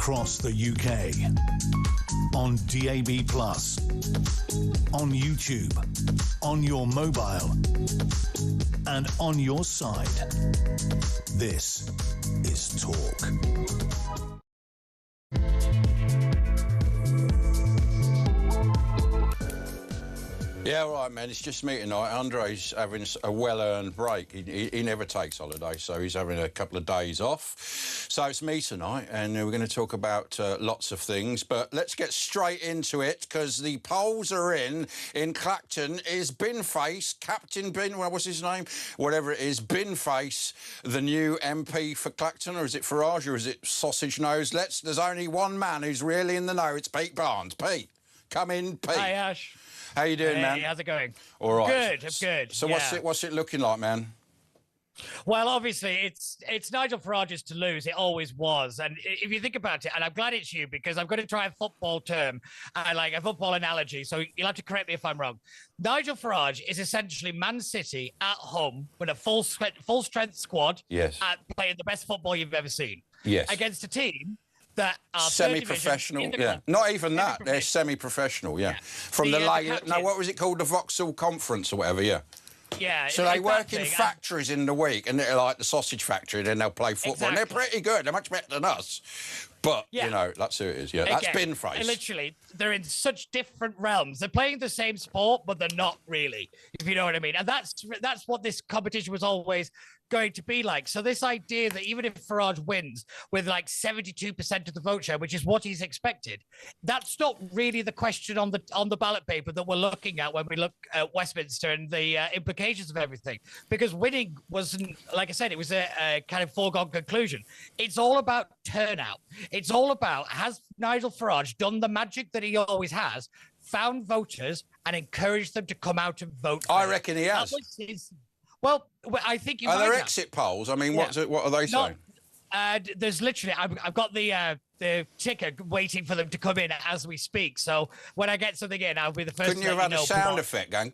across the UK, on DAB+, on YouTube, on your mobile, and on your side. This is Talk. Yeah, all right, man. It's just me tonight. Andre's having a well-earned break. He never takes holiday, so he's having a couple of days off. So it's me tonight, and we're going to talk about lots of things. But let's get straight into it, because the polls are in Clacton. Is Binface, Captain Bin, what's his name? Whatever it is, Binface, the new MP for Clacton, or is it Farage, or is it Sausage Nose? There's only one man who's really in the know. It's Pete Barnes. Pete, come in, Pete. Hi, Ash. How you doing, man? How's it going? All right. Good, I'm good. So yeah. what's it looking like, man? Well, obviously, it's Nigel Farage's to lose. It always was. And if you think about it, and I'm glad it's you, because I'm going to try a football term, like a football analogy, so you'll have to correct me if I'm wrong. Nigel Farage is essentially Man City at home with a full-strength squad, yes, playing the best football you've ever seen. Yes. Against a team that are semi-professional, yeah. Not even that. They're semi-professional, yeah. From the what was it called? The Vauxhall Conference or whatever, yeah. Yeah. So they work in factories in the week, and they're like the sausage factory, and then they'll play football. Exactly. And they're pretty good. They're much better than us. But, you know, that's who it is, yeah. That's Binface. Literally, they're in such different realms. They're playing the same sport, but they're not really, if you know what I mean. And that's what this competition was always going to be like. So this idea that even if Farage wins with like 72% of the vote share, which is what he's expected, that's not really the question on the ballot paper that we're looking at when we look at Westminster and the implications of everything. Because winning wasn't, like I said, it was a kind of foregone conclusion. It's all about turnout. It's all about, has Nigel Farage done the magic that he always has, found voters and encouraged them to come out and vote? I reckon he has. Well, I think you might Are there have. exit polls? I mean, what are they saying? There's literally, I've got the ticker waiting for them to come in as we speak. So when I get something in, I'll be the first. Couldn't you have had a sound effect going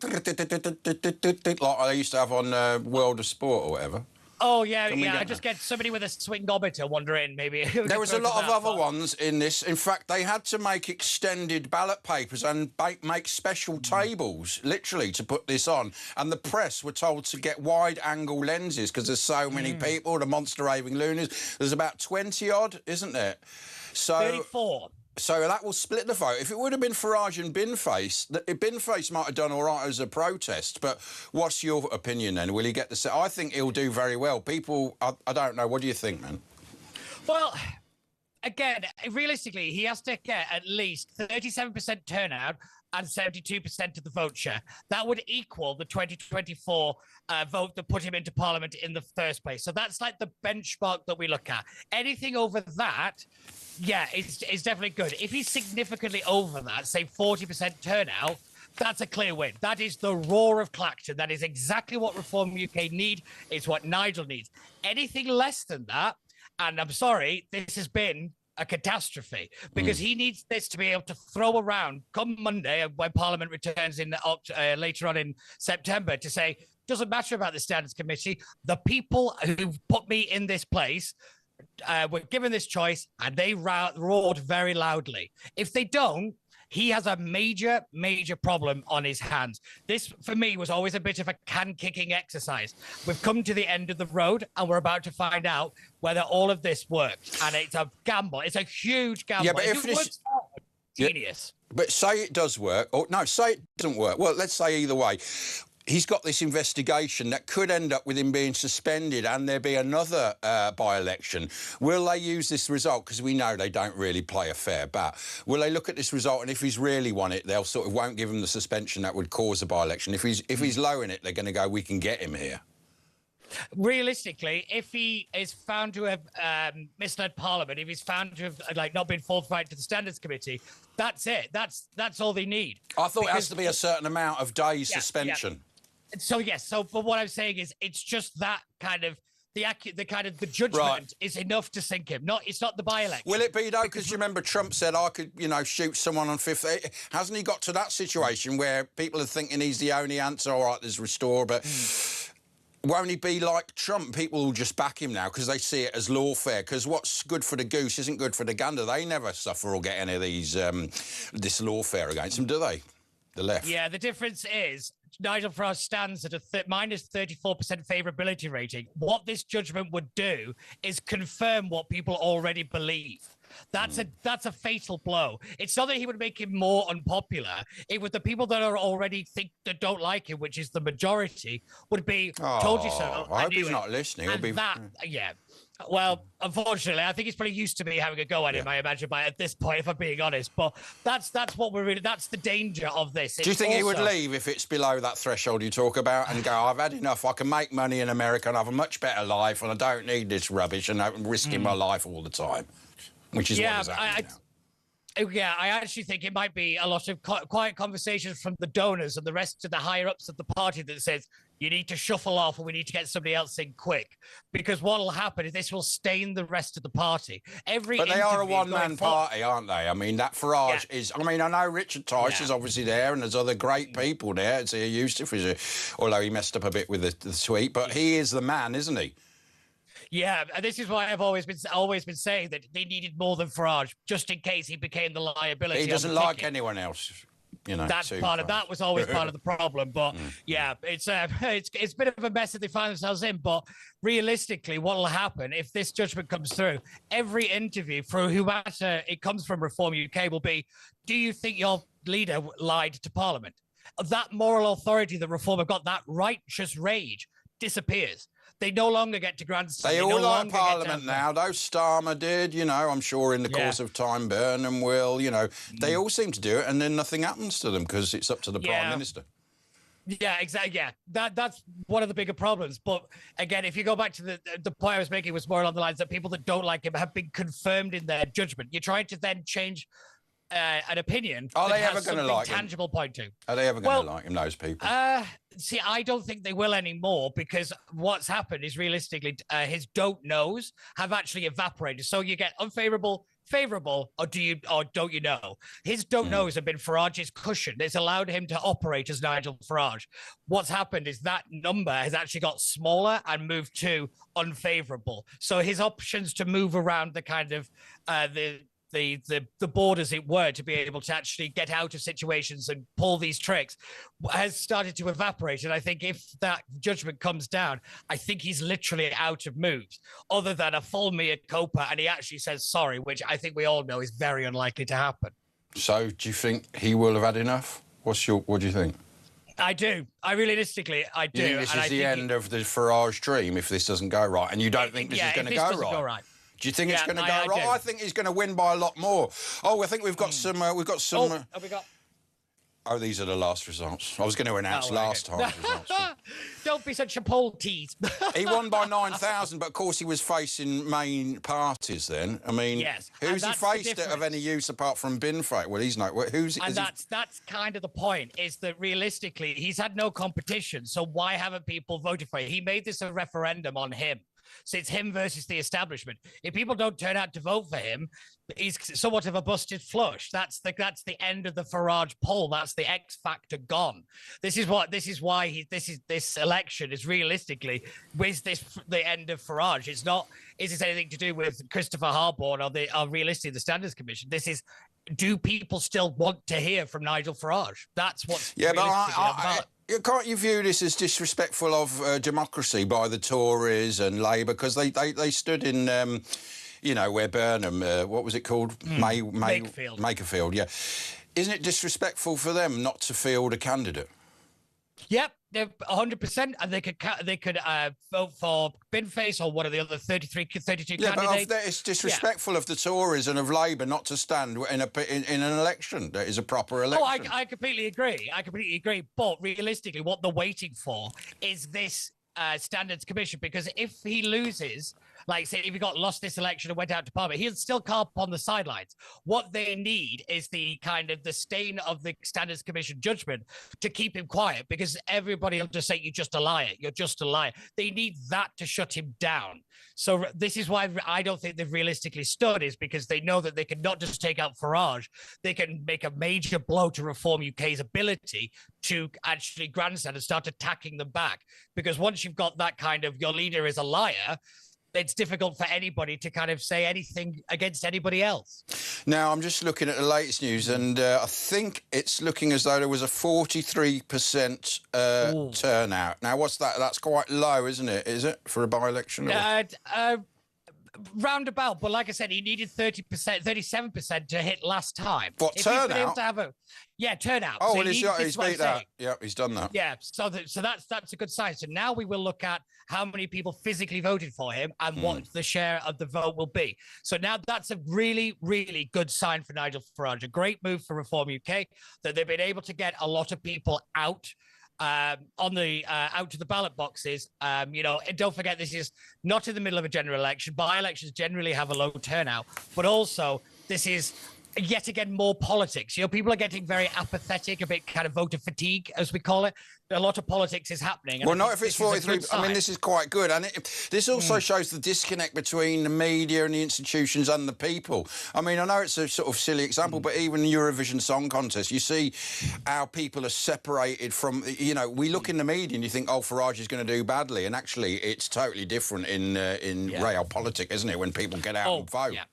like I used to have on World of Sport or whatever? Oh, yeah, I just get somebody with a swingometer wandering, maybe. There was a lot of other ones in this. In fact, they had to make extended ballot papers and make special tables, literally, to put this on. And the press were told to get wide-angle lenses because there's so many people, the monster raving loonies. There's about 20-odd, isn't there? So 34. So that will split the vote. If it would have been Farage and Binface, Binface might have done all right as a protest. But what's your opinion then? Will he get the... I think he'll do very well. People, I don't know. What do you think, man? Well, again, realistically, he has to get at least 37% turnout and 72% of the vote share. That would equal the 2024 vote that put him into Parliament in the first place. So that's like the benchmark that we look at. Anything over that... yeah, it's definitely good. If he's significantly over that, say 40% turnout, that's a clear win. That is the roar of Clacton. That is exactly what Reform UK need. It's what Nigel needs. Anything less than that, and I'm sorry, this has been a catastrophe, because he needs this to be able to throw around come Monday when Parliament returns in later on in September to say, doesn't matter about the Standards Committee. The people who put me in this place were given this choice, and they roared very loudly. If they don't, he has a major, major problem on his hands. This, for me, was always a bit of a can-kicking exercise. We've come to the end of the road, and we're about to find out whether all of this works. And it's a gamble. It's a huge gamble. Yeah, but if it works, genius. But say it does work, or no, say it doesn't work. Well, let's say either way. He's got this investigation that could end up with him being suspended and there be another by-election. Will they use this result? Because we know they don't really play a fair bat. Will they look at this result, and if he's really won it, they'll sort of won't give him the suspension that would cause a by-election. If he's low in it, they're going to go, we can get him here. Realistically, if he is found to have misled Parliament, if he's found to have not been forthright to the Standards Committee, that's it. That's all they need. I thought it has to be a certain amount of days suspension. Yeah. So yes, but what I'm saying is, it's just that kind of the judgment is enough to sink him. It's not the by-election. Will it be though? Because you remember Trump said I could, shoot someone on fifth. Hasn't he got to that situation where people are thinking he's the only answer? All right, there's Restore, but won't he be like Trump? People will just back him now because they see it as lawfare. Because what's good for the goose isn't good for the gander. They never suffer or get any of these this lawfare against them, do they? The left. Yeah, the difference is Nigel Farage stands at a minus 34% favourability rating. What this judgment would do is confirm what people already believe. That's a fatal blow. It's not that he would make him more unpopular. It would the people that are already that don't like him, which is the majority, would be told you so. I hope he's not listening. Yeah. Well, unfortunately, I think he's pretty used to me having a go at him. I imagine at this point, if I'm being honest. But that's what that's the danger of this. Do you think he would leave if it's below that threshold you talk about and go, I've had enough, I can make money in America and have a much better life and I don't need this rubbish and I'm risking my life all the time? Which is what is happening now. Yeah, I actually think it might be a lot of quiet conversations from the donors and the rest of the higher-ups of the party that says, you need to shuffle off or we need to get somebody else in quick. Because what will happen is this will stain the rest of the party. But they are a one-man party, aren't they? I mean, that Farage is... I mean, I know Richard Tice is obviously there and there's other great people there. It's Yusuf, although he messed up a bit with the tweet. But he is the man, isn't he? Yeah, and this is why I've always been saying that they needed more than Farage, just in case he became the liability. He doesn't like anyone else, you know. That's that was always part of the problem. But yeah, it's a bit of a mess that they find themselves in. But realistically, what will happen if this judgment comes through? Every interview for whoever it comes from Reform UK will be: do you think your leader lied to Parliament? That moral authority that Reform have got, that righteous rage, disappears. They no longer get to grandstand. They all like Parliament now. Though Starmer did, you know, I'm sure in the course of time, Burnham will, you know. They all seem to do it and then nothing happens to them because it's up to the Prime Minister. Yeah, exactly. Yeah, that's one of the bigger problems. But again, if you go back to the point I was making was more along the lines that people that don't like him have been confirmed in their judgment. You're trying to then change an opinion. Are they ever going to like him? Tangible point to. Are they ever going to like him, those people? See, I don't think they will anymore because what's happened is realistically his don't knows have actually evaporated. So you get unfavourable, favourable, or don't you know? His don't knows have been Farage's cushion. It's allowed him to operate as Nigel Farage. What's happened is that number has actually got smaller and moved to unfavourable. So his options to move around the kind of the board, as it were, to be able to actually get out of situations and pull these tricks has started to evaporate. And I think if that judgment comes down, I think he's literally out of moves other than a full mea culpa and he actually says sorry, which I think we all know is very unlikely to happen. So do you think he will have had enough? What do you think? I do. Realistically, I do. You think this is the end of the Farage dream if this doesn't go right? And you don't think this is going to go right? Do you think it's going to go right? I think he's going to win by a lot more. Oh, I think we've got some. We've got some. Have we got? Oh, these are the last results. I was going to announce last time's results. Don't be such a poll tease. He won by 9,000, but of course he was facing main parties then. I mean, who's he faced of any use apart from Binfate? Well, he's not. Who's? And that's kind of the point, is that realistically he's had no competition. So why haven't people voted for him? He made this a referendum on him. So it's him versus the establishment. If people don't turn out to vote for him, he's somewhat of a busted flush. That's the end of the Farage poll. That's the X factor gone. This is why this election is realistically the end of Farage. It's not. Is this anything to do with Christopher Harbour or realistically the Standards Commission? This is. Do people still want to hear from Nigel Farage? That's what's about. Can't you view this as disrespectful of democracy by the Tories and Labour? Because they stood in, you know, where Burnham, what was it called? Makerfield, yeah. Isn't it disrespectful for them not to field a candidate? Yep, they're 100%, and they could vote for Binface or one of the other 32 candidates. But it's disrespectful of the Tories and of Labour not to stand in an election that is a proper election. Oh, I completely agree. But realistically, what they're waiting for is this Standards Commission, because if he loses, Like, say, if he got lost this election and went out to Parliament, he'll still carp on the sidelines. What they need is the kind of the stain of the Standards Commission judgment to keep him quiet, because everybody will just say, you're just a liar. You're just a liar. They need that to shut him down. So this is why I don't think they've realistically stood, is because they know that they can not just take out Farage, they can make a major blow to Reform UK's ability to actually grandstand and start attacking them back. Because once you've got that kind of, your leader is a liar, it's difficult for anybody to kind of say anything against anybody else. Now, I'm just looking at the latest news, and I think it's looking as though there was a 43% turnout. Now, what's that? That's quite low, isn't it? Is it, for a by-election? Roundabout, but like I said, he needed 37% to hit last time. What, if turnout? He's been able to have turnout. Oh, so well, he's beat that. Yeah, he's done that. Yeah, so that's a good sign. So now we will look at how many people physically voted for him and what the share of the vote will be. So now that's a really, really good sign for Nigel Farage. A great move for Reform UK, that they've been able to get a lot of people out out to the ballot boxes. And don't forget, this is not in the middle of a general election. By-elections generally have a low turnout, but also this is yet again more politics. People are getting very apathetic, a bit kind of voter fatigue, as we call it. A lot of politics is happening. Well, not if it's 43. I mean, this is quite good. And this also shows the disconnect between the media and the institutions and the people. I mean, I know it's a sort of silly example, but even the Eurovision Song Contest, you see how people are separated from, we look in the media and you think, oh, Farage is going to do badly. And actually, it's totally different in real politics, isn't it, when people get out and vote? Yeah.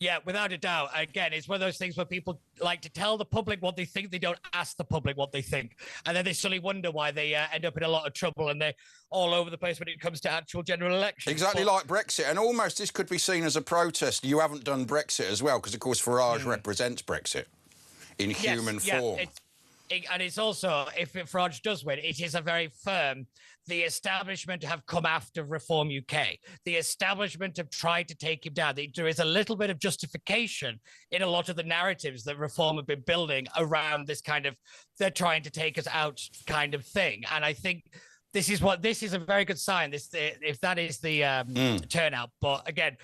Yeah, without a doubt. Again, it's one of those things where people like to tell the public what they think. They don't ask the public what they think. And then they suddenly wonder why they end up in a lot of trouble and they're all over the place when it comes to actual general elections. Exactly like Brexit. And almost this could be seen as a protest. You haven't done Brexit as well, because, of course, Farage represents Brexit in human form. And it's also, if Farage does win, it is a very firm, the establishment have come after Reform UK. The establishment have tried to take him down. There is a little bit of justification in a lot of the narratives that Reform have been building around this kind of, they're trying to take us out kind of thing. And I think this is a very good sign, if that is the turnout. But again,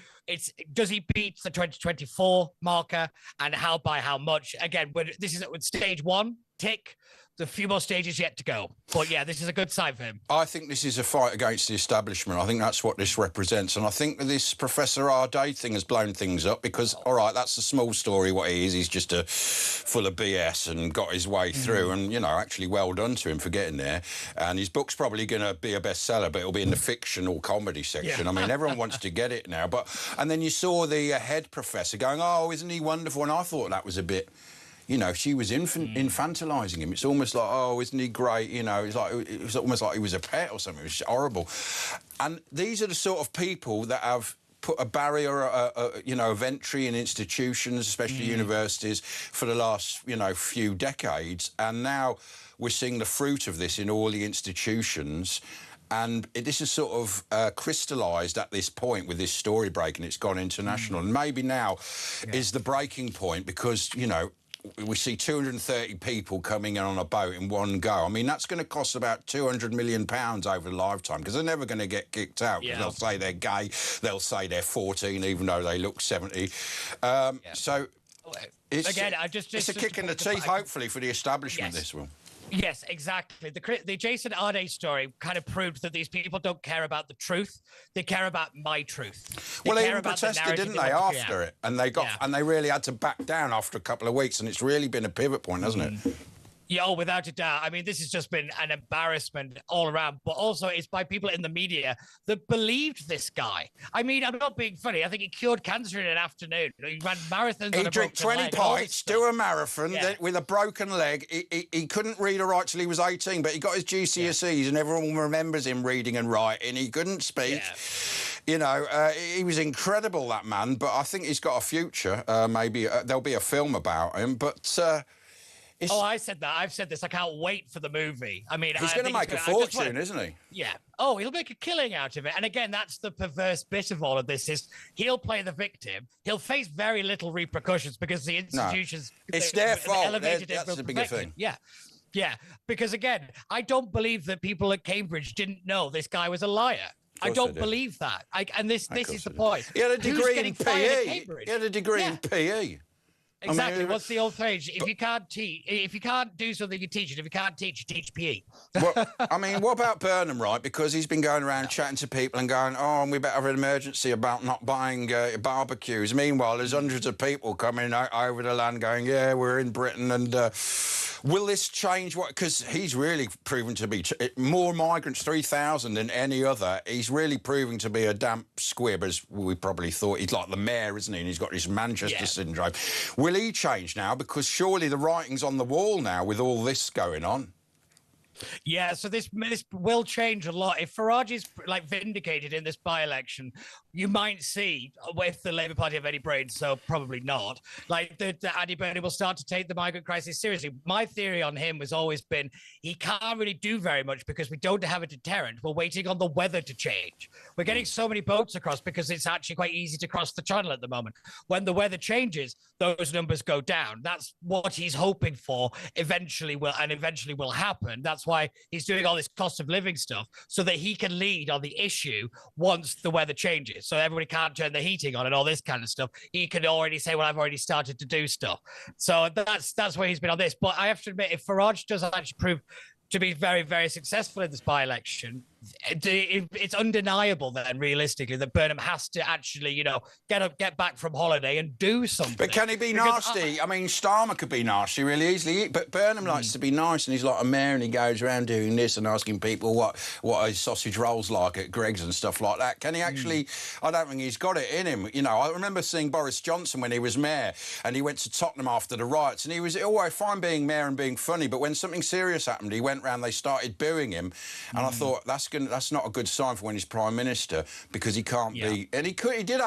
does he beat the 2024 marker, and by how much? Again, this is at stage one, tick. There's a few more stages yet to go. But yeah, this is a good sign for him. I think this is a fight against the establishment. I think that's what this represents. And I think that this Professor Ardade thing has blown things up because, all right, that's a small story, what he is. He's just full of BS and got his way through. And, actually well done to him for getting there. And his book's probably going to be a bestseller, but it'll be in the fiction or comedy section. I mean, everyone wants to get it now. And then you saw the head professor going, oh, isn't he wonderful? And I thought that was a bit... she was infantilising him. It's almost like, oh, isn't he great? It was almost like he was a pet or something. It was horrible. And these are the sort of people that have put a barrier, of entry in institutions, especially universities, for the last, few decades. And now we're seeing the fruit of this in all the institutions. And this is sort of crystallised at this point with this story break, and it's gone international. And maybe now is the breaking point because, we see 230 people coming in on a boat in one go. I mean, that's going to cost about £200 million over the lifetime, because they're never going to get kicked out. Yeah. They'll say they're gay, they'll say they're 14, even though they look 70. So it's a kick in the teeth, hopefully, for the establishment, this will. Yes, exactly. The Jason Ardade story kind of proved that these people don't care about the truth; they care about my truth. They even protested, didn't they, after it? And they really had to back down after a couple of weeks, and it's really been a pivot point, hasn't it? Yeah, without a doubt. I mean, this has just been an embarrassment all around, but also it's by people in the media that believed this guy. I mean, I'm not being funny. I think he cured cancer in an afternoon. He ran marathons. He drank 20 pints, do a marathon with a broken leg. He couldn't read or write till he was 18, but he got his GCSEs and everyone remembers him reading and writing. He couldn't speak. Yeah. He was incredible, that man, but I think he's got a future. Maybe there'll be a film about him, but... I said that. I've said this. I can't wait for the movie. I mean, he's going to make a fortune, isn't he? Yeah. Oh, he'll make a killing out of it. And again, that's the perverse bit of all of this: is he'll play the victim. He'll face very little repercussions because the institutions. It's their fault. That's the bigger thing. Yeah. Yeah. Because again, I don't believe that people at Cambridge didn't know this guy was a liar. I don't believe that. And this is the point. He had a degree in PE. He had a degree in PE. Exactly. I mean, what's the old phrase? If you can't do something, you teach it. If you can't teach, you teach PE. Well, I mean, what about Burnham, right? Because he's been going around chatting to people and going, oh, we better have an emergency about not buying barbecues. Meanwhile, there's hundreds of people coming over the land going, yeah, we're in Britain. And will this change? What? Because he's really proven to be more migrants, 3,000 than any other. He's really proving to be a damp squib, as we probably thought. He's like the mayor, isn't he? And he's got this Manchester syndrome. Will he change now? Because surely the writing's on the wall now with all this going on. Yeah, so this will change a lot. If Farage is like vindicated in this by-election, you might see if the Labour Party have any brains, so probably not. Like the Andy Burnham will start to take the migrant crisis seriously. My theory on him has always been he can't really do very much because we don't have a deterrent. We're waiting on the weather to change. We're getting so many boats across because it's actually quite easy to cross the channel at the moment. When the weather changes, those numbers go down. That's what he's hoping for. Eventually will happen. That's why he's doing all this cost of living stuff so that he can lead on the issue once the weather changes. So everybody can't turn the heating on and all this kind of stuff. He can already say, well, I've already started to do stuff. So that's where he's been on this. But I have to admit, if Farage does actually prove to be very, very successful in this by-election, it's undeniable then, realistically, that Burnham has to actually, get back from holiday and do something. But can he be nasty? I mean, Starmer could be nasty really easily, but Burnham likes to be nice, and he's like a mayor, and he goes around doing this and asking people what a sausage roll's like at Greggs and stuff like that. Can he actually? I don't think he's got it in him. I remember seeing Boris Johnson when he was mayor, and he went to Tottenham after the riots, and he was always fine being mayor and being funny, but when something serious happened, he went round, they started booing him, and I thought that's not a good sign for when he's Prime Minister, because he can't be... And he did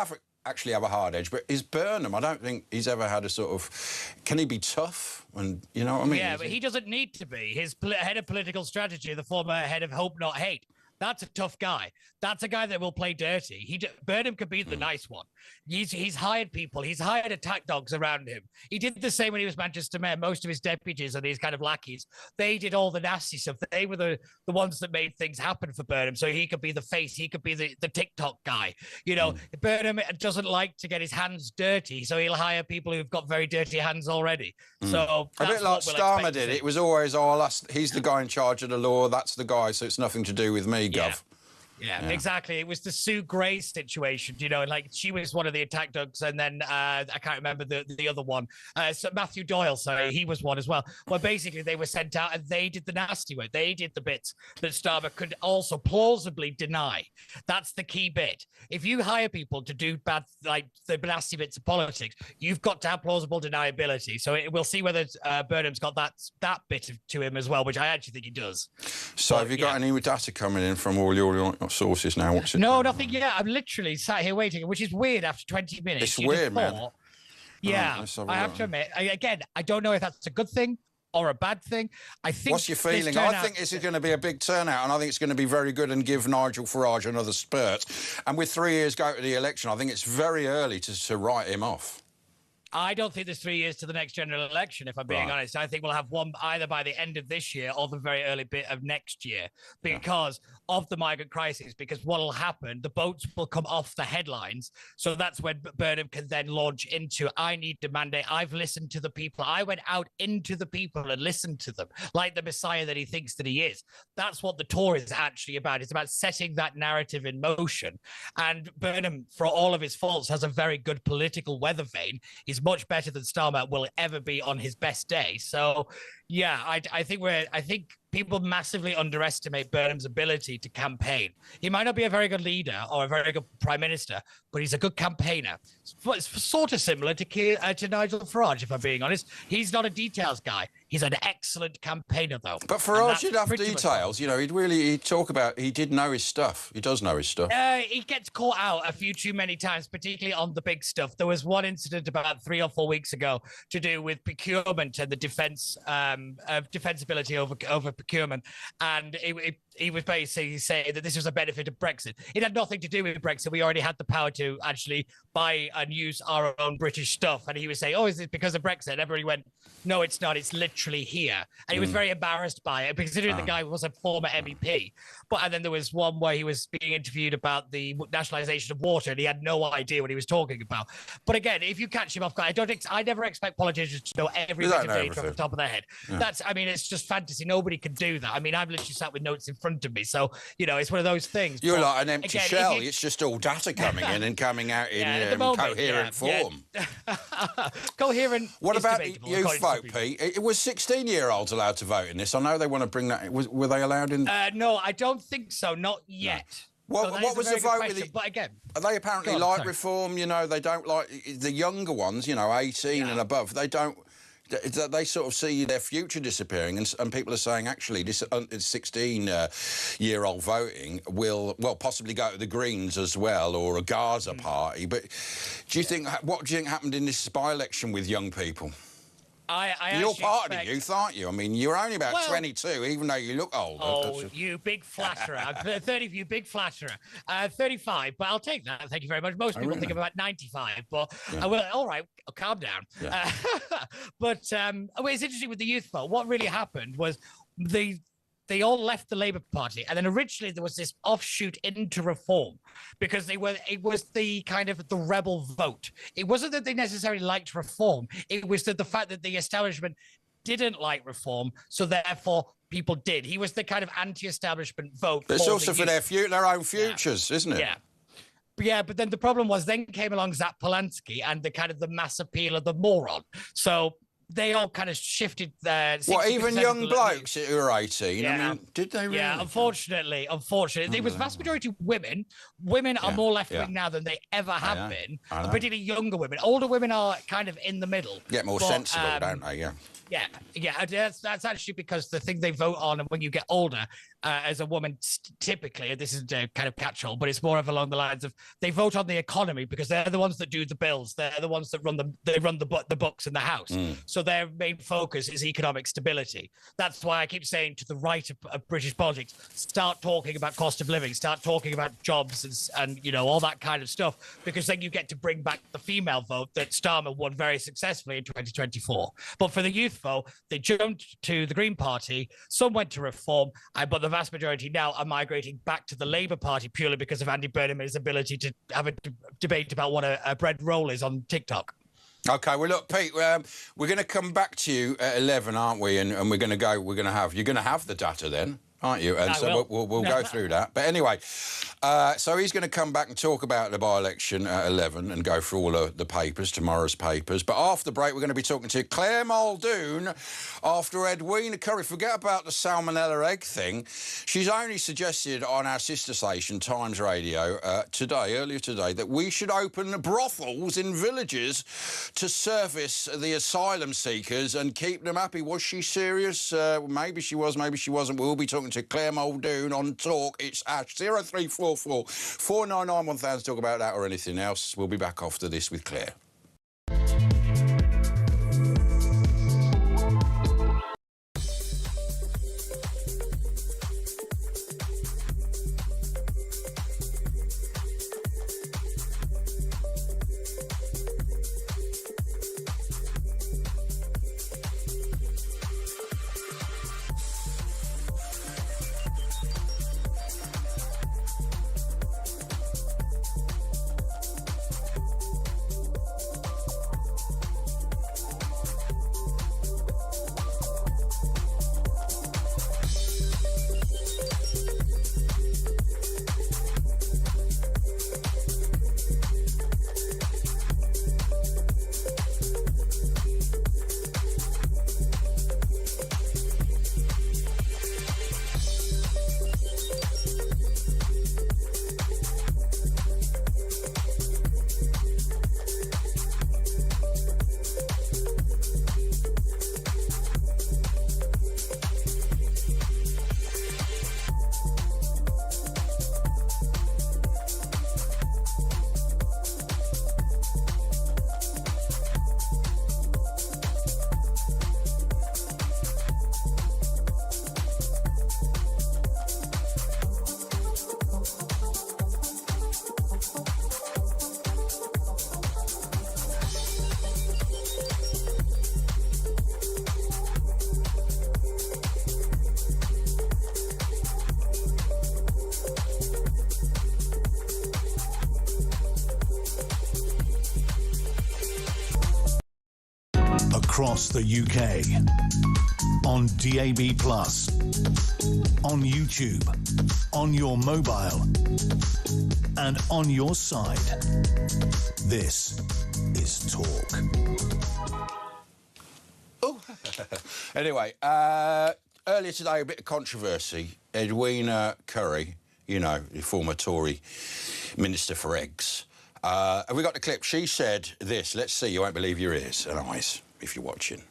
actually have a hard edge, but is Burnham, I don't think he's ever had a sort of... Can he be tough? And you know what I mean? Yeah, but he doesn't need to be. His head of political strategy, the former head of Hope Not Hate, that's a tough guy. That's a guy that will play dirty. Burnham could be the nice one. He's hired people. He's hired attack dogs around him. He did the same when he was Manchester mayor. Most of his deputies are these kind of lackeys. They did all the nasty stuff. They were the ones that made things happen for Burnham. So he could be the face. He could be the TikTok guy. Burnham doesn't like to get his hands dirty, so he'll hire people who've got very dirty hands already. So a bit like Starmer did. It was always, he's the guy in charge of the law. That's the guy, so it's nothing to do with me, Gov. Yeah, exactly. It was the Sue Gray situation, like she was one of the attack dogs, and then I can't remember the other one. So Matthew Doyle, sorry, he was one as well. Well, basically they were sent out and they did the nasty work. They did the bits that Starmer could also plausibly deny. That's the key bit. If you hire people to do bad, like the nasty bits of politics, you've got to have plausible deniability. So we'll see whether Burnham's got that bit to him as well, which I actually think he does. So have you got any data coming in from all your sources now? What's it? No, nothing yet. I'm literally sat here waiting, which is weird after 20 minutes. It's weird, man. Yeah, I have to admit. I don't know if that's a good thing or a bad thing. I think. What's your feeling? I think this is going to be a big turnout, and I think it's going to be very good and give Nigel Farage another spurt. And with 3 years go to the election, I think it's very early to write him off. I don't think there's 3 years to the next general election, if I'm being honest. I think we'll have one either by the end of this year or the very early bit of next year because of the migrant crisis, because what will happen, the boats will come off the headlines. So that's when Burnham can then launch into, I need to mandate. I've listened to the people. I went out into the people and listened to them, like the Messiah that he thinks that he is. That's what the tour is actually about. It's about setting that narrative in motion. And Burnham, for all of his faults, has a very good political weather vane. He's much better than Starmer will ever be on his best day. So, yeah, I think people massively underestimate Burnham's ability to campaign. He might not be a very good leader or a very good prime minister, but he's a good campaigner. It's sort of similar to Nigel Farage, if I'm being honest. He's not a details guy. He's an excellent campaigner, though. But Farage did have details. He'd talk about, he did know his stuff. He does know his stuff. He gets caught out a few too many times, particularly on the big stuff. There was one incident about 3 or 4 weeks ago to do with procurement and the defensibility over procurement. And he was basically saying that this was a benefit of Brexit. It had nothing to do with Brexit. We already had the power to actually buy and use our own British stuff. And he was saying, is it because of Brexit? And everybody went, no, it's not. It's literally literally here. And he was very embarrassed by it, considering the guy was a former MEP. And then there was one where he was being interviewed about the nationalisation of water, and he had no idea what he was talking about. But again, if you catch him off guard, I never expect politicians to know every bit of data off the top of their head. Yeah. It's just fantasy. Nobody can do that. I mean, I've literally sat with notes in front of me, so it's one of those things. You're like an empty shell. It's just all data coming in and coming out in coherent form. Coherent. What about the youth vote, Pete? It was 16-year-olds allowed to vote in this. I know they want to bring that. Were they allowed in? No, I don't think so. Not yet. No. What was the vote with the... But again... They apparently like reform, they don't like... The younger ones, 18 and above, they don't... They sort of see their future disappearing, and people are saying, actually, this 16-year-old voting will, possibly go to the Greens as well, or a Gaza party. But what do you think happened in this by-election with young people? You're part of the youth, aren't you? I mean, you're only about 22, even though you look older. Oh, you big flatterer. I'm 30 for you, big flatterer. 35, but I'll take that. Thank you very much. Most people think I'm about 95, but all right, calm down. Yeah. It's interesting with the youth vote. What really happened was they all left the Labour Party, and then originally there was this offshoot into Reform, because it was the kind of the rebel vote. It wasn't that they necessarily liked Reform; it was that the fact that the establishment didn't like Reform, so therefore people did. He was the kind of anti-establishment vote. But it's also for their own futures, isn't it? Yeah. Yeah, but then the problem was, then came along Zach Polanski and the kind of the mass appeal of the moron. So they all kind of shifted their... even young blokes who were 18? Yeah. I mean, did they really? Yeah, unfortunately. It was vast majority women. Women are more left-wing now than they ever have been, particularly younger women. Older women are kind of in the middle. Get more sensible, don't they? Yeah. Yeah. That's actually because the thing they vote on, and when you get older, as a woman, typically, this is a kind of catch-all, but it's more of along the lines of they vote on the economy because they're the ones that do the bills. They're the ones that run the books in the house. So their main focus is economic stability. That's why I keep saying to the right of British politics, start talking about cost of living, start talking about jobs and all that kind of stuff, because then you get to bring back the female vote that Starmer won very successfully in 2024. But for the youth vote, they jumped to the Green Party. Some went to Reform, but the vast majority now are migrating back to the Labour Party purely because of Andy Burnham and his ability to have a debate about what a bread roll is on TikTok. OK, well, look, Pete, we're going to come back to you at 11, aren't we? And we're going to you're going to have the data then, aren't you? And so we'll go through that. But anyway, so he's going to come back and talk about the by-election at 11 and go through all the papers, tomorrow's papers. But after the break, we're going to be talking to Claire Muldoon after Edwina Currie. Forget about the salmonella egg thing. She's only suggested on our sister station, Times Radio, earlier today, that we should open brothels in villages to service the asylum seekers and keep them happy. Was she serious? Maybe she was, maybe she wasn't. We'll be talking to Claire Muldoon on Talk. It's Ash 0344 499 1000. Talk about that or anything else. We'll be back after this with Claire. across the UK. On DAB+, on YouTube, on your mobile, and on your side. This is Talk. Oh. Anyway, earlier today, a bit of controversy. Edwina Currie, you know, the former Tory Minister for Eggs. Have we got the clip? She said this. Let's see. You won't believe your ears and eyes if you're watching.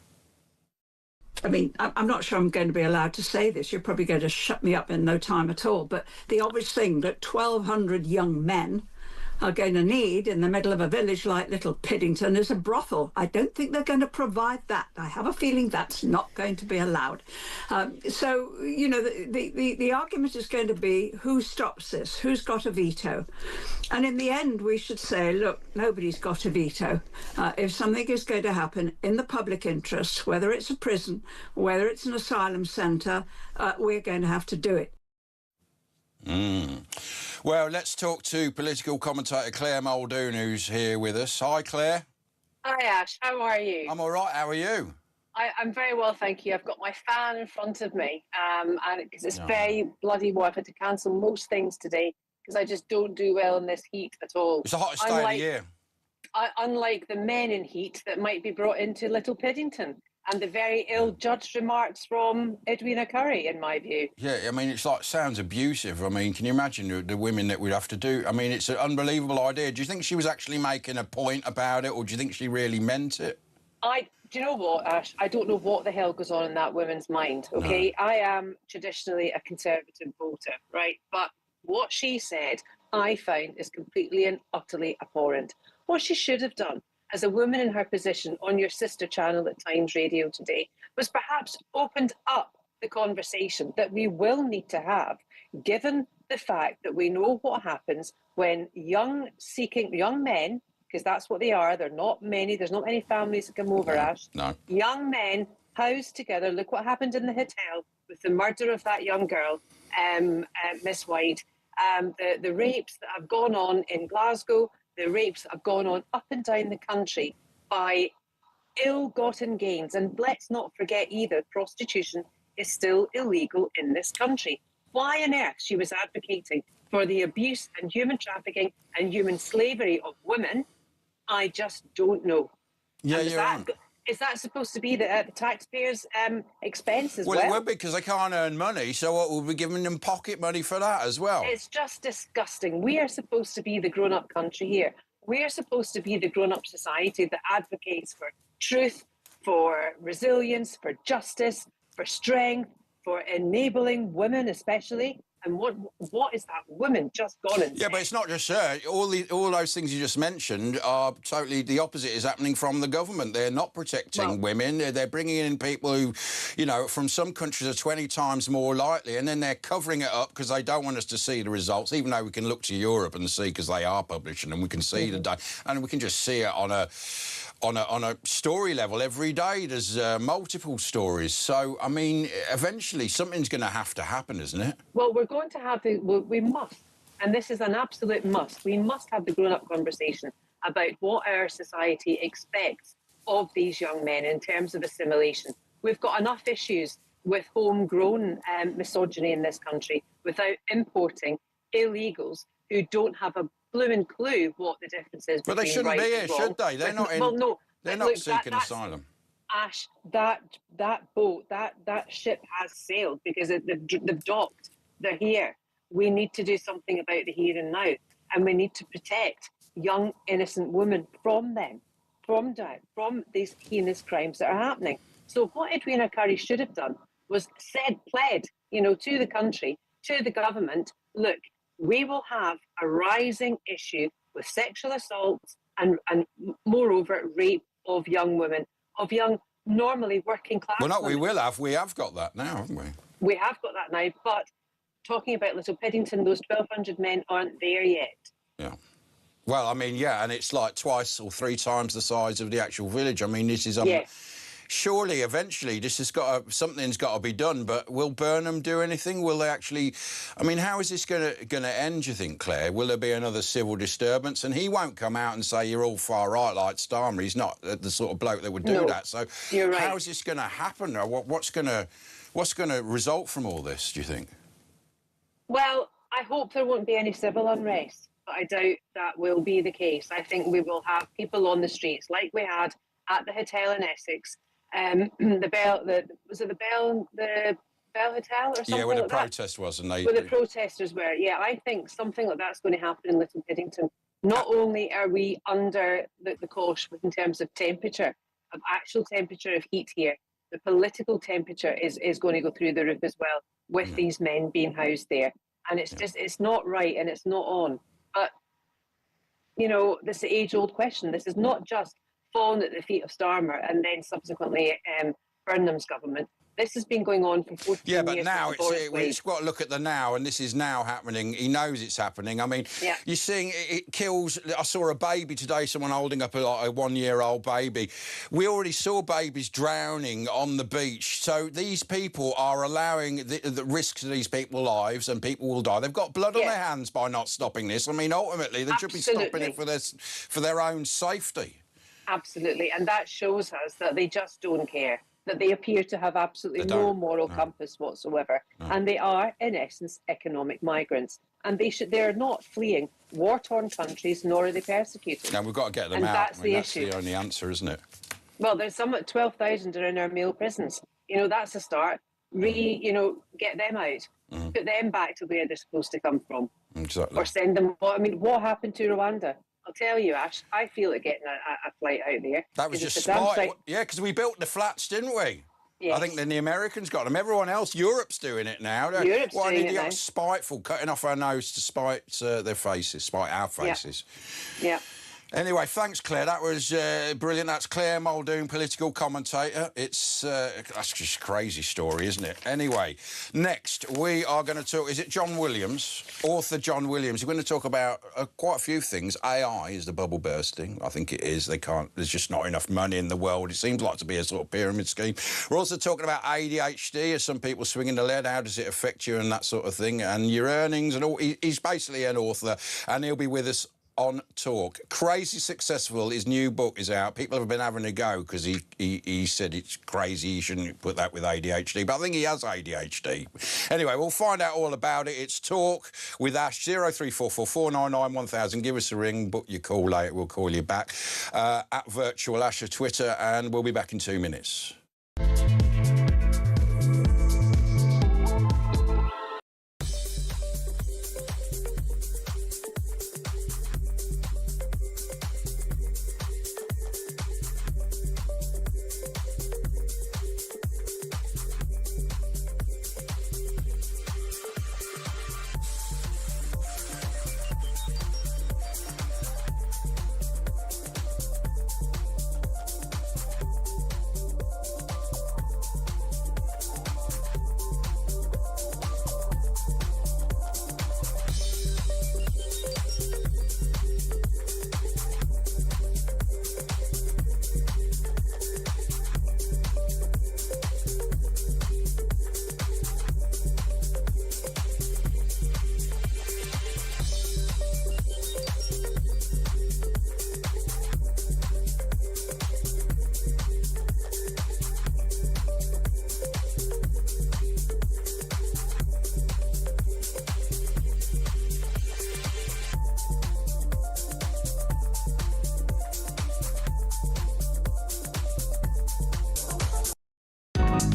I mean, I'm not sure I'm going to be allowed to say this. You're probably going to shut me up in no time at all. But the obvious thing that 1,200 young men are going to need in the middle of a village like Little Piddington is a brothel. I don't think they're going to provide that. I have a feeling that's not going to be allowed. So, you know, the argument is going to be who stops this? Who's got a veto? And in the end, we should say, look, nobody's got a veto. If something is going to happen in the public interest, whether it's a prison, whether it's an asylum centre, we're going to have to do it. Well, let's talk to political commentator Claire Muldoon, who's here with us. Hi, Claire. Hi, Ash. How are you? I'm all right. How are you? I'm very well, thank you. I've got my fan in front of me, and because it's very bloody warm, I've had to cancel most things today because I just don't do well in this heat at all. It's the hottest day of the year. Unlike the men in heat that might be brought into Little Piddington. And the very ill-judged remarks from Edwina Currie, in my view. Yeah, I mean, it's like, sounds abusive. I mean, can you imagine the women that we'd have to do? I mean, it's an unbelievable idea. Do you think she was actually making a point about it, or do you think she really meant it? Do you know what, Ash? I don't know what the hell goes on in that woman's mind, OK? No. I am traditionally a Conservative voter, right? But what she said, I find, is completely and utterly abhorrent. What she should have done as a woman in her position on your sister channel at Times Radio today, was perhaps opened up the conversation that we will need to have, given the fact that we know what happens when young men, because that's what they are, there's not many families that come over, Ash. No. Young men housed together, look what happened in the hotel with the murder of that young girl, Miss White, the rapes that have gone on in Glasgow, the rapes that have gone on up and down the country by ill-gotten gains. And let's not forget either, prostitution is still illegal in this country. Why on earth she was advocating for the abuse and human trafficking and human slavery of women, I just don't know. Yeah, you're right. Is that supposed to be the taxpayers' expense as well? Well, it would be, because they can't earn money, so what, we'll be giving them pocket money for that as well. It's just disgusting. We are supposed to be the grown-up country here. We are supposed to be the grown-up society that advocates for truth, for resilience, for justice, for strength, for enabling women especially. And what is that woman just gone and Yeah, but it's not just her. All those things you just mentioned are totally the opposite is happening from the government. They're not protecting women. They're bringing in people who, you know, from some countries are 20 times more likely, and then they're covering it up because they don't want us to see the results, even though we can look to Europe and see, because they are publishing, and we can see the day, and we can just see it on a story level every day. There's multiple stories. So, I mean, eventually something's going to happen, isn't it? Well, we're going to have we must, and this is an absolute must, we must have the grown-up conversation about what our society expects of these young men in terms of assimilation. We've got enough issues with homegrown misogyny in this country without importing illegals who don't have a blooming clue what the difference is. But they shouldn't be here, should they? They're not in. Well, no, they're not seeking asylum. Ash, that boat, that ship has sailed because they've docked. They're here. We need to do something about the here and now, and we need to protect young innocent women from them, from these heinous crimes that are happening. So what Edwina Currie should have done was pled, you know, to the country, to the government, look, we will have a rising issue with sexual assaults and moreover rape of young women, of young normally working class women. We have got that now, haven't we? We have got that now, but talking about Little Piddington, those 1,200 men aren't there yet. Yeah. Well, I mean, yeah, and it's like twice or three times the size of the actual village. I mean, this is surely eventually this has got to, something's got to be done. But will Burnham do anything? Will they actually? I mean, how is this going to end? Do you think, Claire? Will there be another civil disturbance? And he won't come out and say you're all far right like Starmer. He's not the sort of bloke that would do that. So you're right. how is this going to happen? Or what's going to result from all this? Do you think? Well, I hope there won't be any civil unrest, but I doubt that will be the case. I think we will have people on the streets like we had at the hotel in Essex. Was it the Bell Hotel or something? Yeah, where the like protest was, and they. Where the protesters were. Yeah, I think something like that's going to happen in Little Piddington. Not only are we under the cosh in terms of temperature, of actual temperature of heat here, the political temperature is going to go through the roof as well, with these men being housed there. And it's just, it's not right and it's not on. But, you know, this is the age-old question. This is not just fallen at the feet of Starmer and then subsequently Burnham's government. This has been going on for 14 years. Yeah, but now it's got to look at the now, and this is now happening. He knows it's happening. I mean, you're seeing it kills. I saw a baby today, someone holding up a one-year-old baby. We already saw babies drowning on the beach. So these people are allowing the risk to these people's lives, and people will die. They've got blood on their hands by not stopping this. I mean, ultimately, they should be stopping it for their own safety. Absolutely, and that shows us that they just don't care. That they appear to have absolutely no moral compass whatsoever. And they are, in essence, economic migrants. And they're not fleeing war-torn countries, nor are they persecuted. Now, we've got to get them out. That's the issue. That's the only answer, isn't it? Well, there's some 12,000 are in our male prisons. You know, that's a start. Get them out. Put them back to where they're supposed to come from. Exactly. Or send them... I mean, what happened to Rwanda? I'll tell you, Ash, I feel it getting a flight out there. That was just smart. Yeah, because we built the flats, didn't we? Yes. I think then the Americans got them. Everyone else, Europe's doing it now. Europe's doing it now. Spiteful, cutting off our nose to spite their faces, spite our faces. Yeah. Anyway, thanks, Claire. That was brilliant. That's Claire Muldoon, political commentator. It's that's just a crazy story, isn't it? Anyway, next we are going to talk. Is it John Williams, author John Williams? We're going to talk about quite a few things. AI is the bubble bursting. I think it is. They can't. There's just not enough money in the world. It seems like to be a sort of pyramid scheme. We're also talking about ADHD. As some people swinging the lead, how does it affect you and that sort of thing, and your earnings and all. He's basically an author, and he'll be with us on Talk. Crazy Successful, his new book is out. People have been having a go because he said it's crazy, you shouldn't put that with ADHD, but I think he has ADHD. Anyway, we'll find out all about it. It's Talk with Ash, 0344 499 1000. Give us a ring, book your call later, we'll call you back. At Virtual Ash of Twitter, and we'll be back in 2 minutes.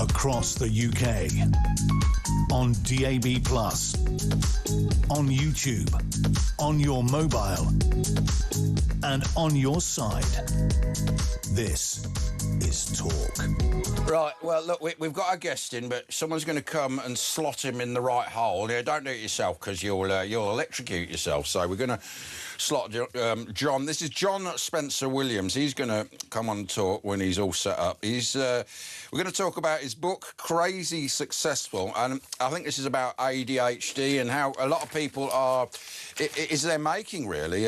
Across the UK, on DAB+, on YouTube, on your mobile, and on your side. This is Talk. Right, well, look, we've got our guest in, but someone's going to come and slot him in the right hole. Yeah, don't do it yourself, because you'll electrocute yourself. So we're going to slot John. This is John Spencer Williams. He's going to come on and talk when he's all set up. We're going to talk about his book, Crazy Successful. And I think this is about ADHD and how a lot of people are... Is they're making, really.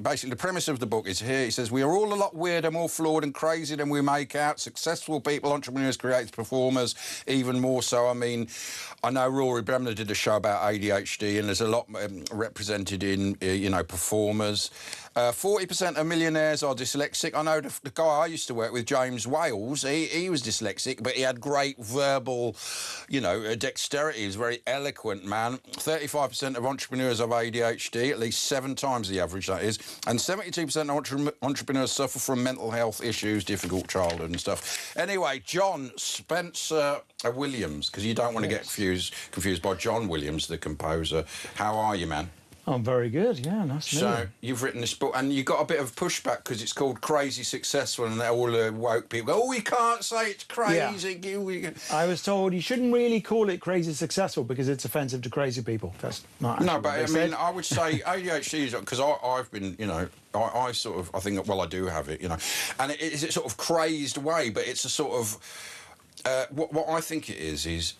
Basically, the premise of the book is here. It says, we are all a lot weirder, more flawed and crazy than we make out. Successful people, entrepreneurs, creators, performers, even more so. I mean, I know Rory Bremner did a show about ADHD, and there's a lot represented in, performers. 40% of millionaires are dyslexic. I know the guy I used to work with, James Wales, he was dyslexic, but he had great verbal, dexterity. He was a very eloquent man. 35% of entrepreneurs have ADHD, at least 7 times the average, that is. And 72% of entrepreneurs suffer from mental health issues, difficult childhood and stuff. Anyway, John Spencer Williams, because you don't want to get confused by John Williams, the composer. How are you, man? I'm very good, yeah, nice to meet you. So, you've written this book, and you got a bit of pushback because it's called Crazy Successful, and all the woke people go, oh, we can't say it's crazy. Yeah. I was told you shouldn't really call it Crazy Successful because it's offensive to crazy people. That's not No, but I mean, I would say ADHD is... Because I've been, I sort of... I think, well, I do have it, And it's a sort of crazed way, but it's a sort of... what I think it is...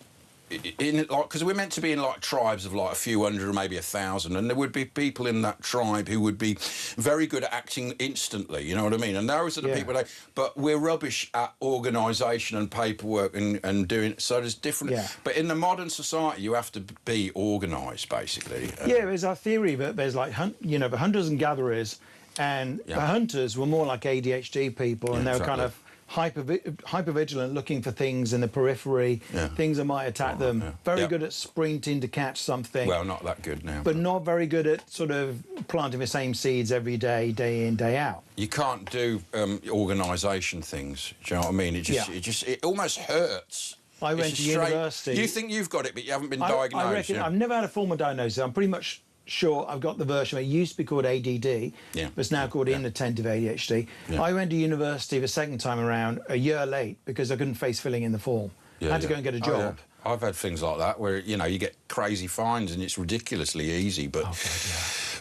because we're meant to be in tribes of a few hundred or maybe 1,000, and there would be people in that tribe who would be very good at acting instantly, you know what I mean? And those are the people but we're rubbish at organisation and paperwork and doing, so there's different... But in the modern society, you have to be organised, basically. There's our theory that there's the hunters and gatherers, and the hunters were more like ADHD people, and they were kind of hyper-vigilant, looking for things in the periphery, things that might attack them. Very good at sprinting to catch something. Well, not that good now. But not very good at sort of planting the same seeds every day, day in, day out. You can't do organisation things, do you know what I mean? It almost hurts. I went to university. You think you've got it, but you haven't been diagnosed. I reckon I've never had a formal diagnosis. I'm pretty much sure I've got the version. It used to be called ADD, but it's now called inattentive ADHD. I went to university the second time around a year late because I couldn't face filling in the form. I had to go and get a job. I've had things like that where, you get crazy fines and it's ridiculously easy, but...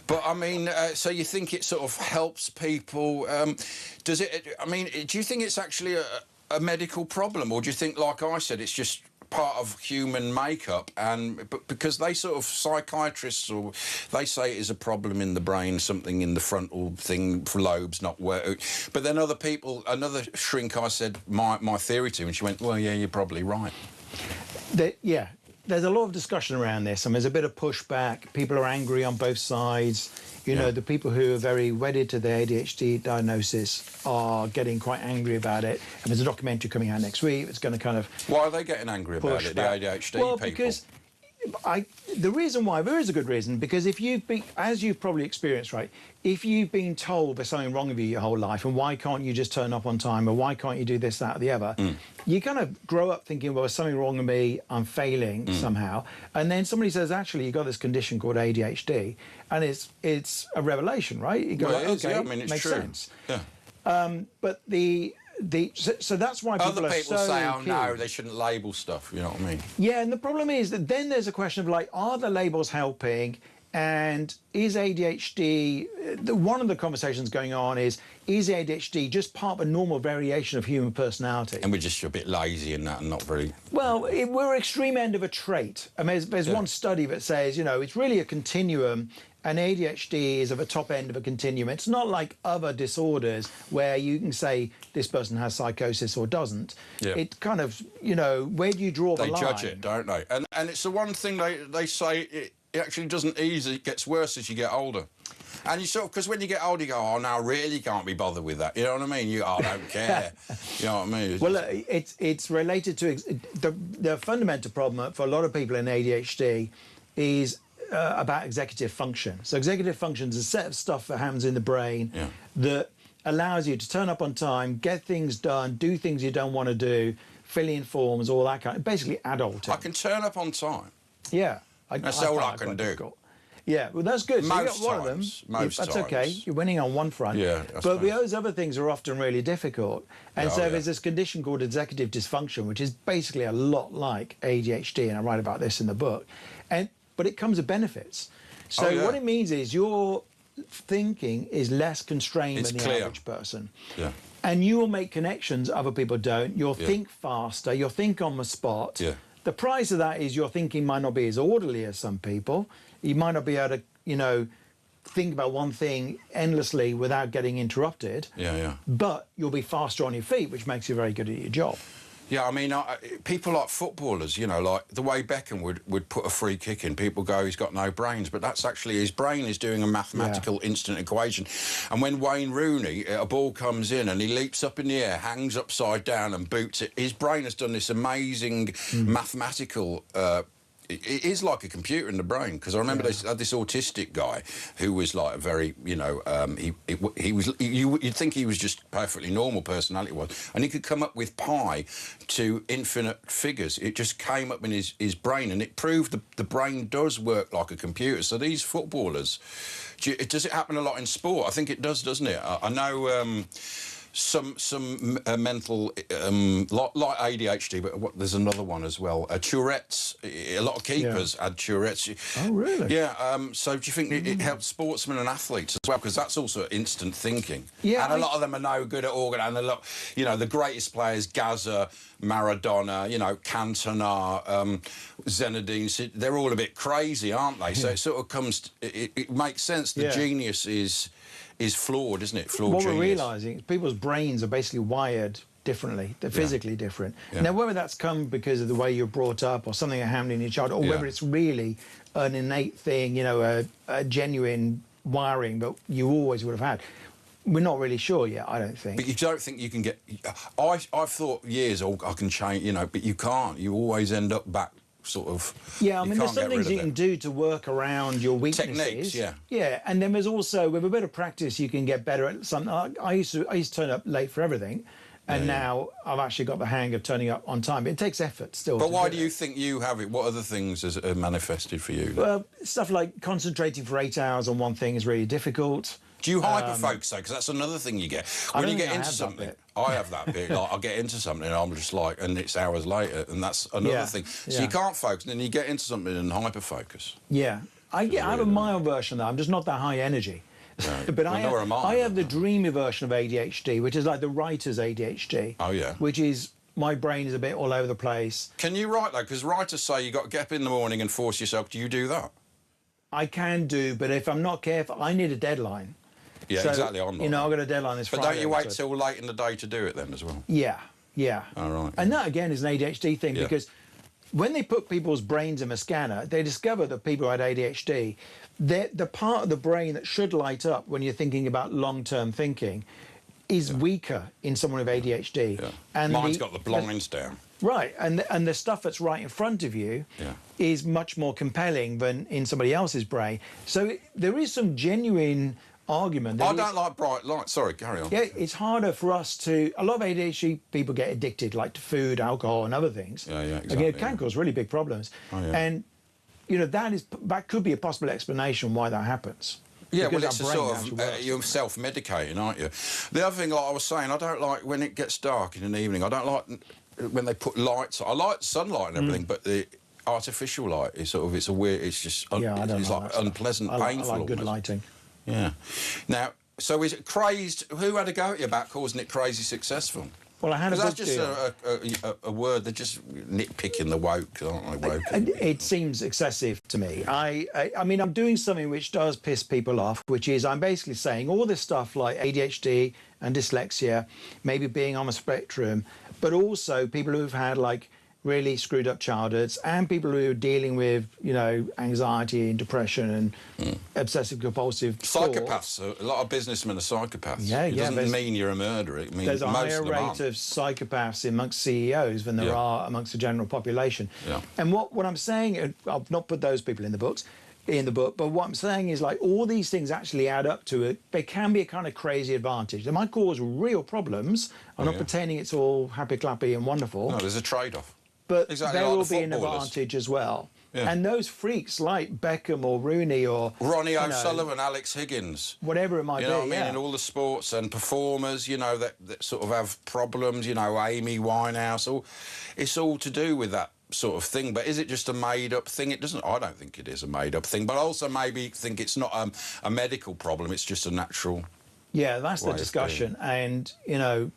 But, I mean, so you think it sort of helps people? Does it... I mean, do you think it's actually a medical problem, or do you think, like I said, it's just part of human makeup? And because they sort of, psychiatrists, or they say it is a problem in the brain, something in the frontal thing, lobes not working. But then other people, another shrink, I said my theory to, and she went, well, yeah, you're probably right. There's a lot of discussion around this, and there's a bit of pushback. People are angry on both sides. The people who are very wedded to their ADHD diagnosis are getting quite angry about it. And there's a documentary coming out next week. It's going to kind of... Why are they getting angry about it, the ADHD people? Well, because the reason why, there is a good reason, because if you've been, as you've probably experienced, right, if you've been told there's something wrong with you your whole life, and why can't you just turn up on time, or why can't you do this, that, or the other, you kind of grow up thinking, well, there's something wrong with me, I'm failing somehow. And then somebody says, actually, you've got this condition called ADHD, and it's a revelation, right? You go, okay, I mean, it's makes true. sense. Yeah. But so that's why people other people say, oh, keen. no, they shouldn't label stuff, you know what I mean? Yeah, and the problem is that then there's a question of, are the labels helping? And is ADHD... one of the conversations going on is ADHD just part of a normal variation of human personality? And we're just a bit lazy in that and not very... Well, we're extreme end of a trait. I mean, there's one study that says, it's really a continuum, and ADHD is at the top end of a continuum. It's not like other disorders where you can say this person has psychosis or doesn't. It kind of, where do you draw the line? They judge it, don't they? And it's the one thing they say... It actually doesn't ease, it gets worse as you get older. And you sort of, because when you get older, you go, oh, no, I really can't be bothered with that. You know what I mean? I don't care. You know what I mean? Well, it's related to... The fundamental problem for a lot of people in ADHD is about executive function. So executive function is a set of stuff that happens in the brain that allows you to turn up on time, get things done, do things you don't want to do, fill in forms, all that kind of... Basically adulting. I can turn up on time. Yeah. That's all I can do. Difficult. Yeah, well, that's good. So most you got one times. of them. Most that's times. okay. You're winning on one front. Yeah, but those other things are often really difficult. And there's this condition called executive dysfunction, which is basically a lot like ADHD, and I write about this in the book. But it comes with benefits. So what it means is your thinking is less constrained than the average person. Yeah. And you will make connections other people don't. You'll think faster. You'll think on the spot. Yeah. The price of that is your thinking might not be as orderly as some people. You might not be able to, you know, think about one thing endlessly without getting interrupted. Yeah, yeah. But you'll be faster on your feet, which makes you very good at your job. Yeah, I mean, people like footballers, you know, like the way Beckham would put a free kick in, people go, he's got no brains, but that's actually his brain is doing a mathematical instant equation. And when Wayne Rooney, a ball comes in and he leaps up in the air, hangs upside down and boots it, his brain has done this amazing mathematical it is like a computer in the brain, because I remember they had this autistic guy who was like a very, you know, you'd think he was just perfectly normal personality-wise, and he could come up with pi to infinite figures. It just came up in his brain, and it proved the brain does work like a computer. So these footballers, does it happen a lot in sport? I think it does, doesn't it? I know. Some mental, like ADHD, but there's another one as well. Tourette's. A lot of keepers had Tourette's. Oh, really? Yeah. So do you think it helps sportsmen and athletes as well? Because that's also instant thinking. Yeah. And a lot of them are no good at organ. And you know, the greatest players, Gaza, Maradona, you know, Cantona, Zinedine, they're all a bit crazy, aren't they? So it sort of comes. It makes sense. The genius is flawed, isn't it? Flawed what genius. we're realising is people's brains are basically wired differently. They're physically different. Yeah. Now, whether that's come because of the way you're brought up or something that happened in your childhood, or whether it's really an innate thing, you know, a genuine wiring that you always would have had, we're not really sure yet, I don't think. But you don't think you can get... I've thought years, I can change, you know, but you can't. You always end up back sort of... Yeah, I mean, there's some things you can do to work around your weaknesses. Techniques, yeah. Yeah, and then there's also, with a bit of practice, you can get better at something. I used to turn up late for everything, and now I've actually got the hang of turning up on time. But it takes effort still. But why do you think you have it? What other things has manifested for you? Well, stuff like concentrating for 8 hours on one thing is really difficult. Do you hyper-focus, though? Because that's another thing you get. When you get into something, I have that bit. Like, I get into something and I'm just like, and it's hours later, and that's another thing. So you can't focus, and then you get into something and hyper-focus. Yeah. I have a mild version of that. I'm just not that high energy. No. But I have the dreamy version of ADHD, which is like the writer's ADHD. Oh, yeah. Which is, my brain is a bit all over the place. Can you write, though? Because writers say you got to get up in the morning and force yourself. Do you do that? I can do, but if I'm not careful, I need a deadline. Yeah, so, exactly. I'm not. You know, I've got a deadline this Friday. But don't you wait till late in the day to do it then as well? Yeah, yeah. All right. And that, again, is an ADHD thing because when they put people's brains in a scanner, they discover that people who had ADHD, the part of the brain that should light up when you're thinking about long-term thinking is weaker in someone with ADHD. Yeah. And mine's got the blinds down. Right, and the stuff that's right in front of you is much more compelling than in somebody else's brain. So there is some genuine argument. I don't like bright lights. Sorry, carry on. Yeah, it's harder for us to... A lot of ADHD people get addicted, like to food, alcohol and other things. Yeah, exactly. Again, it can cause really big problems. Oh, yeah. And, you know, that could be a possible explanation why that happens. Yeah, because well, it's a sort of... you're self-medicating, aren't you? The other thing, like I was saying, I don't like when it gets dark in the evening. I don't like when they put lights... I like sunlight and everything, but the artificial light is sort of... It's a weird... It's just... it's like unpleasant, painful. I like good lighting. Yeah. Now, so is it crazed? Who had a go at you about causing it crazy successful? Well, I had a that's just a word. They're just nitpicking the woke, aren't they? Woke. It seems excessive to me. I mean, I'm doing something which does piss people off, which is I'm basically saying all this stuff like ADHD and dyslexia, maybe being on a spectrum, but also people who've had like really screwed up childhoods and people who are dealing with, you know, anxiety and depression and obsessive compulsive psychopaths. A lot of businessmen are psychopaths. Yeah, it yeah. doesn't mean you're a murderer. It means there's a most higher of them rate aren't. of psychopaths amongst CEOs than there are amongst the general population. Yeah. And what I'm saying, I've not put those people in the book, but what I'm saying is like all these things actually add up to it. They can be a kind of crazy advantage. They might cause real problems. I'm not pretending it's all happy clappy and wonderful. No, there's a trade-off. But exactly there like will the be an footballers. advantage as well. Yeah. And those freaks like Beckham or Rooney or... Ronnie O'Sullivan, Alex Higgins. Whatever it might be, You know what I mean? And all the sports and performers, you know, that sort of have problems, you know, Amy Winehouse. It's all to do with that sort of thing. But is it just a made-up thing? It doesn't... I don't think it is a made-up thing. But I also maybe think it's not a medical problem. It's just a natural... Yeah, that's the discussion. And, you know,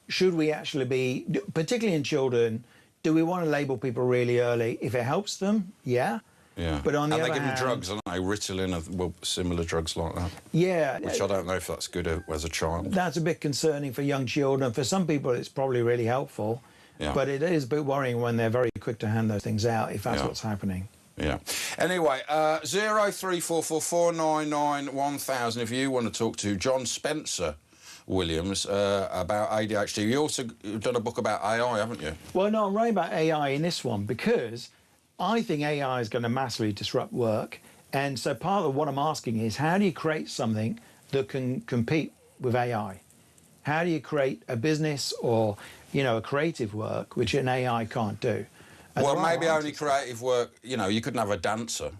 should we actually be, particularly in children, Do we want to label people really early? If it helps them, yeah. Yeah. But on the and other they give hand, them drugs, aren't they? Ritalin, well, similar drugs like that. Yeah. Which I don't know if that's good as a child. That's a bit concerning for young children. For some people, it's probably really helpful. Yeah. But it is a bit worrying when they're very quick to hand those things out, if that's what's happening. Yeah. Anyway, 03444991000 if you want to talk to John Spencer Williams about ADHD. You also done a book about AI, haven't you? Well, no, I'm writing about AI in this one because I think AI is going to massively disrupt work. And so part of what I'm asking is, how do you create something that can compete with AI? How do you create a business or, you know, a creative work which an AI can't do? And well, maybe only creative work, you know, you couldn't have a dancer.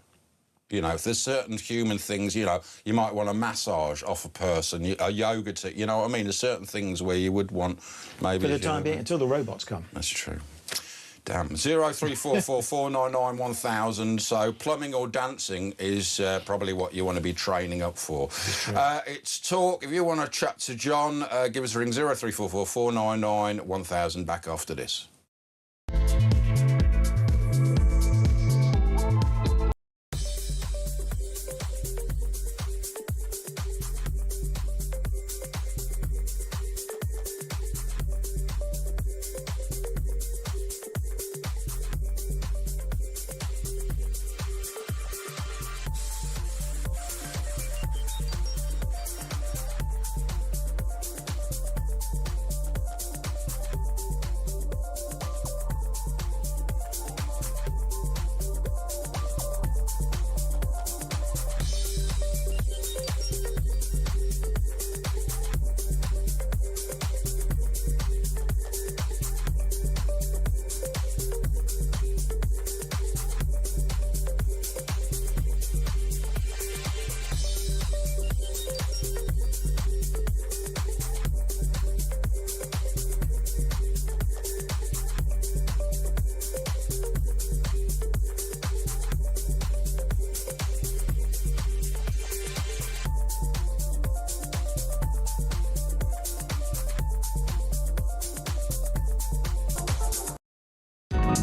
You know, if there's certain human things, you know, you might want a massage off a person, a yoga, you know what I mean? There's certain things where you would want maybe... For the time being, until the robots come. That's true. Damn. 03444991000. So plumbing or dancing is probably what you want to be training up for. It's talk. If you want to chat to John, give us a ring, 03444991000. Back after this.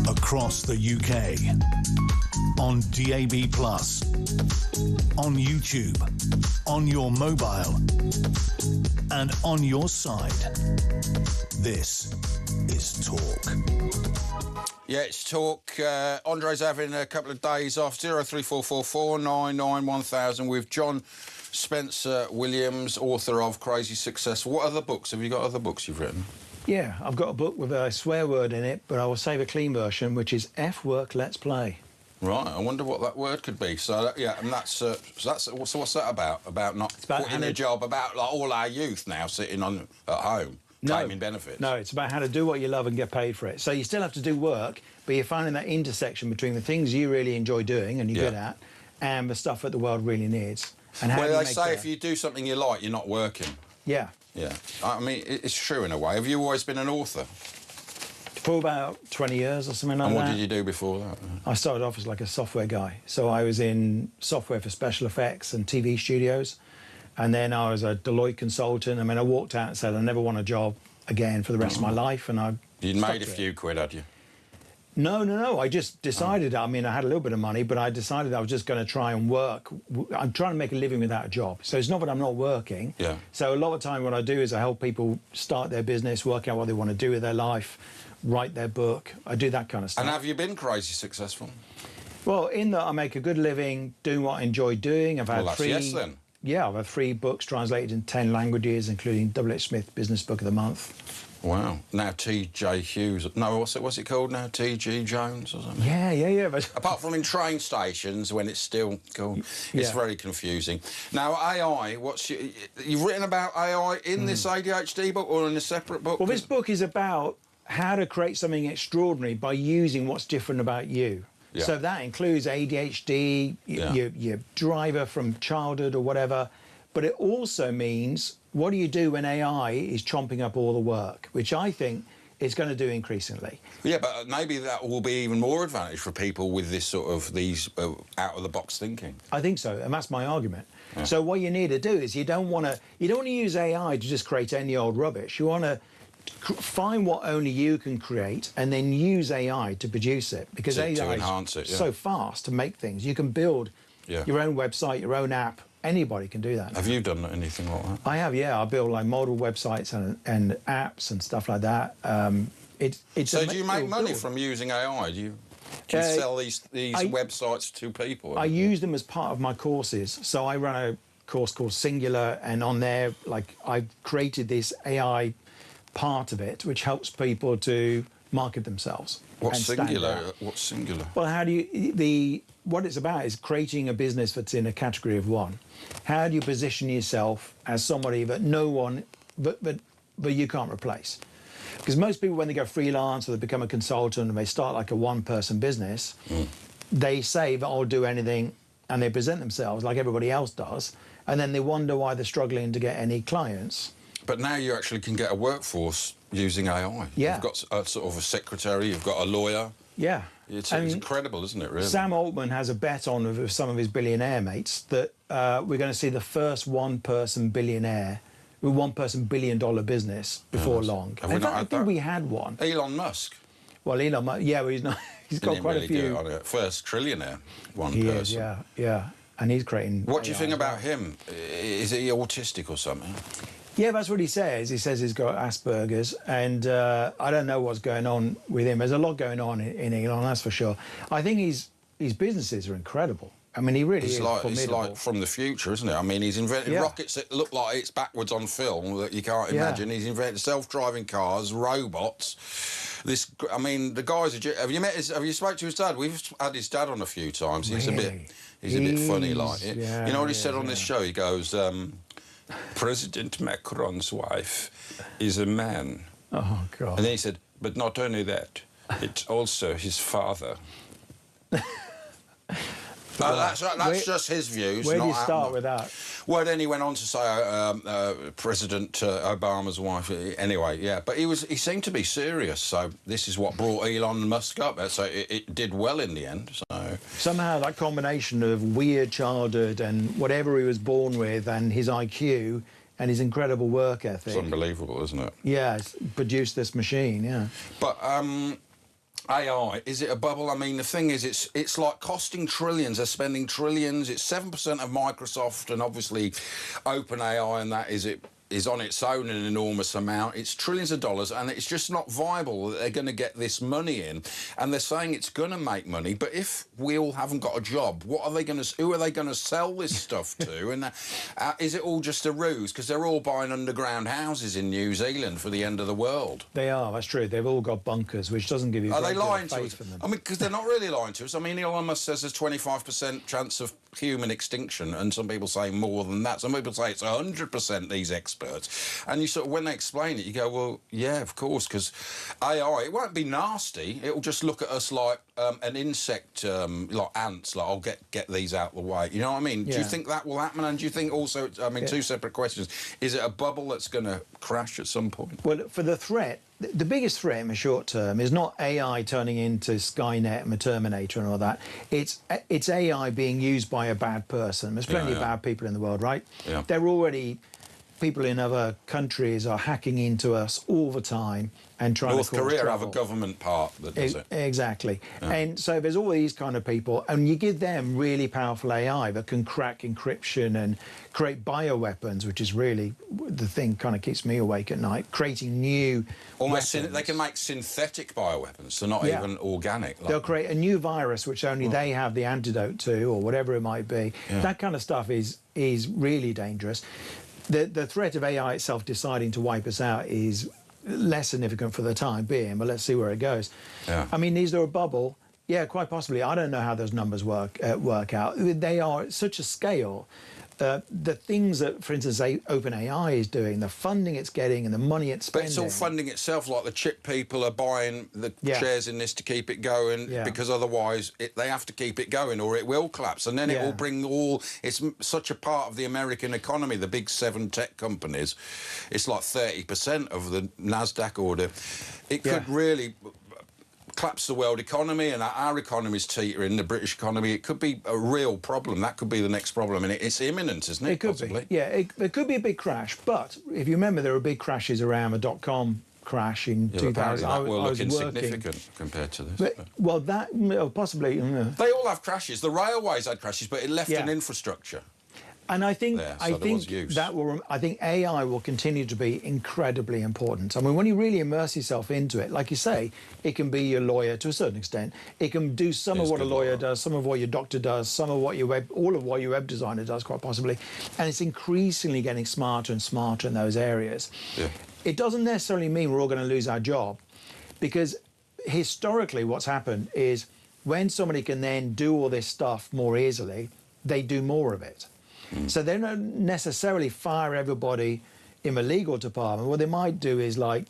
Across the UK, on DAB+, on YouTube, on your mobile, and on your side. This is Talk. Yeah, it's Talk. Andre's having a couple of days off. 03444991000 with John Spencer Williams, author of Crazy Successful. What other books? Have you got other books you've written? Yeah, I've got a book with a swear word in it, but I will save a clean version, which is F work, let's play. Right, I wonder what that word could be. So, yeah, and that's so what's that about? About not quitting a job, about like all our youth now sitting on at home claiming benefits? No, it's about how to do what you love and get paid for it. So you still have to do work, but you're finding that intersection between the things you really enjoy doing and you're good at, and the stuff that the world really needs. And how well, they say if you do something you like, you're not working. Yeah. Yeah, I mean, it's true in a way. Have you always been an author? For about 20 years or something like that. And what did you do before that? I started off as like a software guy. So I was in software for special effects and TV studios. And then I was a Deloitte consultant. I mean, I walked out and said, I never want a job again for the rest of my life. And You'd made a few quid, had you? No. I just decided, I mean, I had a little bit of money, but I decided I was just going to try and work. I'm trying to make a living without a job. So it's not that I'm not working. Yeah. So a lot of the time what I do is I help people start their business, work out what they want to do with their life, write their book. I do that kind of stuff. And have you been crazy successful? Well, in that I make a good living doing what I enjoy doing. I've had then. Yeah, I've had 3 books translated in 10 languages, including W.H. Smith Business Book of the Month. Wow. Now T.J. Hughes. No, what's it called now? T.G. Jones or something? Yeah. But... Apart from in train stations when it's still cool. It's very confusing. Now, AI, you've written about AI in this ADHD book or in a separate book? Well, this book is about how to create something extraordinary by using what's different about you. Yeah. So that includes ADHD, your driver from childhood or whatever. But it also means, what do you do when AI is chomping up all the work, which I think it's going to do increasingly. Yeah, but maybe that will be even more advantage for people with this sort of out-of-the-box thinking. I think so, and that's my argument. Yeah. So what you need to do is you don't want to use AI to just create any old rubbish. You want to find what only you can create and then use AI to produce it, because AI enhance it, is so fast to make things. You can build your own website, your own app. Anybody can do that. Have you done anything like that? I have, yeah. I build like model websites and apps and stuff like that. It's so do you make money from using AI? Do you sell these websites to people? I use them as part of my courses. So I run a course called Singular, and on there, like, I've created this AI part of it, which helps people to market themselves. What's Singular? What's Singular? Well, how do you what it's about is creating a business that's in a category of one. How do you position yourself as somebody that no one, but you can't replace? Because most people, when they go freelance or they become a consultant and they start like a one-person business, they say that I'll do anything, and they present themselves like everybody else does, and then they wonder why they're struggling to get any clients. But now you actually can get a workforce using AI. Yeah. You've got a sort of a secretary, you've got a lawyer. Yeah. It's incredible, isn't it, really? Sam Altman has a bet on with some of his billionaire mates that we're going to see the first one-person billionaire, one-person billion-dollar business before long. In fact, I think we had one. Elon Musk. Well, Elon Musk, yeah, but he's not. He's got quite a few. First trillionaire, one he person. Is, yeah, and he's creating. What do you think about him? Is he autistic or something? Yeah, that's what he says. He says he's got Asperger's, and I don't know what's going on with him. There's a lot going on in Elon, that's for sure. I think his businesses are incredible. I mean, he really is formidable. He's like from the future, isn't it? I mean, he's invented rockets that look like it's backwards on film that you can't imagine. He's invented self-driving cars, robots. I mean, the guys. Have you met? Have you spoke to his dad? We've had his dad on a few times. He's really? He's a bit funny, like. Yeah, you know what he said on this show? He goes, President Macron's wife is a man. Oh, God. And then he said, but not only that, it's also his father. That's just his views. Where do you start with that? Well, then he went on to say President Obama's wife. Anyway, yeah, but he seemed to be serious. So this is what brought Elon Musk up. So it did well in the end. So somehow that combination of weird childhood and whatever he was born with, and his IQ and his incredible work ethic. It's unbelievable, isn't it? Yeah, it's produced this machine. Yeah. But AI, is it a bubble? I mean, the thing is, it's like costing trillions. They're spending trillions. It's 7% of Microsoft, and obviously OpenAI, and that is on its own an enormous amount. It's trillions of dollars, and it's just not viable that they're going to get this money in. And they're saying it's going to make money, but if we all haven't got a job, who are they going to sell this stuff to? And is it all just a ruse? Because they're all buying underground houses in New Zealand for the end of the world. They are, that's true. They've all got bunkers, which doesn't give you Are they lying to faith us? in them. I mean, because they're not really lying to us. I mean, Elon Musk says there's 25% chance of human extinction, and some people say more than that. Some people say it's 100%, these experts. And you sort of, when they explain it, you go, well, yeah, of course, because AI, it won't be nasty. It'll just look at us like an insect, like ants, like, I'll get these out the way. You know what I mean? Yeah. Do you think that will happen? And do you think also, I mean, two separate questions, is it a bubble that's going to crash at some point? Well, for the threat, the biggest threat in the short term is not AI turning into Skynet and the Terminator and all that. It's AI being used by a bad person. There's plenty of bad people in the world, right? Yeah. They're already... People in other countries are hacking into us all the time and trying North to cause Korea trouble. have a government part that does it. Exactly. Yeah. And so there's all these kind of people, and you give them really powerful AI that can crack encryption and create bioweapons, which is really the thing kind of keeps me awake at night, creating new Almost weapons. they can make synthetic bioweapons. They're not even organic. They'll create a new virus which only they have the antidote to, or whatever it might be. Yeah. That kind of stuff is really dangerous. The threat of AI itself deciding to wipe us out is less significant for the time being, but let's see where it goes. Yeah. I mean, is there a bubble? Yeah, quite possibly. I don't know how those numbers work out. They are at such a scale. The things that, for instance, OpenAI is doing, the funding it's getting and the money it's spending. But it's all funding itself, like the chip people are buying the shares in this to keep it going, because otherwise they have to keep it going or it will collapse. And then it will bring it's such a part of the American economy, the big 7 tech companies. It's like 30% of the NASDAQ order. It could really collapse the world economy, and our economy's teetering, the British economy. It could be a real problem. That could be the next problem, and it's imminent, isn't it? It could possibly? be. Yeah, it could be a big crash. But if you remember, there were big crashes around the dot-com crash in Yeah, 2000. that will I look was insignificant working. compared to this. But, well, that possibly. They all have crashes. The railways had crashes, but it left Yeah. an infrastructure. And I think There, so there was use. I think AI will continue to be incredibly important. I mean, when you really immerse yourself into it, like you say, it can be your lawyer to a certain extent. It can do some of what a lawyer does, some of what your doctor does, some of what all of what your web designer does, quite possibly. And it's increasingly getting smarter and smarter in those areas. Yeah. It doesn't necessarily mean we're all going to lose our job, because historically what's happened is when somebody can then do all this stuff more easily, they do more of it. So they don't necessarily fire everybody in the legal department. What they might do is like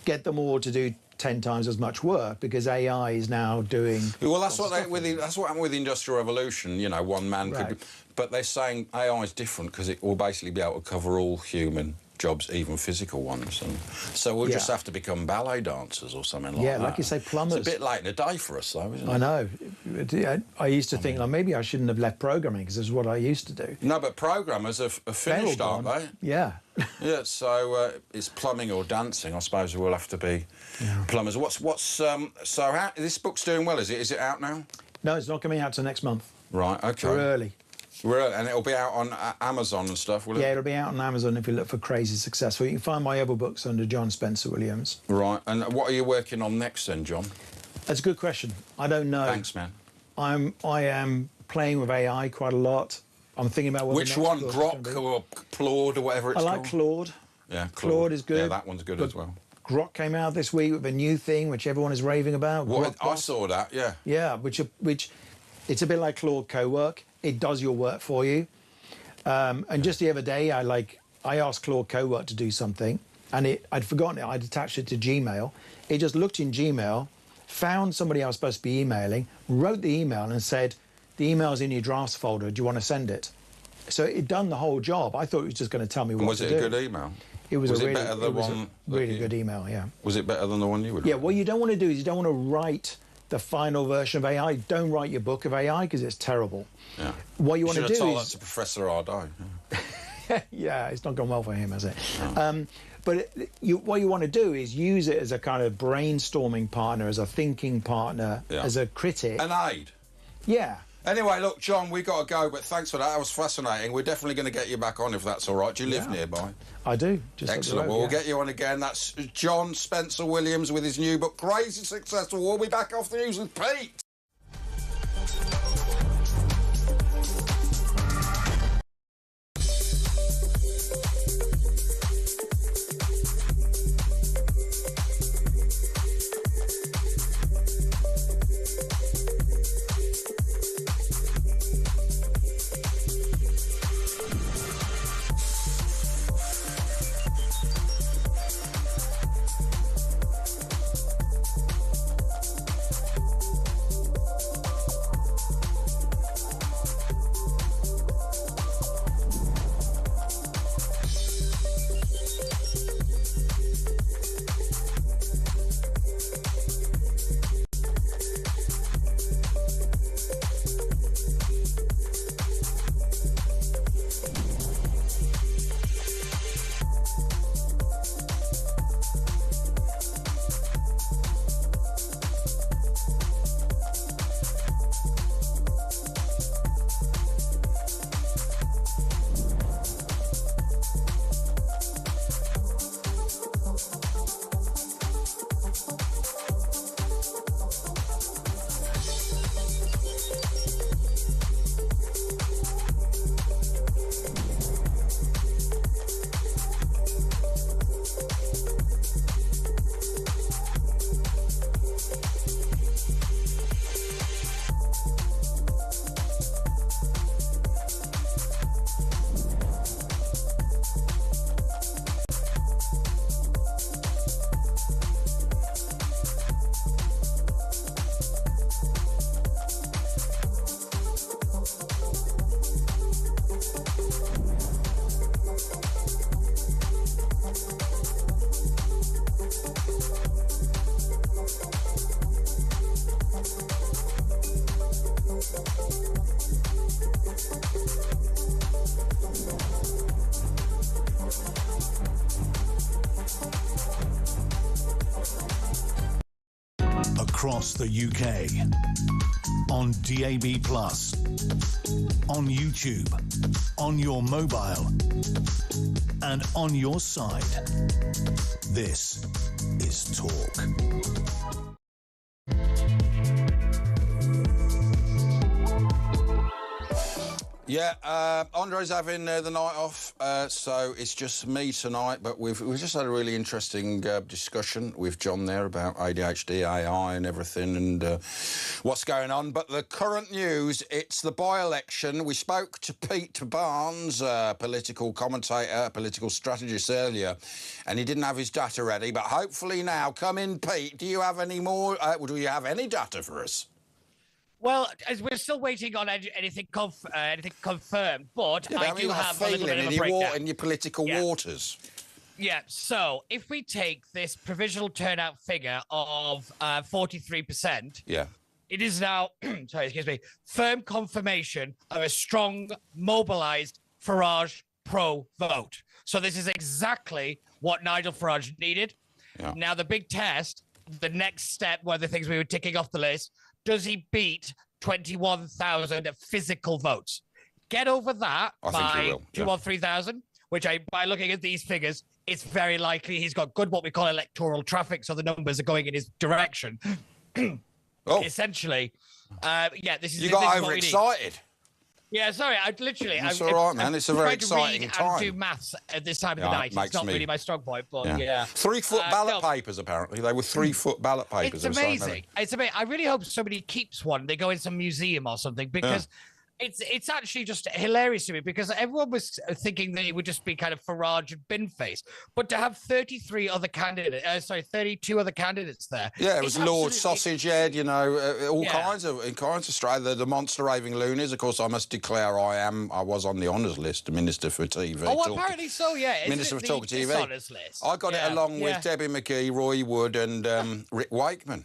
get them all to do 10 times as much work because AI is now doing. Well, that's what happened with the Industrial Revolution. You know, one man Right. could. But they're saying AI is different because it will basically be able to cover all human jobs, even physical ones. And so we'll just have to become ballet dancers or something like that. Yeah, like you say, plumbers. It's a bit late in the day for us, though, isn't it? I know. I used to think, like, maybe I shouldn't have left programming because this is what I used to do. No, but programmers are finished, aren't they? Yeah. Yeah, so it's plumbing or dancing. I suppose we'll have to be plumbers. This book's doing well, is it? Is it out now? No, it's not coming out till next month. Right, OK. We're early. And it'll be out on Amazon and stuff, will it? Yeah, it'll be out on Amazon if you look for Crazy Successful. You can find my other books under John Spencer Williams. Right, and what are you working on next then, John? That's a good question. I don't know. Thanks, man. I am playing with AI quite a lot. I'm thinking about what Which the next one, book's gonna Grok be. or Claude or whatever it's I called? like Claude. Yeah, Claude is good. Yeah, that one's good as well. Grok came out this week with a new thing which everyone is raving about. I saw that, yeah. Yeah, which it's a bit like Claude Co-work. It does your work for you. And just the other day, I asked Claude Co-work to do something, and I'd forgotten it. I'd attached it to Gmail. It just looked in Gmail, found somebody I was supposed to be emailing, wrote the email, and said, "The email's in your drafts folder. Do you want to send it?" So it done the whole job. I thought it was just going to tell me what to do. Was it a good email? It was a better than one? Really good email. Yeah. Was it better than the one you would? Yeah. What you don't want to do is you don't want to write the final version of AI. Don't write your book of AI because it's terrible. Yeah. What you want to do should have told is that to Professor Ardo. yeah, it's not gone well for him, has it? No. But what you want to do is use it as a kind of brainstorming partner, as a thinking partner, as a critic. An aid. Yeah. Anyway, look, John, we got to go, but thanks for that. That was fascinating. We're definitely going to get you back on if that's all right. Do you live nearby? I do. Just excellent. Up the road, well, we'll get you on again. That's John Spencer Williams with his new book, Crazy Successful. We'll be back off the news with Pete. across the UK. On DAB+, on YouTube, on your mobile, and on your side. This is Talk. Yeah, Andre's having the night off, so it's just me tonight. But we've just had a really interesting discussion with John there about ADHD, AI, and everything, and what's going on. But the current news, it's the by-election. We spoke to Pete Barnes, political commentator, political strategist earlier, and he didn't have his data ready. But hopefully now, come in, Pete. Do you have any more? Do you have any data for us? Well, as we're still waiting on anything confirmed, but Yeah, I do have a little bit of a in breakdown. in your political waters. Yeah, so if we take this provisional turnout figure of 43%, Yeah. it is now, firm confirmation of a strong, mobilised Farage pro vote. So this is exactly what Nigel Farage needed. Yeah. Now, the big test, the next step, one of the things we were ticking off the list, does he beat 21,000 physical votes? Get over that by 2 or 3,000, which by looking at these figures, it's very likely he's got good what we call electoral traffic, so the numbers are going in his direction. Essentially, this is. You got overexcited. Yeah, sorry, It's all right, man. It's a very exciting time. And do maths at this time of the night. It's not really my strong point, but yeah. 3-foot ballot papers, apparently. They were 3-foot ballot papers. It's amazing. It's amazing. I really hope somebody keeps one. They go in some museum or something, because it's actually just hilarious to me, because everyone was thinking that it would just be kind of Farage and bin-face, but to have 32 other candidates there. Yeah, it was Lord Sausage Head, all kinds of straight. The monster raving loonies. Of course, I must declare I was on the honours list, the Minister for TV. Oh, apparently so, yeah. Minister for Talk TV. Honours list? I got it along with Debbie McGee, Roy Wood, and Rick Wakeman.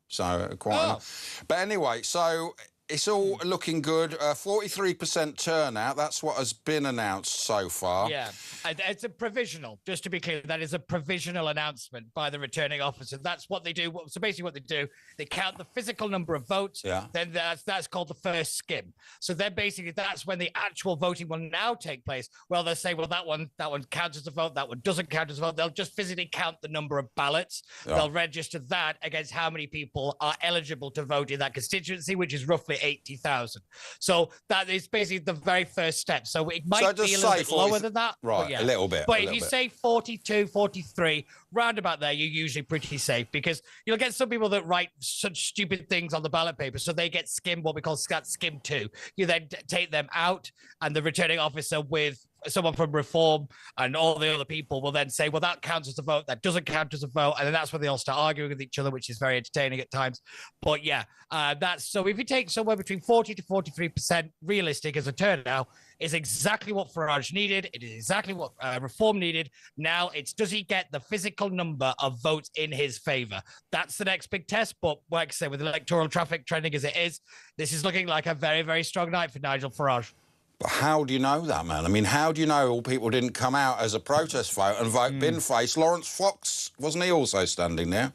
So quite enough. But anyway, so it's all looking good. 43% turnout. That's what has been announced so far. Yeah, it's a provisional. Just to be clear, that is a provisional announcement by the returning officer. That's what they do. So basically what they do, they count the physical number of votes. Yeah. Then that's called the first skim. So then basically that's when the actual voting will now take place. Well, they'll say, well, that one counts as a vote. That one doesn't count as a vote. They'll just physically count the number of ballots. Yeah. They'll register that against how many people are eligible to vote in that constituency, which is roughly 80,000. So that is basically the very first step. So it might be a little bit lower than that. Right, a little bit. But if you say 42, 43, round about there, you're usually pretty safe, because you'll get some people that write such stupid things on the ballot paper, so they get skimmed, what we call skim 2. You then take them out, and the returning officer with someone from Reform and all the other people will then say, well, that counts as a vote, that doesn't count as a vote, and then that's when they all start arguing with each other, which is very entertaining at times. But yeah, that's so if you take somewhere between 40 to 43% realistic as a turnout, is exactly what Farage needed. It is exactly what Reform needed. Now it's, does he get the physical number of votes in his favour? That's the next big test. But like I say, with electoral traffic trending as it is, this is looking like a very, very strong night for Nigel Farage. But how do you know that, man? I mean, how do you know all people didn't come out as a protest vote and vote bin-face? Lawrence Fox, wasn't he also standing there?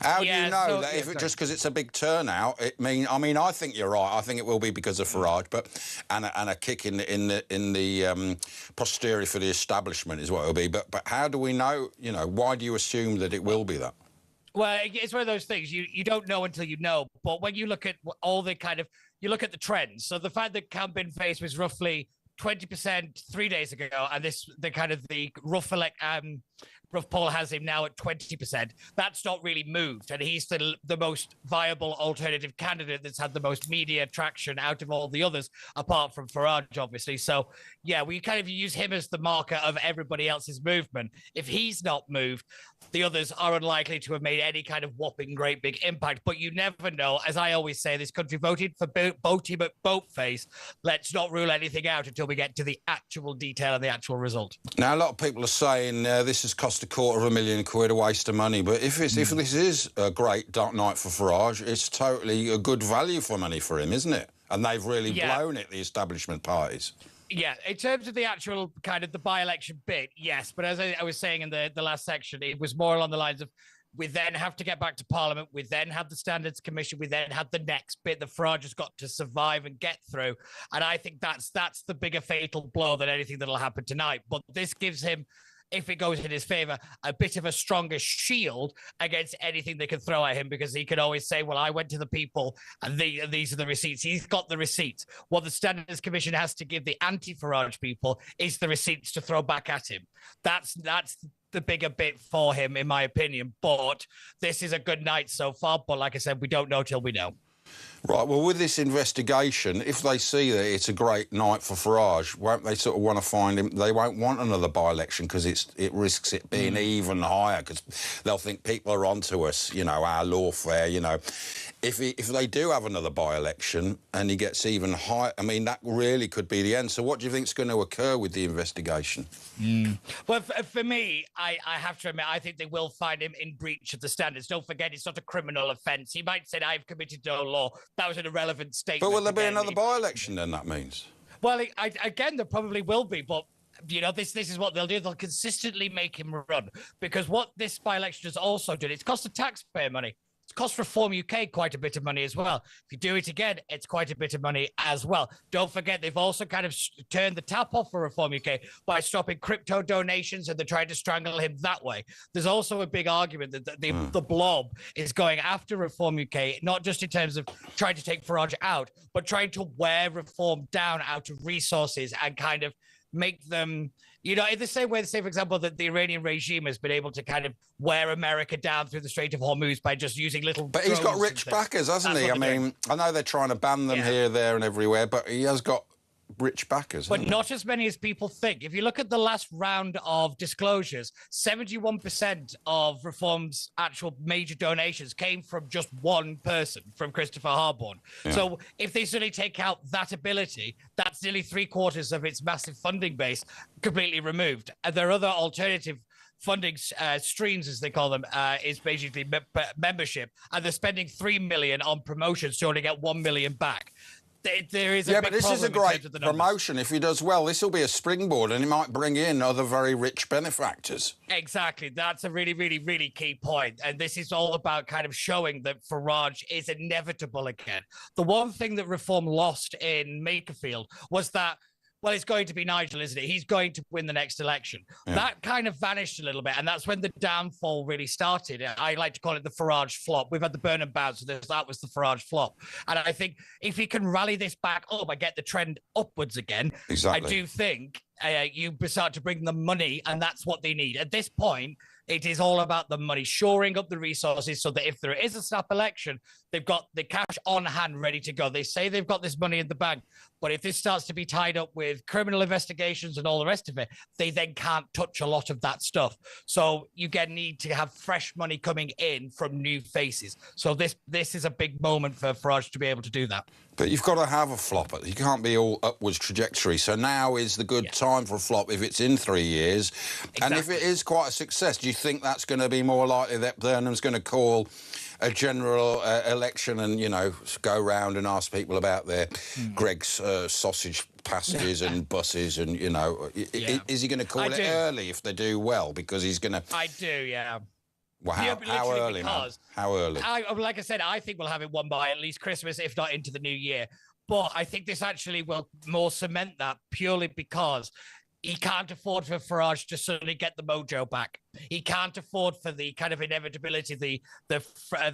How do you know that if just because it's a big turnout, I think you're right. I think it will be because of Farage, but and a kick in the posterior for the establishment is what it will be. But how do we know? Why do you assume that it will be that? Well, it's one of those things you don't know until you know. But when you look at all the you look at the trends. So the fact that Count Bin-Face was roughly 20% 3 days ago, and the rough poll has him now at 20%. That's not really moved, and he's the most viable alternative candidate that's had the most media traction out of all the others, apart from Farage, obviously. So, yeah, we kind of use him as the marker of everybody else's movement. If he's not moved, the others are unlikely to have made any kind of whopping great big impact. But you never know. As I always say, this country voted for Boaty McBoatface. Let's not rule anything out until we get to the actual detail and the actual result. Now, a lot of people are saying this has cost £250,000 a waste of money. But if this is a great dark night for Farage, it's totally a good value for money for him, isn't it? And they've really blown it, the establishment parties. Yeah, in terms of the actual kind of the by-election bit, yes. But as I was saying in the last section, it was more along the lines of We then have to get back to Parliament. We then have the Standards Commission. We then have the next bit that Farage has got to survive and get through. And I think that's the bigger fatal blow than anything that'll happen tonight. But this gives him, if it goes in his favour, a bit of a stronger shield against anything they can throw at him, because he can always say, well, I went to the people and these are the receipts. He's got the receipts. What the Standards Commission has to give the anti-Farage people is the receipts to throw back at him. That's the bigger bit for him, in my opinion. But this is a good night so far. But like I said, we don't know till we know. Right, well, with this investigation, if they see that it's a great night for Farage, won't they sort of want to find him? They won't want another by-election because it risks it being even higher, because they'll think people are onto us, you know, our lawfare, you know. If they do have another by-election and he gets even higher, I mean, that really could be the end. So what do you think is going to occur with the investigation? Well, for me, I have to admit, I think they will find him in breach of the standards. Don't forget, it's not a criminal offence. He might say, I've committed no law. That was an irrelevant statement. But will there be another by-election then, that means? Well, again, there probably will be, but you know, this is what they'll do. They'll consistently make him run, because what this by-election has also done, it's cost the taxpayer money. It's cost Reform UK quite a bit of money as well. If you do it again, it's quite a bit of money as well. Don't forget, they've also kind of turned the tap off for Reform UK by stopping crypto donations, and they're trying to strangle him that way. There's also a big argument that the blob is going after Reform UK, not just in terms of trying to take Farage out, but trying to wear Reform down out of resources and kind of make them, you know, in the same way, say, for example, that the Iranian regime has been able to kind of wear America down through the Strait of Hormuz by just using little. But he's got rich backers, hasn't he? I mean, I know they're trying to ban them here, there, and everywhere, but he has got rich backers. But not as many as people think. If you look at the last round of disclosures, 71% of Reform's actual major donations came from just one person, from Christopher Harborne. Yeah. So if they suddenly take out that ability, that's nearly 3/4 of its massive funding base completely removed. And there are other alternative funding streams, as they call them, is basically membership. And they're spending $3 million on promotions to only get $1 million back. There is a big but this is a great promotion. If he does well, this will be a springboard, and he might bring in other very rich benefactors. Exactly. That's a really, really, really key point. And this is all about kind of showing that Farage is inevitable again. The one thing that Reform lost in Makerfield was that, well, it's going to be Nigel, isn't it? He's going to win the next election. Yeah. That kind of vanished a little bit, and that's when the downfall really started. I like to call it the Farage flop. We've had the Burnham bounce, so that was the Farage flop. And I think if he can rally this back up and get the trend upwards again, I do think you start to bring the money, and that's what they need. At this point, it is all about the money, shoring up the resources so that if there is a snap election, they've got the cash on hand ready to go. They say they've got this money in the bank, but if this starts to be tied up with criminal investigations and all the rest of it, they then can't touch a lot of that stuff. So you need to have fresh money coming in from new faces. So this is a big moment for Farage to be able to do that. But you've got to have a flop. You can't be all upwards trajectory. So now is the good time for a flop if it's in 3 years. Exactly. And if it is quite a success, do you think that's going to be more likely that Burnham's going to call a general election and, you know, go round and ask people about their Greg's sausage passages and buses and, you know, is he going to call it early if they do well? Because he's going to... I do, yeah. Well, how early, man? How early? Like I said, I think we'll have it won by at least Christmas, if not into the new year. But I think this actually will more cement that, purely because he can't afford for Farage to suddenly get the mojo back. He can't afford for the kind of inevitability, the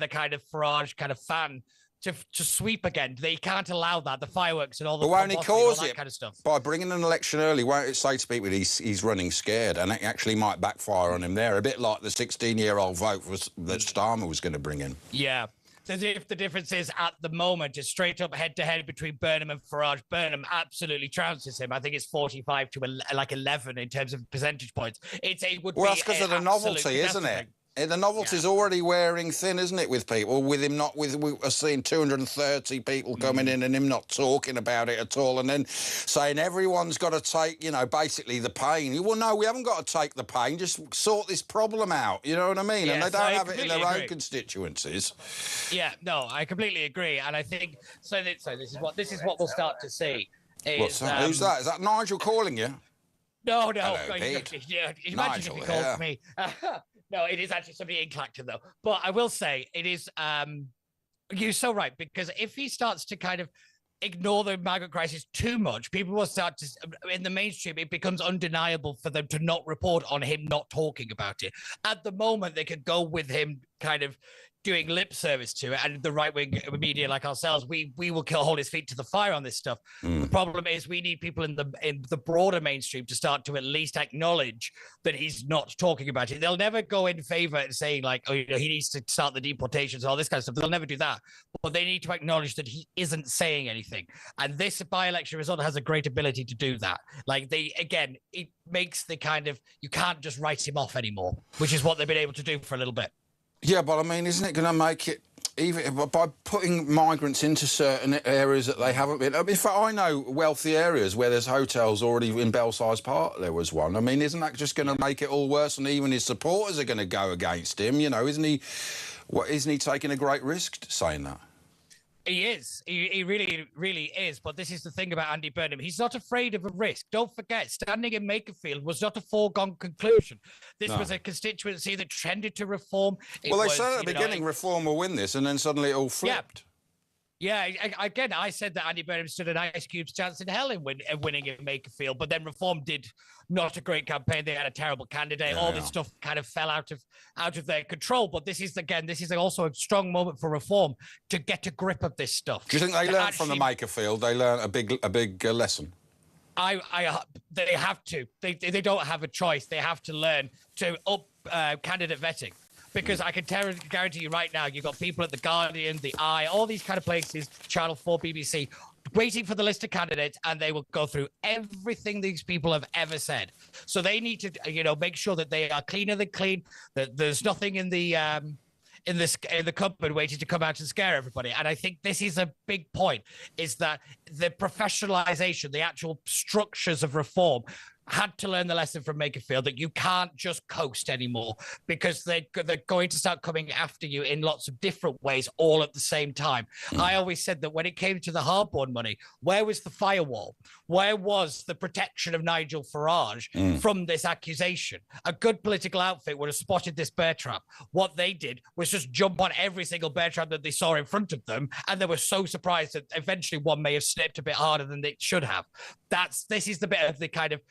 kind of Farage kind of fan to sweep again. They can't allow that, the fireworks and all the... But won't he cause it kind of stuff? By bringing an election early? Won't it say to people he's running scared, and it actually might backfire on him there, a bit like the 16-year-old vote that Starmer was going to bring in? Yeah. If the difference is at the moment is straight up head-to-head between Burnham and Farage, Burnham absolutely trounces him. I think it's 45 to 11 in terms of percentage points. Well, that's because of the novelty, isn't it? The novelty's already wearing thin, isn't it, with people? With him not... We're seeing 230 people coming in and him not talking about it at all, and then saying everyone's got to take, you know, basically the pain. Well, no, we haven't got to take the pain. Just sort this problem out, you know what I mean? Yes, and they don't have it in their own constituencies. Yeah, no, I completely agree. And I think... So this is what we'll start to see. What's that? Who's that? Is that Nigel calling you? No. Hello, Pete. Imagine if he called me. No, it is actually somebody in Clacton, though. But I will say it is, you're so right, because if he starts to kind of ignore the migrant crisis too much, people will start to, in the mainstream, it becomes undeniable for them to not report on him not talking about it. At the moment, they could go with him kind of doing lip service to it, and the right-wing media like ourselves, we will hold his feet to the fire on this stuff. The problem is we need people in the broader mainstream to start to at least acknowledge that he's not talking about it. They'll never go in favor and saying like, oh, you know, he needs to start the deportations, all this kind of stuff. They'll never do that. But they need to acknowledge that he isn't saying anything. And this by-election result has a great ability to do that. Like it makes the kind of, you can't just write him off anymore, which is what they've been able to do for a little bit. Yeah, but I mean, isn't it going to make it, even by putting migrants into certain areas that they haven't been? I mean, in fact, I know wealthy areas where there's hotels already in Belsize Park. There was one. I mean, isn't that just going to make it all worse? And even his supporters are going to go against him. You know, isn't he taking a great risk saying that? He is. He really, really is. But this is the thing about Andy Burnham. He's not afraid of a risk. Don't forget, standing in Makerfield was not a foregone conclusion. This was a constituency that trended to reform. They said at the beginning Reform will win this, and then suddenly it all flipped. Yeah, again, I said that Andy Burnham stood an Ice Cube's chance in hell in winning in Makerfield, but then Reform did not a great campaign. They had a terrible candidate. All this stuff kind of fell out of their control. But this is also a strong moment for Reform to get a grip of this stuff. Do you think they learned from the Makerfield? They learned a big lesson. They have to. They don't have a choice. They have to learn to up candidate vetting. Because I can guarantee you right now, you've got people at The Guardian, The Eye, all these kind of places, Channel 4, BBC, waiting for the list of candidates, and they will go through everything these people have ever said. So they need to, make sure that they are cleaner than clean, that there's nothing in the cupboard waiting to come out and scare everybody. And I think this is a big point, is that the professionalization, the actual structures of Reform had to learn the lesson from Makerfield that you can't just coast anymore, because they're going to start coming after you in lots of different ways all at the same time. I always said that when it came to the hardborn money, where was the firewall? Where was the protection of Nigel Farage from this accusation? A good political outfit would have spotted this bear trap. What they did was just jump on every single bear trap that they saw in front of them, and they were so surprised that eventually one may have snipped a bit harder than they should have. This is the bit of the kind of,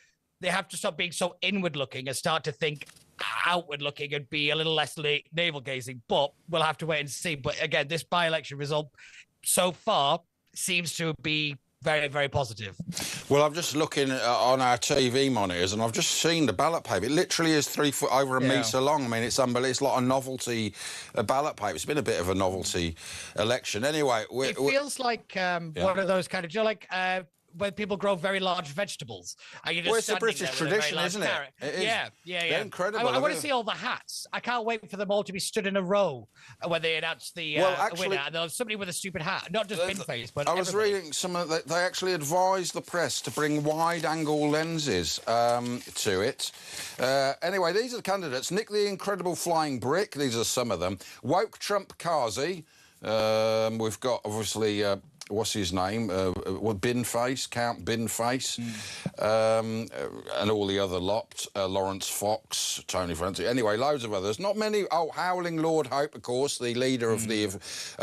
they have to stop being so inward-looking and start to think outward-looking and be a little less navel-gazing. But we'll have to wait and see. But again, this by-election result so far seems to be very, very positive. Well, I'm just looking on our TV monitors, and I've just seen the ballot paper. It literally is 3 foot over a metre long. I mean, it's unbelievable. It's like a novelty ballot paper. It's been a bit of a novelty election. Anyway, it feels like one of those kind of, when people grow very large vegetables. It's a British tradition, isn't it? It is. Yeah. They're incredible. I want to see all the hats. I can't wait for them all to be stood in a row when they announce the winner. And there's somebody with a stupid hat, not just bin-face, but I was reading they actually advised the press to bring wide-angle lenses to it. Anyway, these are the candidates. Nick the Incredible Flying Brick. These are some of them. Woke Trump Kazi. We've got, obviously... what's his name? Binface, Count Binface, and all the other lot. Lawrence Fox, Tony Francis. Anyway, loads of others. Not many. Oh, Howling Lord Hope, of course, the leader of the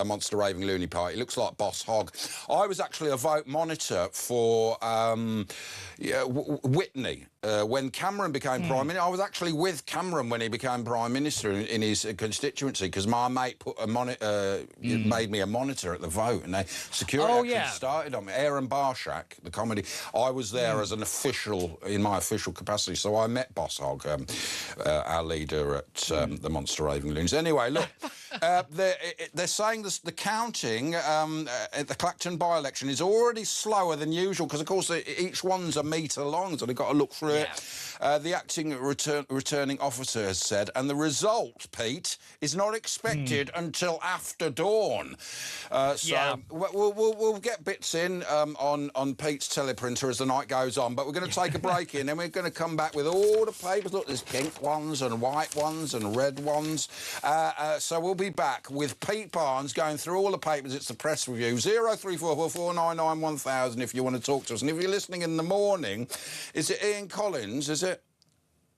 Monster Raving Loony Party. Looks like Boss Hogg. I was actually a vote monitor for Whitney. When Cameron became Prime Minister, I was actually with Cameron when he became Prime Minister in his constituency, because my mate put made me a monitor at the vote, and they security started on me. Aaron Barshak, the comedy. I was there as an official, in my official capacity, so I met Boss Hogg, our leader at the Monster Raving Loons. Anyway, look, they're saying the counting at the Clacton by-election is already slower than usual, because, of course, each one's a metre long, so they've got to look through it. The acting returning officer has said, and the result, Pete, is not expected until after dawn. We'll get bits in on Pete's teleprinter as the night goes on, but we're going to take a break in, and we're going to come back with all the papers. Look, there's pink ones and white ones and red ones. So we'll be back with Pete Barnes going through all the papers. It's the press review. 03444991000 if you want to talk to us. And if you're listening in the morning, is it Ian Collins, is it?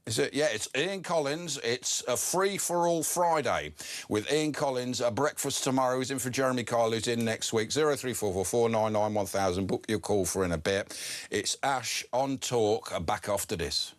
Is it? Yeah, it's Ian Collins. It's a free-for-all Friday with Ian Collins. A breakfast tomorrow. He's in for Jeremy Kyle, who's in next week. 03444991000. Book your call for in a bit. It's Ash on Talk. Back after this.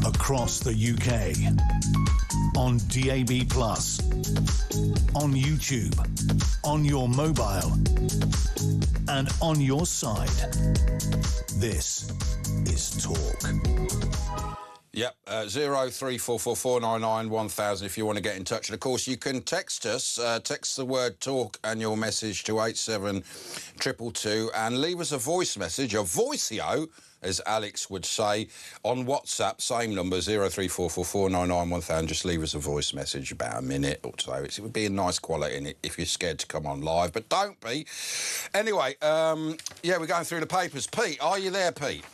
Across the UK, on DAB+, on YouTube, on your mobile, and on your side. This is Talk. Yep, 03444991000 if you want to get in touch. And, of course, you can text us. Text the word TALK and your message to 87222 and leave us a voice message, a voicio, as Alex would say, on WhatsApp, same number, 03444991000. Just leave us a voice message, about a minute or so. It would be a nice quality in it if you're scared to come on live, but don't be. Anyway, yeah, we're going through the papers. Pete, are you there, Pete?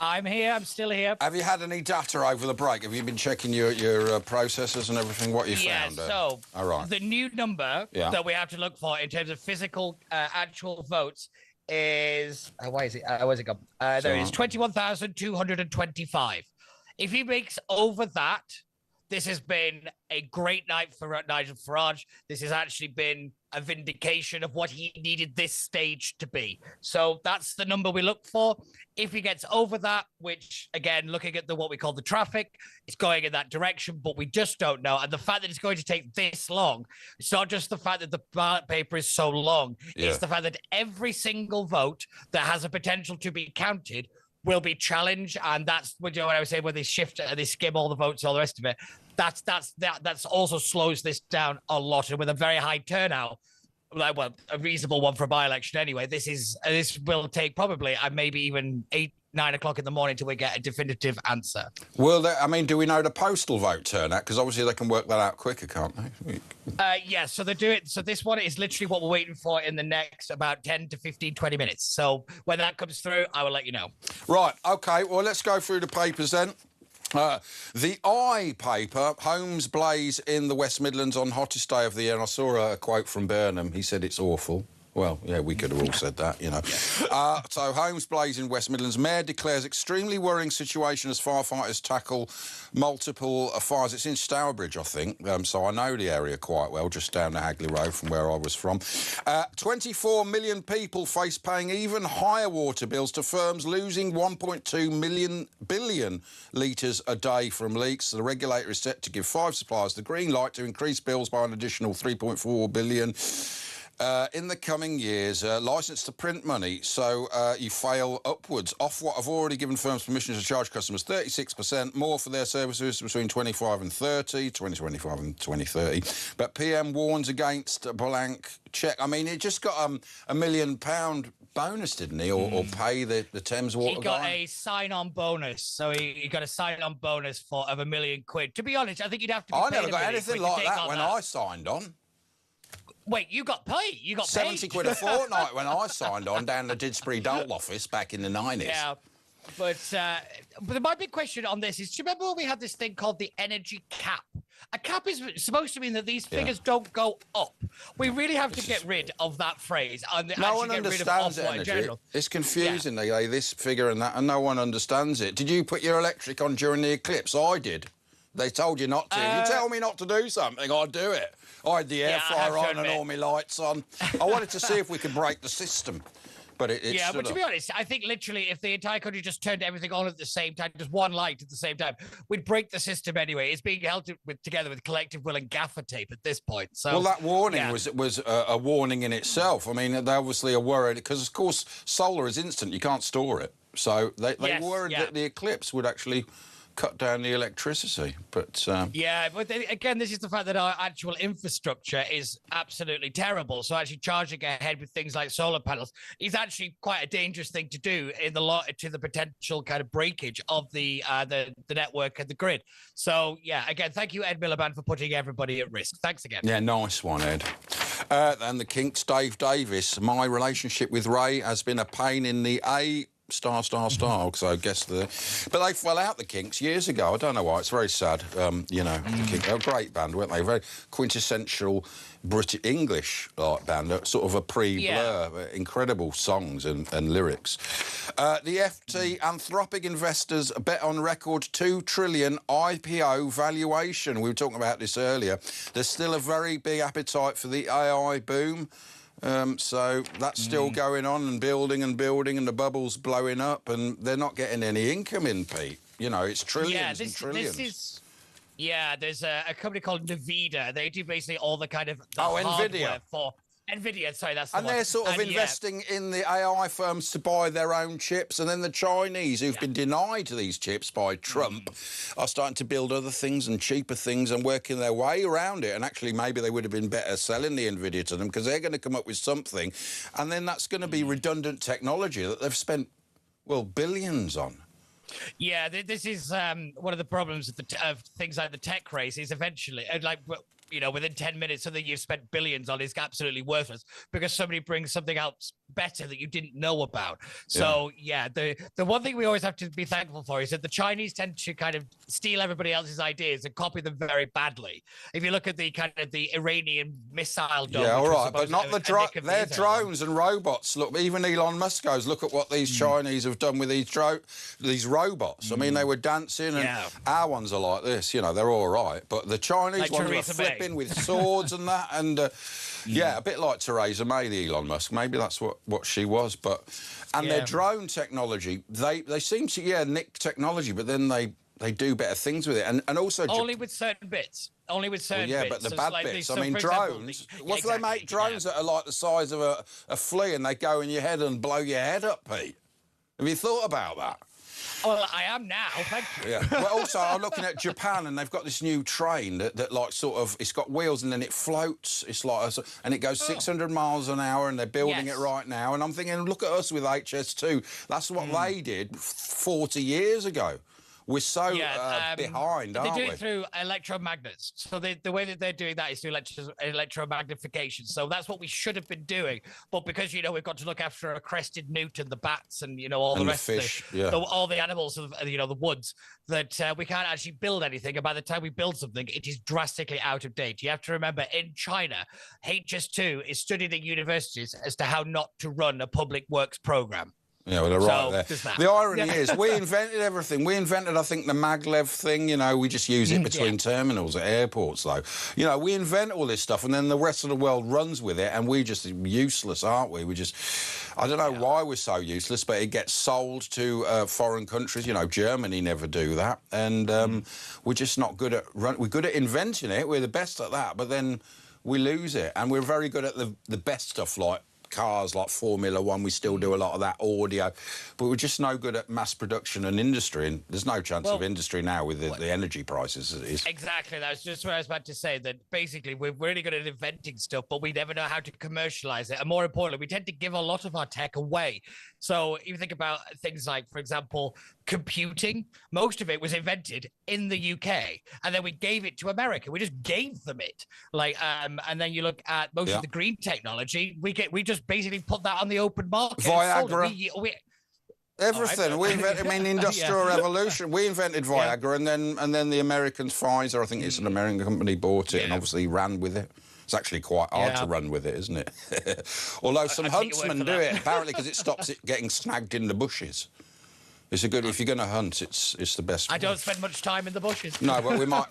I'm here. I'm still here. Have you had any data over the break? Have you been checking your processors and everything? What you found? So all right. The new number that we have to look for in terms of physical actual votes is why is it? Where's it gone? There it is. 21,225. If he makes over that, this has been a great night for Nigel Farage. This has actually been a vindication of what he needed this stage to be. So that's the number we look for. If he gets over that, which, again, looking at what we call the traffic, it's going in that direction, but we just don't know. And the fact that it's going to take this long, it's not just the fact that the ballot paper is so long. Yeah. It's the fact that every single vote that has a potential to be counted will be challenged, and that's what I was saying, where they shift and they skim all the votes, all the rest of it. That's also slows this down a lot, and with a very high turnout, well, a reasonable one for a by-election anyway. This will take probably maybe even 8-9 o'clock in the morning till we get a definitive answer. Well, I mean, do we know the postal vote turnout? Because obviously they can work that out quicker, can't they? Yeah, so they do it. So this one is literally what we're waiting for in the next about 10 to 15, 20 minutes. So when that comes through, I will let you know. Right, OK, well, let's go through the papers then. The I paper, homes blaze in the West Midlands on hottest day of the year. And I saw a quote from Burnham. He said it's awful. Well, yeah, we could have all said that, you know. So homes blaze in West Midlands. Mayor declares extremely worrying situation as firefighters tackle multiple fires. It's in Stourbridge, I think, so I know the area quite well, just down the Hagley Road from where I was from. 24 million people face paying even higher water bills to firms losing 1.2 billion litres a day from leaks. The regulator is set to give 5 suppliers the green light to increase bills by an additional 3.4 billion. In the coming years, licence to print money, so you fail upwards. Ofwat have already given firms permission to charge customers 36% more for their services between 25 and 30, 2025 and 2030. But PM warns against a blank cheque. I mean, he just got a £1 million bonus, didn't he, or pay the Thames Water? He got a sign-on bonus, so he got a sign-on bonus of £1 million. To be honest, I think you'd have to. I never got anything like that when I signed on. Wait, you got paid? You got 70 paid? quid a fortnight when I signed on down the Didsbury Dole office back in the 90s. Yeah. But my big question on this is, do you remember when we had this thing called the energy cap? A cap is supposed to mean that these figures don't go up. We really have to get rid of that phrase. And no one understands energy. It's confusing. They say this figure and that, and no one understands it. Did you put your electric on during the eclipse? I did. They told you not to. If you tell me not to do something, I'd do it. I had the air fryer on and all my lights on. I wanted to see if we could break the system. But but to be honest, I think literally if the entire country just turned everything on at the same time, just one light at the same time, we'd break the system anyway. It's being held together with collective will and gaffer tape at this point. So, well, that warning was a warning in itself. I mean, they obviously are worried because, of course, solar is instant. You can't store it. So they worried that the eclipse would actually cut down the electricity, but again, this is the fact that our actual infrastructure is absolutely terrible. So actually charging ahead with things like solar panels is actually quite a dangerous thing to do in the potential kind of breakage of the network and the grid. So again, thank you, Ed Miliband, for putting everybody at risk. Thanks again. Yeah, nice one, Ed. And the Kinks, Dave Davis. My relationship with Ray has been a pain in the A. Star, because I guess but they fell out, the Kinks, years ago. I don't know why. It's very sad. The Kinks, a great band, weren't they? Very quintessential British English band, sort of a pre-Blur, incredible songs and lyrics. The FT Anthropic investors bet on record 2 trillion IPO valuation. We were talking about this earlier. There's still a very big appetite for the AI boom. So that's still going on and building and the bubble's blowing up and they're not getting any income in, Pete. You know, it's trillions and trillions. There's a company called Nvidia. They do basically all the kind of Nvidia for Nvidia. Sorry, that's the and one. they're sort of investing in the AI firms to buy their own chips, and then the Chinese, who've been denied these chips by Trump, are starting to build other things and cheaper things and working their way around it. And actually, maybe they would have been better selling the Nvidia to them because they're going to come up with something, and then that's going to be redundant technology that they've spent billions on. Yeah, this is one of the problems of things like the tech race is eventually within 10 minutes, something you've spent billions on is absolutely worthless because somebody brings something else better that you didn't know about. So, the one thing we always have to be thankful for is that the Chinese tend to kind of steal everybody else's ideas and copy them very badly. If you look at the kind of the Iranian missile dome. Yeah, all right, but not their drones and robots. Look, even Elon Musk goes, look at what these Chinese have done with these robots. I mean, they were dancing, and our ones are like this. You know, they're all right, but the Chinese ones are flipping with swords and that, and a bit like Theresa May, the Elon Musk. Maybe that's what she was, their drone technology, they seem to nick technology, but then they do better things with it, and also only with certain bits. Only with certain bits. But the bad bits. I mean, drones. What if they make drones that are like the size of a flea and they go in your head and blow your head up, Pete? Have you thought about that? Well, I am now, thank you. Yeah. Well, also, I'm looking at Japan, and they've got this new train that like, sort of, it's got wheels, and then it floats. It's like, and it goes 600 miles an hour, and they're building it right now. And I'm thinking, look at us with HS2. That's what they did 40 years ago. We're so behind, aren't we? They do it through electromagnets. So the way that they're doing that is through electromagnification. So that's what we should have been doing. But because, we've got to look after a crested newt and the bats and, all the rest of fish, all the animals of, the woods, that we can't actually build anything. And by the time we build something, it is drastically out of date. You have to remember, in China, HS2 is studied at universities as to how not to run a public works program. Yeah, well, they're right there. The irony is, we invented everything. We invented, I think, the maglev thing. We just use it between terminals at airports, though. We invent all this stuff, and then the rest of the world runs with it, and we're just useless, aren't we? I don't know why we're so useless, but it gets sold to foreign countries. Germany never do that, and we're just not good at we're good at inventing it. We're the best at that, but then we lose it, and we're very good at the best stuff like cars like Formula One. We still do a lot of that audio, but we're just no good at mass production and industry. And there's no chance of industry now with the energy prices as it is. Exactly. That's just what I was about to say, that basically we're really good at inventing stuff, but we never know how to commercialize it. And more importantly, we tend to give a lot of our tech away. So if you think about things like, for example, computing, most of it was invented in the UK, and then we gave it to America. We just gave them it. And then you look at most of the green technology, we just basically put that on the open market. Viagra. Everything. We invented, Industrial Revolution. We invented Viagra, and then the Americans, Pfizer, I think it's an American company, bought it and obviously ran with it. It's actually quite hard to run with it, isn't it? Although some huntsmen do it, apparently, because it stops it getting snagged in the bushes. It's a good. If you're going to hunt, it's the best. I don't spend much time in the bushes. No, but we might.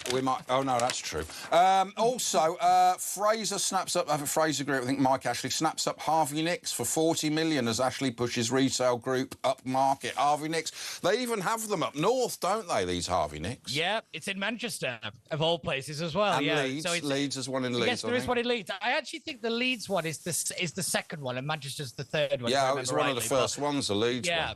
Oh no, that's true. Also, Fraser snaps up. Fraser Group, I think Mike Ashley snaps up Harvey Nicks for 40 million as Ashley pushes retail group up market. Harvey Nicks. They even have them up north, don't they? These Harvey Nicks. Yeah, it's in Manchester, of all places, as well. And yeah, Leeds. So Leeds is one in Leeds. Yes, there is one in Leeds. I actually think the Leeds one is the second one, and Manchester's the third one. Yeah, it's one of the first ones. The Leeds one.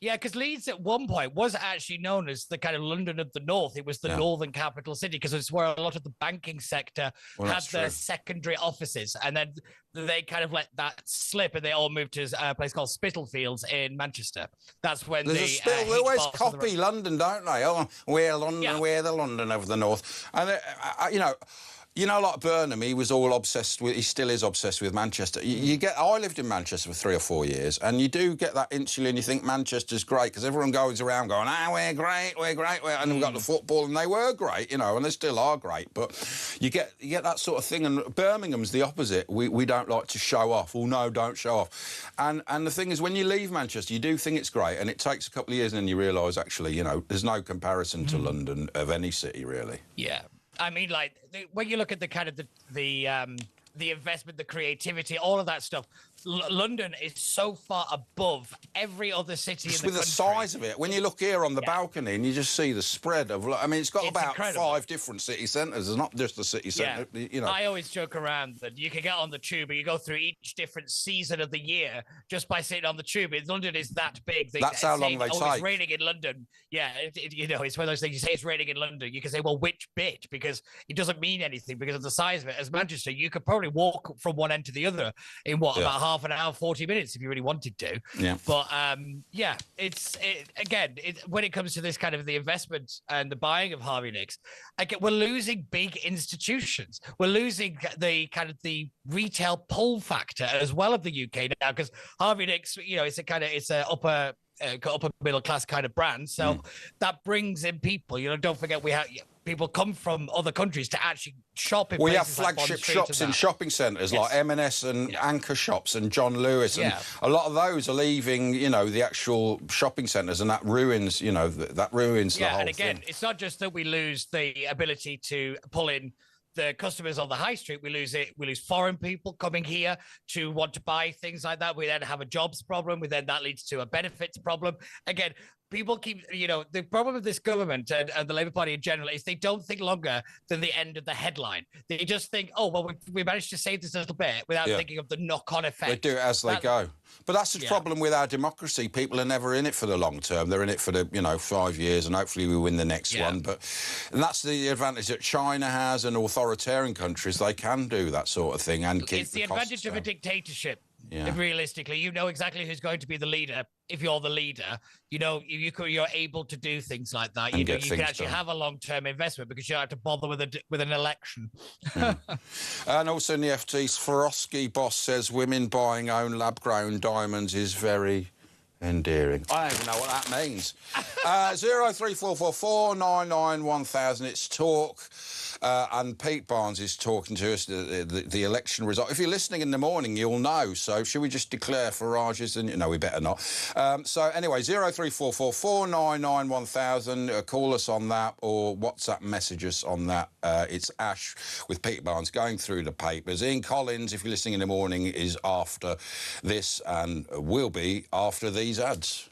Yeah, because Leeds at one point was actually known as the kind of London of the North. It was the northern capital city because it's where a lot of the banking sector had their secondary offices. And then they kind of let that slip and they all moved to a place called Spitalfields in Manchester. That's when they always copy London, don't they? Oh, we're London, we're the London of the North. And, like Burnham, he was all obsessed with, he still is obsessed with Manchester. I lived in Manchester for 3 or 4 years, and you do get that instantly, and you think Manchester's great, because everyone goes around going, we're great, and we've got the football, and they were great, and they still are great, but you get that sort of thing, and Birmingham's the opposite. We don't like to show off. Oh, no, don't show off. And the thing is, when you leave Manchester, you do think it's great, and it takes a couple of years, and then you realise, actually, there's no comparison to London of any city, really. Yeah. I mean, when you look at the kind of the investment, the creativity, all of that stuff, London is so far above every other city in the country. With the size of it. When you look here on the balcony and you just see the spread of... it's got about incredible. 5 different city centres. It's not just the city centre, I always joke around that you can get on the tube and you go through each different season of the year just by sitting on the tube. London is that big. That's how long they take. It's raining in London. Yeah, it's one of those things. You say it's raining in London. You can say, well, which bit? Because it doesn't mean anything because of the size of it. As Manchester, you could probably walk from one end to the other in about half an hour, 40 minutes if you really wanted to. Yeah. But when it comes to this kind of the investment and the buying of Harvey Nicks, we're losing big institutions. We're losing the kind of the retail pull factor as well of the UK now, because Harvey Nicks, it's a upper middle class kind of brand. So that brings in people. Don't forget we have people come from other countries to actually shop in We have places flagship like shops in shopping centres like M&S and Anchor Shops and John Lewis. And a lot of those are leaving, the actual shopping centres, and that ruins, that ruins the whole thing. And again, it's not just that we lose the ability to pull in the customers on the high street, we lose it. We lose foreign people coming here to want to buy things like that. We then have a jobs problem. That leads to a benefits problem. Again, people keep, the problem with this government and the Labour Party in general is they don't think longer than the end of the headline. They just think, oh, well, we managed to save this little bit without thinking of the knock-on effect. They do it as they go. But that's the problem with our democracy. People are never in it for the long term. They're in it for the, 5 years, and hopefully we win the next one. And that's the advantage that China has, and authoritarian countries, they can do that sort of thing and keep the advantage of a dictatorship. Yeah. Realistically, you know exactly who's going to be the leader. If you're the leader, you're able to do things like that. You can actually have a long-term investment because you don't have to bother with an election. And also in the FT, Swarovski boss says women buying own lab-grown diamonds is very endearing. I don't even know what that means. 03444991000. It's talk. And Pete Barnes is talking to us, the election result. If you're listening in the morning, you'll know. So should we just declare Farage's? No, we better not. So anyway, 03444991000. Call us on that or WhatsApp message us on that. It's Ash with Pete Barnes going through the papers. Ian Collins, if you're listening in the morning, is after this and will be after these ads.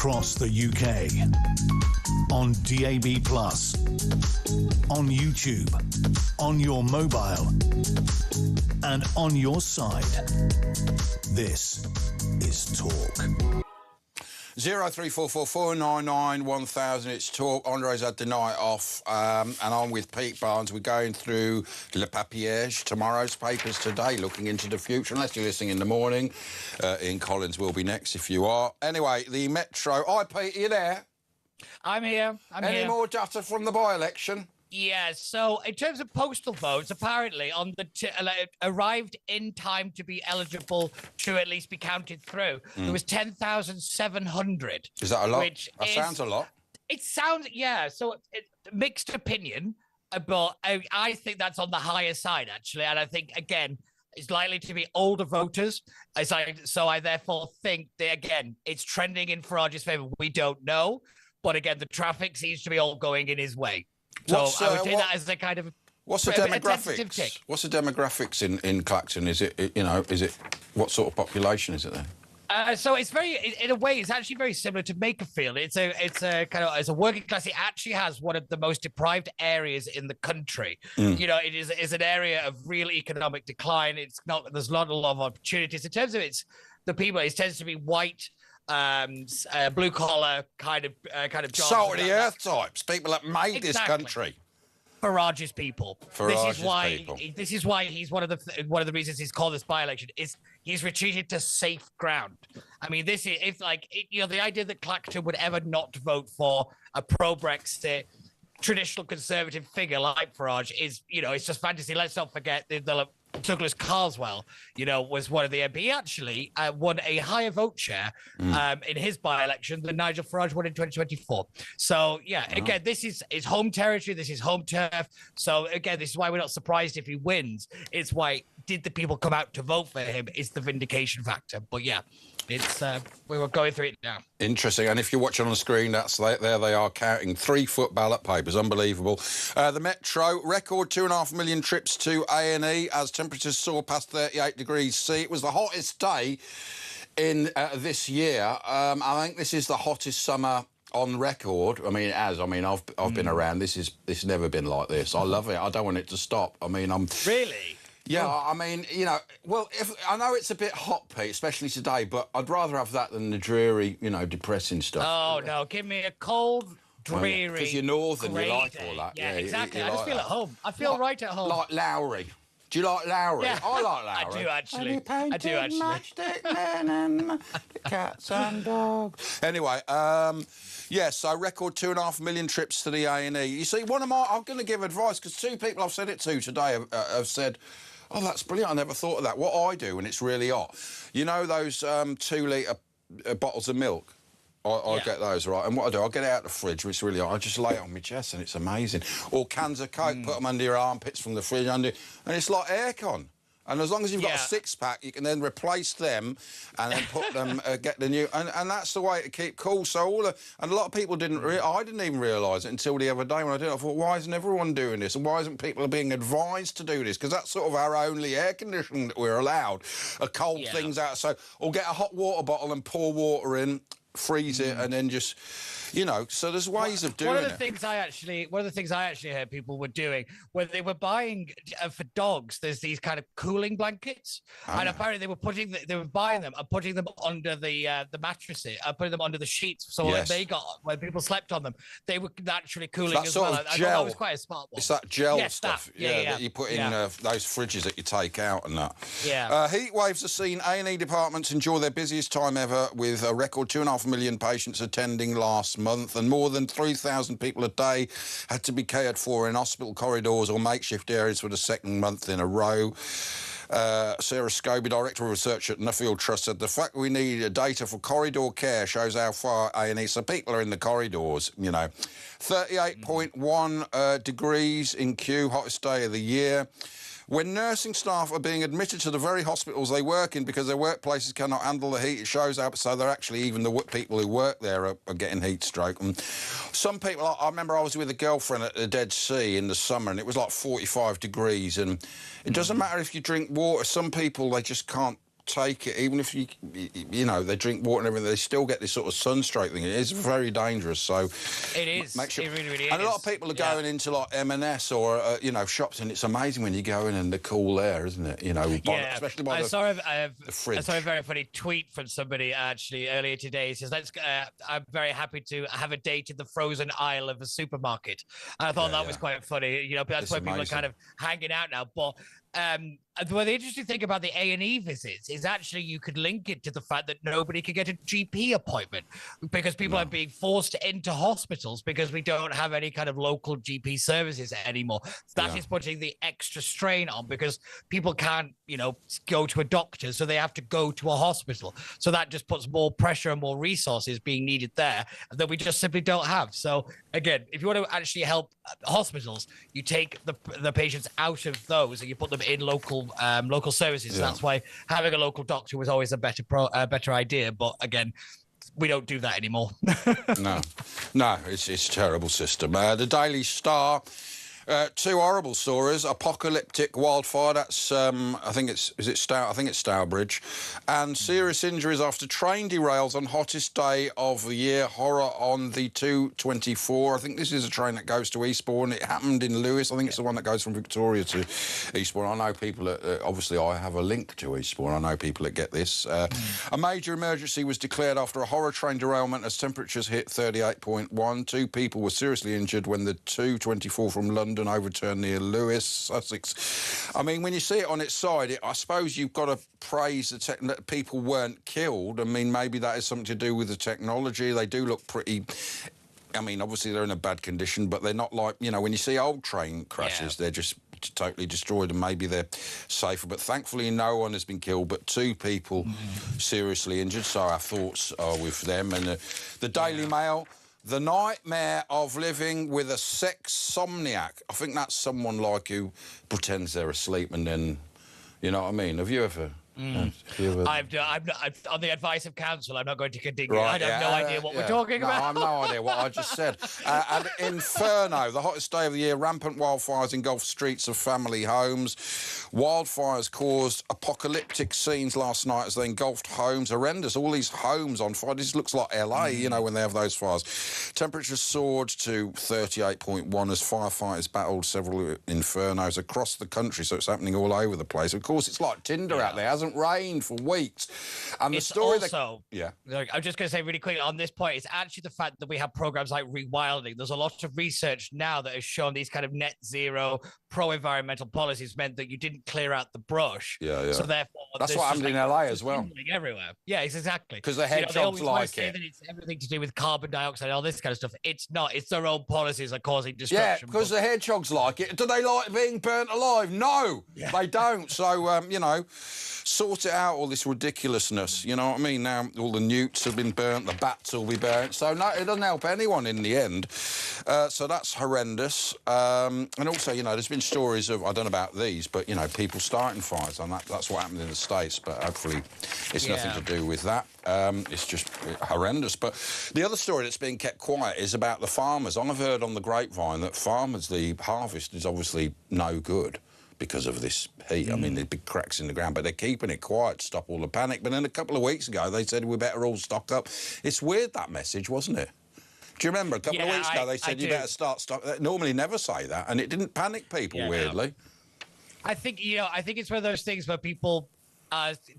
across the UK. On DAB+, on YouTube, on your mobile, and on your side. This is Talk. 03444991000. It's Talk. Andre's had the night off, and I'm with Pete Barnes. We're going through Le Papier, tomorrow's papers today, looking into the future. Unless you're listening in the morning, Ian Collins will be next if you are. Anyway, the Metro. Hi, Pete, are you there? I'm here. Any more data from the by-election? Yeah, so in terms of postal votes, apparently arrived in time to be eligible to at least be counted through. There was 10,700. Is that a lot? Sounds a lot. It sounds, yeah. So mixed opinion, but I think that's on the higher side, actually. And I think, again, it's likely to be older voters. So I therefore think that, again, it's trending in Farage's favour. We don't know. But again, the traffic seems to be all going in his way. So I would take that as a kind of what's the demographics? What's the demographics in Clacton? Is it what sort of population is it there? So it's in a way, it's actually very similar to Makerfield. It's a it's a working class. It actually has one of the most deprived areas in the country. You know, it is an area of real economic decline. There's not a lot of opportunities in terms of the people. It tends to be white. Blue collar kind of jobs. Salt of the earth types, people that made this country. Farage's people. This is why he's one of the reasons he's called this by-election is he's retreated to safe ground. I mean, the idea that Clacton would ever not vote for a pro-Brexit traditional conservative figure like Farage is, it's just fantasy. Let's not forget the Douglas Carswell, was one of the MP. He actually won a higher vote share in his by-election than Nigel Farage won in 2024. So, again, this is his home territory. This is home turf. So, again, this is why we're not surprised if he wins. It's why did the people come out to vote for him is the vindication factor. But, yeah, it's we were going through it now. Interesting. And if you're watching on the screen, there they are counting 3-foot ballot papers. Unbelievable. The Metro, record 2.5 million trips to A&E as temperatures soar past 38 degrees C. It was the hottest day in this year. I think this is the hottest summer on record. I mean, it has. I mean, I've been around. This has never been like this. I love it. I don't want it to stop. I mean, Really? Yeah, I mean, if I know it's a bit hot, Pete, especially today, but I'd rather have that than the dreary, depressing stuff. Oh, no, give me a cold, dreary, because you're northern, you like all that. Yeah, exactly. I just feel at home. I feel right at home. Like Lowry. Do you like Lowry? Yeah. I like Lowry. I do, actually. Matchstick men and cats and dogs. Anyway, so record 2.5 million trips to the A&E. You see, I'm going to give advice, because 2 people I've said it to today have said, oh, that's brilliant, I never thought of that. What I do when it's really hot, those 2-litre bottles of milk? I get those, right? And what I do, I'll get it out of the fridge, which is really hot. I just lay it on my chest, and it's amazing. Or cans of Coke, put them under your armpits from the fridge, and it's like aircon. And as long as you've got a 6-pack, you can then replace them and then put them, get the new... And that's the way to keep cool. So and a lot of people I didn't even realise it until the other day when I did it. I thought, why isn't everyone doing this? And why isn't people being advised to do this? Because that's sort of our only air conditioning that we're allowed. Cold things out. So, or get a hot water bottle and pour water in, freeze it, and then just... so there's ways of doing it. One of the things I actually heard people were doing when they were buying for dogs, there's these kind of cooling blankets, and apparently they were buying them and putting them under the mattresses, putting them under the sheets. So when people slept on them, they were naturally cooling as well. I thought that was quite a smart one. It's that gel stuff, that you put in those fridges that you take out and that. Yeah. Heat waves have seen A&E departments enjoy their busiest time ever, with a record 2.5 million patients attending last month, and more than 3,000 people a day had to be cared for in hospital corridors or makeshift areas for the second month in a row. Sarah Scobie, Director of Research at Nuffield Trust, said the fact we need data for corridor care shows how far A&E, so people are in the corridors, 38.1 degrees in Kew, hottest day of the year. When nursing staff are being admitted to the very hospitals they work in because their workplaces cannot handle the heat, it shows up. So they're actually, even the people who work there are getting heat stroke. And some people, I remember I was with a girlfriend at the Dead Sea in the summer, and it was like 45 degrees. And it doesn't matter if you drink water. Some people, they just can't take it, even if you know, they drink water and everything, they still get this sort of sunstroke thing. It is very dangerous. So it is. Make sure, it really is. And a lot of people are going into like M&S or you know, shops, and it's amazing when you go in and the cool air, isn't it? You know, especially by the fridge. I saw a very funny tweet from somebody actually earlier today. He says, I'm very happy to have a date in the frozen aisle of a supermarket. And I thought that was quite funny. You know, that's where people are kind of hanging out now. But well, the interesting thing about the A&E visits is actually you could link it to the fact that nobody could get a GP appointment because people are being forced into hospitals because we don't have any kind of local GP services anymore. That is putting the extra strain on because people can't, you know, go to a doctor, so they have to go to a hospital. So that just puts more pressure and more resources being needed there that we just simply don't have. So again, if you want to actually help hospitals, you take the patients out of those and you put them in local services. So that's why having a local doctor was always a better idea. But again, we don't do that anymore. No, it's a terrible system. The Daily Star. Two horrible stories: apocalyptic wildfire. That's I think it's Stourbridge, and serious injuries after train derails on hottest day of the year. Horror on the 224. I think this is a train that goes to Eastbourne. It happened in Lewis. I think it's the one that goes from Victoria to Eastbourne. I know people that obviously I have a link to Eastbourne. I know people that get this. A major emergency was declared after a horror train derailment as temperatures hit 38.1. 2 people were seriously injured when the 224 from London overturned near Lewis, Sussex. I mean, when you see it on its side, I suppose you've got to praise that people weren't killed. I mean, maybe that is something to do with the technology. They do look pretty... I mean, obviously they're in a bad condition, but they're not like, you know, when you see old train crashes, they're just totally destroyed and maybe they're safer. But thankfully no one has been killed, but 2 people seriously injured. So our thoughts are with them. And the Daily Mail... The nightmare of living with a sexsomniac. I think that's someone like who pretends they're asleep and then, you know what I mean? Have you ever... I'm on the advice of counsel. I'm not going to continue. Right, I have no idea what we're talking about. I have no idea what I just said. And Inferno, the hottest day of the year, rampant wildfires engulfed streets of family homes. Wildfires caused apocalyptic scenes last night as they engulfed homes. Horrendous. All these homes on fire. This looks like LA, you know, when they have those fires. Temperatures soared to 38.1 as firefighters battled several infernos across the country, so it's happening all over the place. Of course, it's like Tinder out there, hasn't rained for weeks. And it's the story also, I'm just going to say really quickly on this point, it's actually the fact that we have programs like Rewilding. There's a lot of research now that has shown these kind of net zero pro-environmental policies meant that you didn't clear out the brush. So therefore... That's what happened in LA as well. Everywhere. Yeah, exactly. Because the hedgehogs like it. That it's everything to do with carbon dioxide and all this kind of stuff. It's not. It's their own policies are causing destruction. Yeah, because the hedgehogs like it. Do they like being burnt alive? No, they don't. So, you know, sort it out, all this ridiculousness. You know what I mean? Now all the newts have been burnt, the bats will be burnt. So, no, it doesn't help anyone in the end. So that's horrendous. And also, you know, there's been stories of, I don't know about these, but, you know, people starting fires. And that's what happened in the States. But hopefully it's nothing to do with that. It's just horrendous. But the other story that's being kept quiet is about the farmers. I've heard on the grapevine that farmers, the harvest is obviously no good because of this heat. I mean, there's big cracks in the ground, but they're keeping it quiet to stop all the panic. But then a couple of weeks ago, they said we better all stock up. It's weird, that message, wasn't it? Do you remember a couple of weeks ago they said you better start stock? They normally never say that, and it didn't panic people, weirdly. No. I think it's one of those things where people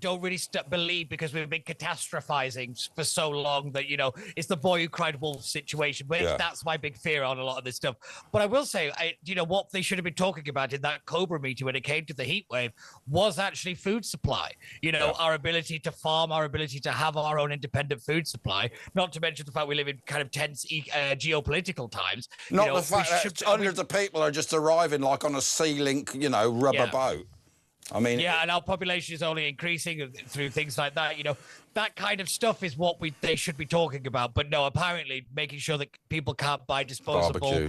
don't really believe because we've been catastrophizing for so long that, you know, it's the boy who cried wolf situation. But that's my big fear on a lot of this stuff. But I will say, you know, what they should have been talking about in that Cobra meeting when it came to the heat wave was actually food supply. You know, our ability to farm, our ability to have our own independent food supply, not to mention the fact we live in kind of tense geopolitical times. Not the fact that hundreds of people are just arriving like on a Sea-Link, you know, rubber boat. I mean, and our population is only increasing through things like that. You know, that kind of stuff is what they should be talking about. But no, apparently making sure that people can't buy disposable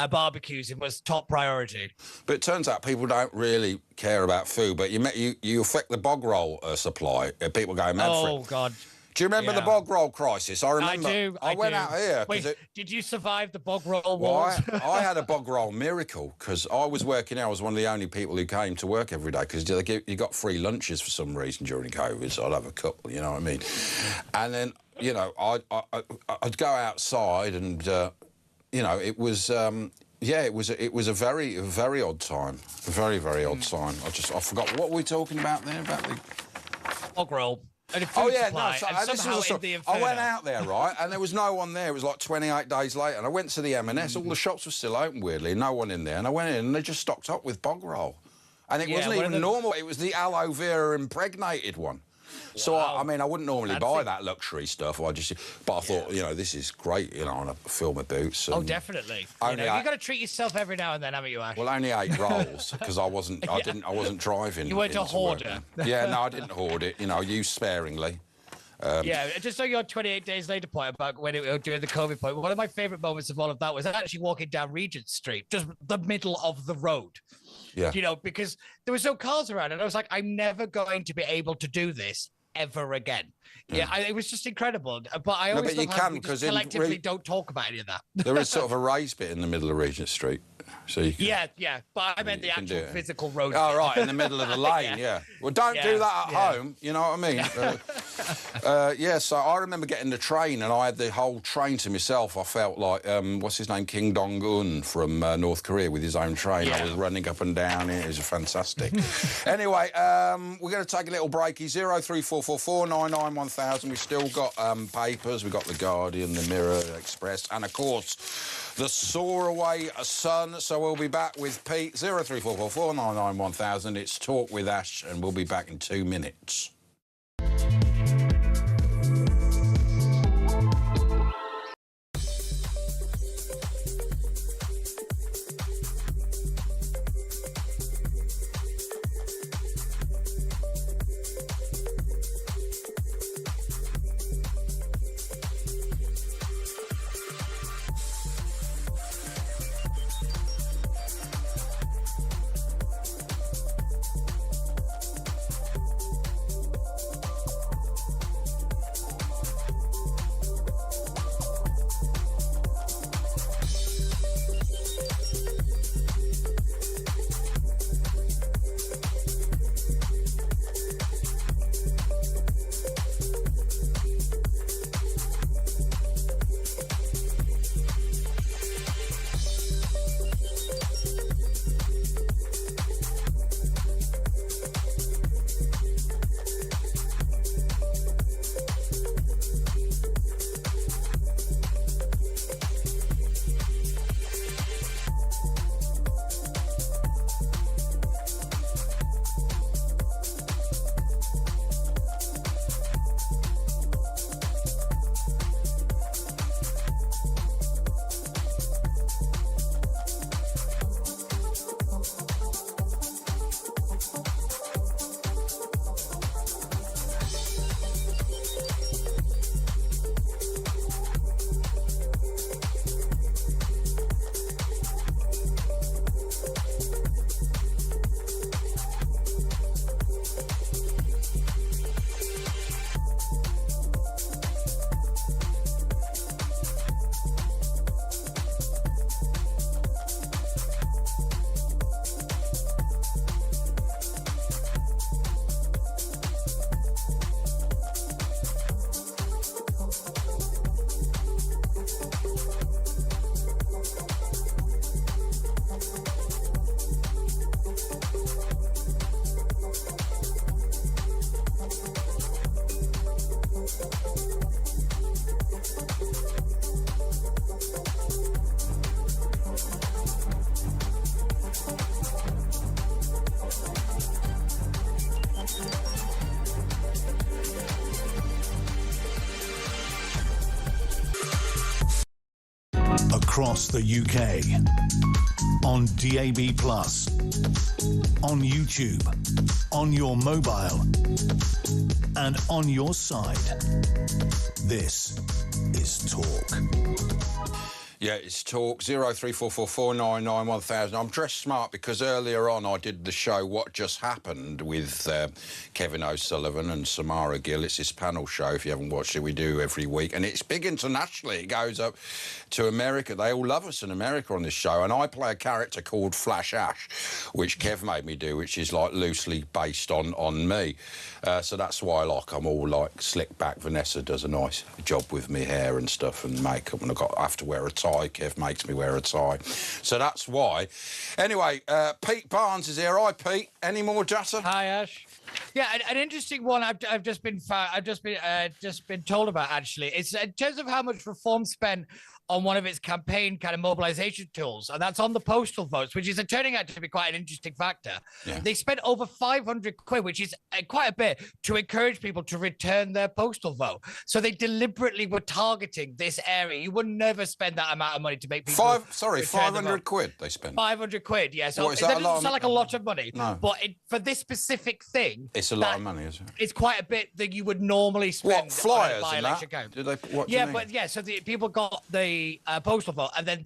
barbecues was top priority. But it turns out people don't really care about food. But you affect the bog roll supply. People go mad for it. Oh God. Do you remember the bog roll crisis? I remember. I do. I went do. out here. Wait, did you survive the bog roll Well, wars? I had a bog roll miracle because I was working. I was one of the only people who came to work every day because you got free lunches for some reason during COVID. So I'd have a couple. You know what I mean? And then I'd go outside and it was. It was a very, very odd time. A very, very odd time. I forgot what were we talking about there about the bog roll. And this was I went out there, right, and there was no one there. It was like 28 days later, and I went to the M&S. All the shops were still open, weirdly, no one in there. And I went in, and they just stocked up with bog roll. And it wasn't even normal. It was the aloe vera impregnated one. Wow. So, I wouldn't normally buy that luxury stuff. But I thought, this is great, and I fill my boots. And definitely. You've got to treat yourself every now and then, haven't you, Ash? Well, only 8 rolls because I wasn't driving. You weren't a hoarder. Yeah, no, I didn't hoard it. Used sparingly. Just on your 28 days later point about during the COVID point, one of my favourite moments of all of that was actually walking down Regent Street, just the middle of the road. Yeah. Because there was no cars around, and I was like, I'm never going to be able to do this ever again. It was just incredible. But I always collectively don't talk about any of that. There is sort of a raised bit in the middle of Regent Street. So you can, but I meant the actual physical road. Oh, right, in the middle of the lane, Well, don't do that at home, you know what I mean? So I remember getting the train, and I had the whole train to myself. I felt like, what's his name, Kim Jong-un from North Korea with his own train. I was running up and down it. It was fantastic. Anyway, we're going to take a little breaky. 03444 99 1000. We've still got papers. We've got The Guardian, The Mirror, The Express, and, of course, The Soaraway Sun. So we'll be back with Pete. 03444 99 1000. It's Talk with Ash, and we'll be back in 2 minutes. across the UK, on DAB+, on YouTube, on your mobile, and on your side. This is Talk. Yeah, it's talk 03444991000. I'm dressed smart because earlier on I did the show What Just Happened with Kevin O'Sullivan and Samara Gill. It's this panel show. If you haven't watched it, we do every week. And it's big internationally. It goes up to America. They all love us in America on this show. And I play a character called Flash Ash, which Kev made me do, which is like loosely based on me. So that's why I'm all like slick back. Vanessa does a nice job with me hair and stuff and makeup, and I have to wear a tie. Kev makes me wear a tie. So that's why. Anyway, Pete Barnes is here. Hi, Pete. Any more data? Hi, Ash. Yeah, an interesting one I've just been told about, actually. It's in terms of how much Reform spent on one of its campaign kind of mobilization tools, and that's on the postal votes, which is turning out to be quite an interesting factor. Yeah. They spent over 500 quid, which is quite a bit, to encourage people to return their postal vote. So they deliberately were targeting this area. You would never spend that amount of money to make people 500 quid they spent. 500 quid, yeah. So what, that doesn't sound like a lot of money. No. But for this specific thing, it's a lot of money, isn't it? It's quite a bit that you would normally spend. What, flyers on a and that? account. Did they, what do yeah, you mean? but yeah, so the people got the postal vote, and then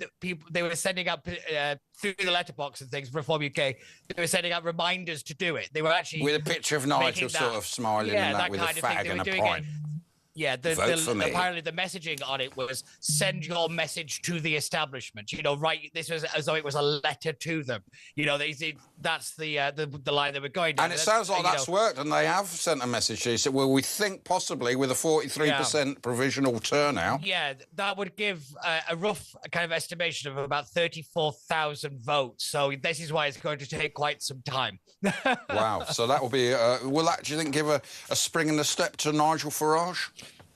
they were sending out through the letterbox and things, Reform UK, they were sending out reminders to do it. They were actually with a picture of Nigel sort of smiling and that with a fag and a pint. Yeah, apparently the messaging on it was send your message to the establishment. You know, right? This was as though it was a letter to them. You know, that's the line they were going down. And it sounds like that's worked, and they have sent a message. They said, well, we think possibly with a 43% provisional turnout. Yeah, that would give a rough kind of estimation of about 34,000 votes. So this is why it's going to take quite some time. Wow. So that will be, will that, do you think, give a spring in the step to Nigel Farage?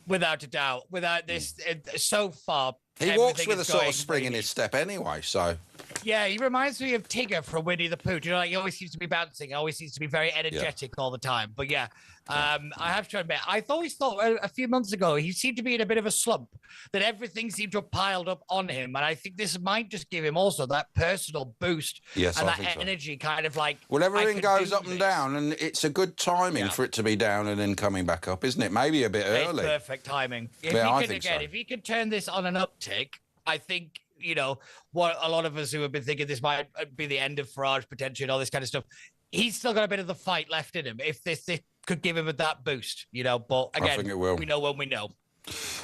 Without a doubt. Without this, so far... He walks with a sort of spring in his step anyway, so... Yeah, he reminds me of Tigger from Winnie the Pooh. You know, like, he always seems to be bouncing. He always seems to be very energetic all the time. But yeah, I have to admit, I always thought a few months ago he seemed to be in a bit of a slump, that everything seemed to have piled up on him. And I think this might just give him also that personal boost and that energy kind of like... Well, everything goes up and down, and it's a good timing for it to be down and then coming back up, isn't it? Maybe a bit early. It's perfect timing. If he can turn this on an uptick, I think... You know, what a lot of us who have been thinking this might be the end of Farage potentially and all this kind of stuff, he's still got a bit of the fight left in him. If this could give him that boost, you know. But again, I think it will. We know when we know.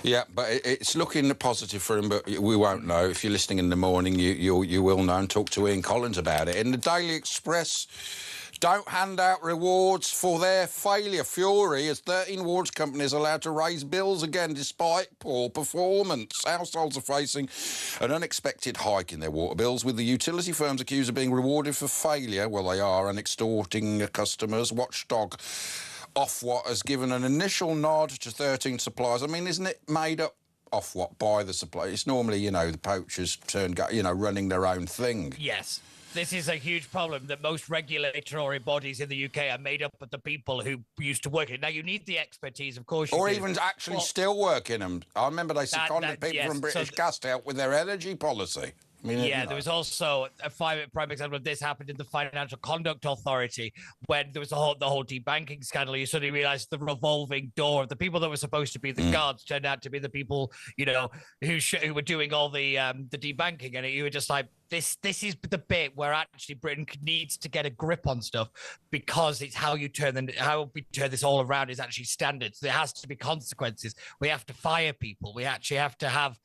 Yeah, but it's looking positive for him, but we won't know. If you're listening in the morning, you will know, and talk to Ian Collins about it. In the Daily Express, don't hand out rewards for their failure. Fury as 13 wards companies allowed to raise bills again despite poor performance. Households are facing an unexpected hike in their water bills, with the utility firms accused of being rewarded for failure. Well, they are, and extorting customers. Watchdog Ofwat has given an initial nod to 13 suppliers. I mean, isn't it made up Ofwat by the supplier? It's normally, you know, the poachers running their own thing. Yes. This is a huge problem that most regulatory bodies in the UK are made up of the people who used to work in it. Now, you need the expertise, of course. Or even actually still work in them. I remember they seconded people from British Gas to help with their energy policy. I mean, yeah, there was also a prime example of this happened in the Financial Conduct Authority when there was the whole debanking scandal. You suddenly realised the revolving door of the people that were supposed to be the guards turned out to be the people, you know, who were doing all the debanking, and you were just like, this is the bit where actually Britain needs to get a grip on stuff, because it's how we turn this all around is actually standards. There has to be consequences. We have to fire people. We actually have to have,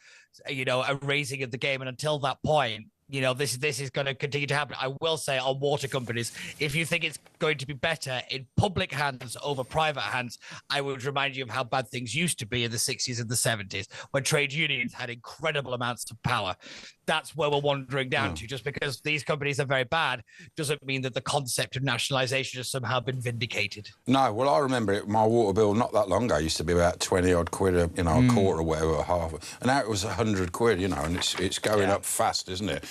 you know, a raising of the game. And until that point, you know, this is going to continue to happen. I will say on water companies, if you think it's going to be better in public hands over private hands, I would remind you of how bad things used to be in the 60s and the 70s when trade unions had incredible amounts of power. That's where we're wandering down to. Just because these companies are very bad doesn't mean that the concept of nationalisation has somehow been vindicated. No, well, I remember it, my water bill not that long ago used to be about 20-odd quid, a quarter or whatever, half. And now it was 100 quid, you know, and it's going up fast, isn't it?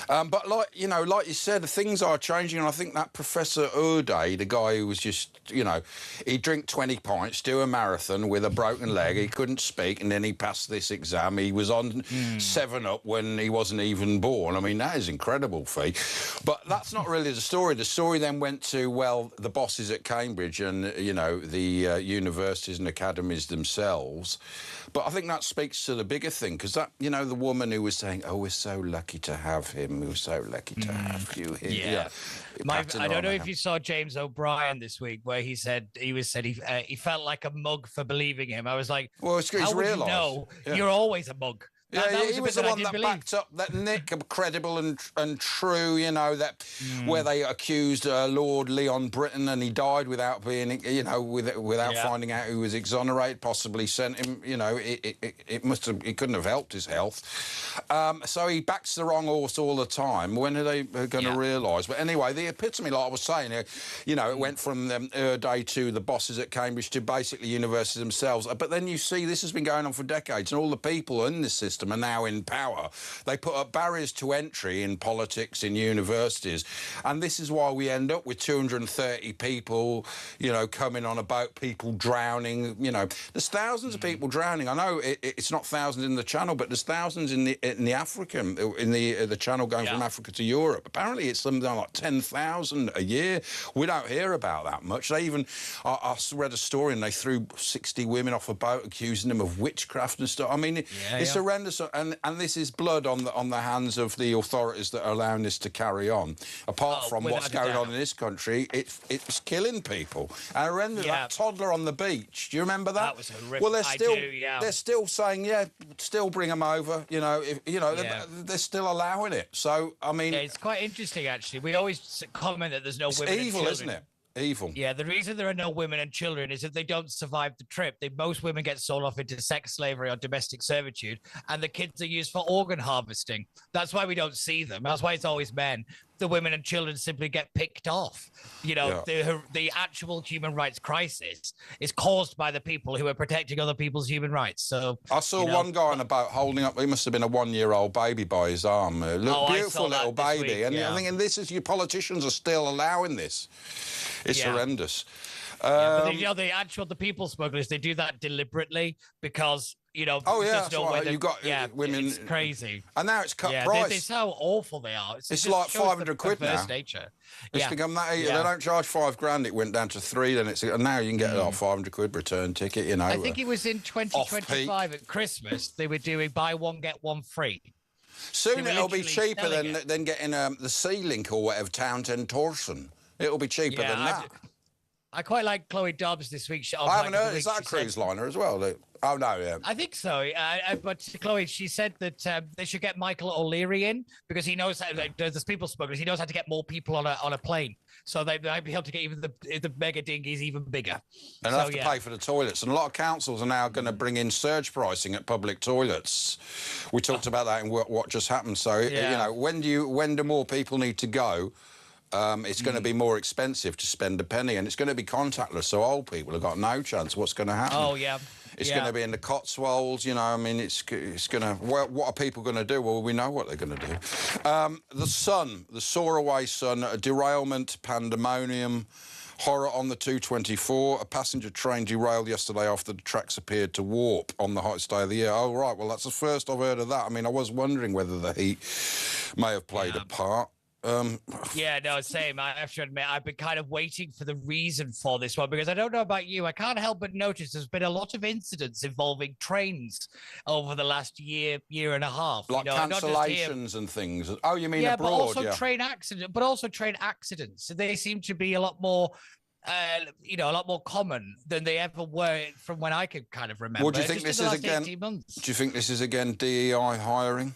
But like you said, things are changing, and I think that Professor Uday, the guy who was just, he'd drink 20 pints, do a marathon with a broken leg, he couldn't speak, and then he passed this exam. He was on 7-Up when he wasn't even born. I mean, that is incredible feat. But that's not really the story. The story then went to, well, the bosses at Cambridge and, the universities and academies themselves. But I think that speaks to the bigger thing, because that, the woman who was saying, "Oh, we're so lucky to have him. We're so lucky to have you here." Yeah. I don't know if you saw James O'Brien this week, where he said he felt like a mug for believing him. I was like, well, it's how would you realised. know? You're always a mug. He was the one that backed up that Nick, credible and true, where they accused Lord Leon Britton, and he died without being, without finding out who was exonerated, possibly sent him, it couldn't have helped his health. So he backs the wrong horse all the time. When are they going to realise? But anyway, the epitome, like I was saying, it went from Uday to the bosses at Cambridge to basically universities themselves. But then you see this has been going on for decades, and all the people in this system are now in power. They put up barriers to entry in politics, in universities, and this is why we end up with 230 people, coming on a boat, people drowning. There's thousands of people drowning. I know it's not thousands in the Channel, but there's thousands in the African, in the Channel going from Africa to Europe. Apparently, it's something like 10,000 a year. We don't hear about that much. They even, I read a story, and they threw 60 women off a boat, accusing them of witchcraft and stuff. I mean, it's horrendous. And this is blood on the hands of the authorities that are allowing this to carry on. Apart from what's going on in this country, it's killing people. And horrendous. That toddler on the beach. Do you remember that? That was horrific. Well, they're still saying, still bring them over. They're still allowing it. So I mean, it's quite interesting actually. We always comment that there's no women. It's evil, isn't it? Evil. Yeah, the reason there are no women and children is that they don't survive the trip. Most women get sold off into sex slavery or domestic servitude, and the kids are used for organ harvesting. That's why we don't see them. That's why it's always men. The women and children simply get picked off. The actual human rights crisis is caused by the people who are protecting other people's human rights. So I saw one guy on a boat holding up, he must have been a 1-year-old baby by his arm. Beautiful little baby. And I'm thinking, you politicians are still allowing this. It's horrendous. But the people smugglers, they do that deliberately because you've got women. It's crazy. And now it's cut price. It's how awful they are. It's like 500 quid now. Nature. It's become that. They don't charge $5,000. It went down to 3. And now you can get 500 quid return ticket. I think it was in 2025 at Christmas. They were doing buy one get one free. Soon it'll be cheaper than getting the Sea Link or whatever, Townsend Torsen. It'll be cheaper than that. I quite like Chloe Dobbs this week. I haven't heard. Is that a cruise liner as well? Oh, no, yeah. I think so. But Chloe, she said that they should get Michael O'Leary in because he knows how, there's people smugglers. He knows how to get more people on a plane. So they might be able to get even the mega dinghies even bigger. And they'll have to pay for the toilets. And a lot of councils are now going to bring in surge pricing at public toilets. We talked about that in what just happened. So, when do more people need to go? It's going to be more expensive to spend a penny, and it's going to be contactless, so old people have got no chance. What's going to happen? Oh, yeah. It's going to be in the Cotswolds, it's going to... Well, what are people going to do? Well, we know what they're going to do. The Sun, the Soaraway Sun, a derailment, pandemonium, horror on the 224. A passenger train derailed yesterday after the tracks appeared to warp on the hottest day of the year. Oh, right, well, that's the first I've heard of that. I mean, I was wondering whether the heat may have played a part. Same. I have to admit, I've been kind of waiting for the reason for this one because I don't know about you. I can't help but notice there's been a lot of incidents involving trains over the last year and a half. Like cancellations and things. Oh, you mean abroad? But also train accidents. They seem to be a lot more. A lot more common than they ever were from when I could kind of remember. Well, do you think this is again? 18 months. Do you think this is again DEI hiring?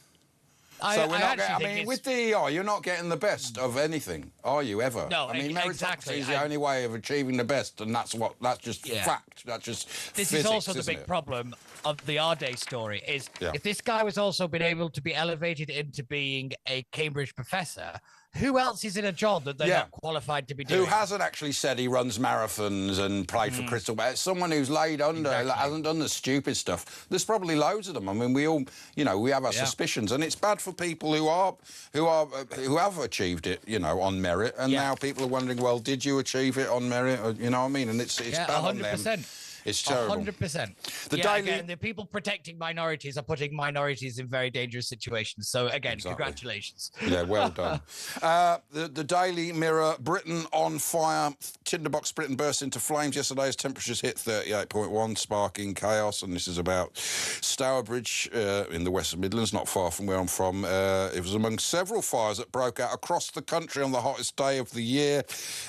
With DEI, you're not getting the best of anything, are you, ever? No, meritocracy is the only way of achieving the best, and that's just fact. That's just This physics, is also the big problem of the Our Day story, is if this guy was also been able to be elevated into being a Cambridge professor, who else is in a job that they're not qualified to be doing? Who hasn't actually said he runs marathons and played for Crystal Palace? Someone who's laid under, hasn't done the stupid stuff. There's probably loads of them. I mean, we all, we have our suspicions, and it's bad for people who have achieved it, on merit, and now people are wondering, well, did you achieve it on merit? Or, you know what I mean? And it's bad 100%. On them. It's terrible. 100%. The people protecting minorities are putting minorities in very dangerous situations. So, again, congratulations. Yeah, well done. The Daily Mirror, Britain on fire. Tinderbox Britain burst into flames yesterday as temperatures hit 38.1, sparking chaos. And this is about Stourbridge in the West Midlands, not far from where I'm from. It was among several fires that broke out across the country on the hottest day of the year.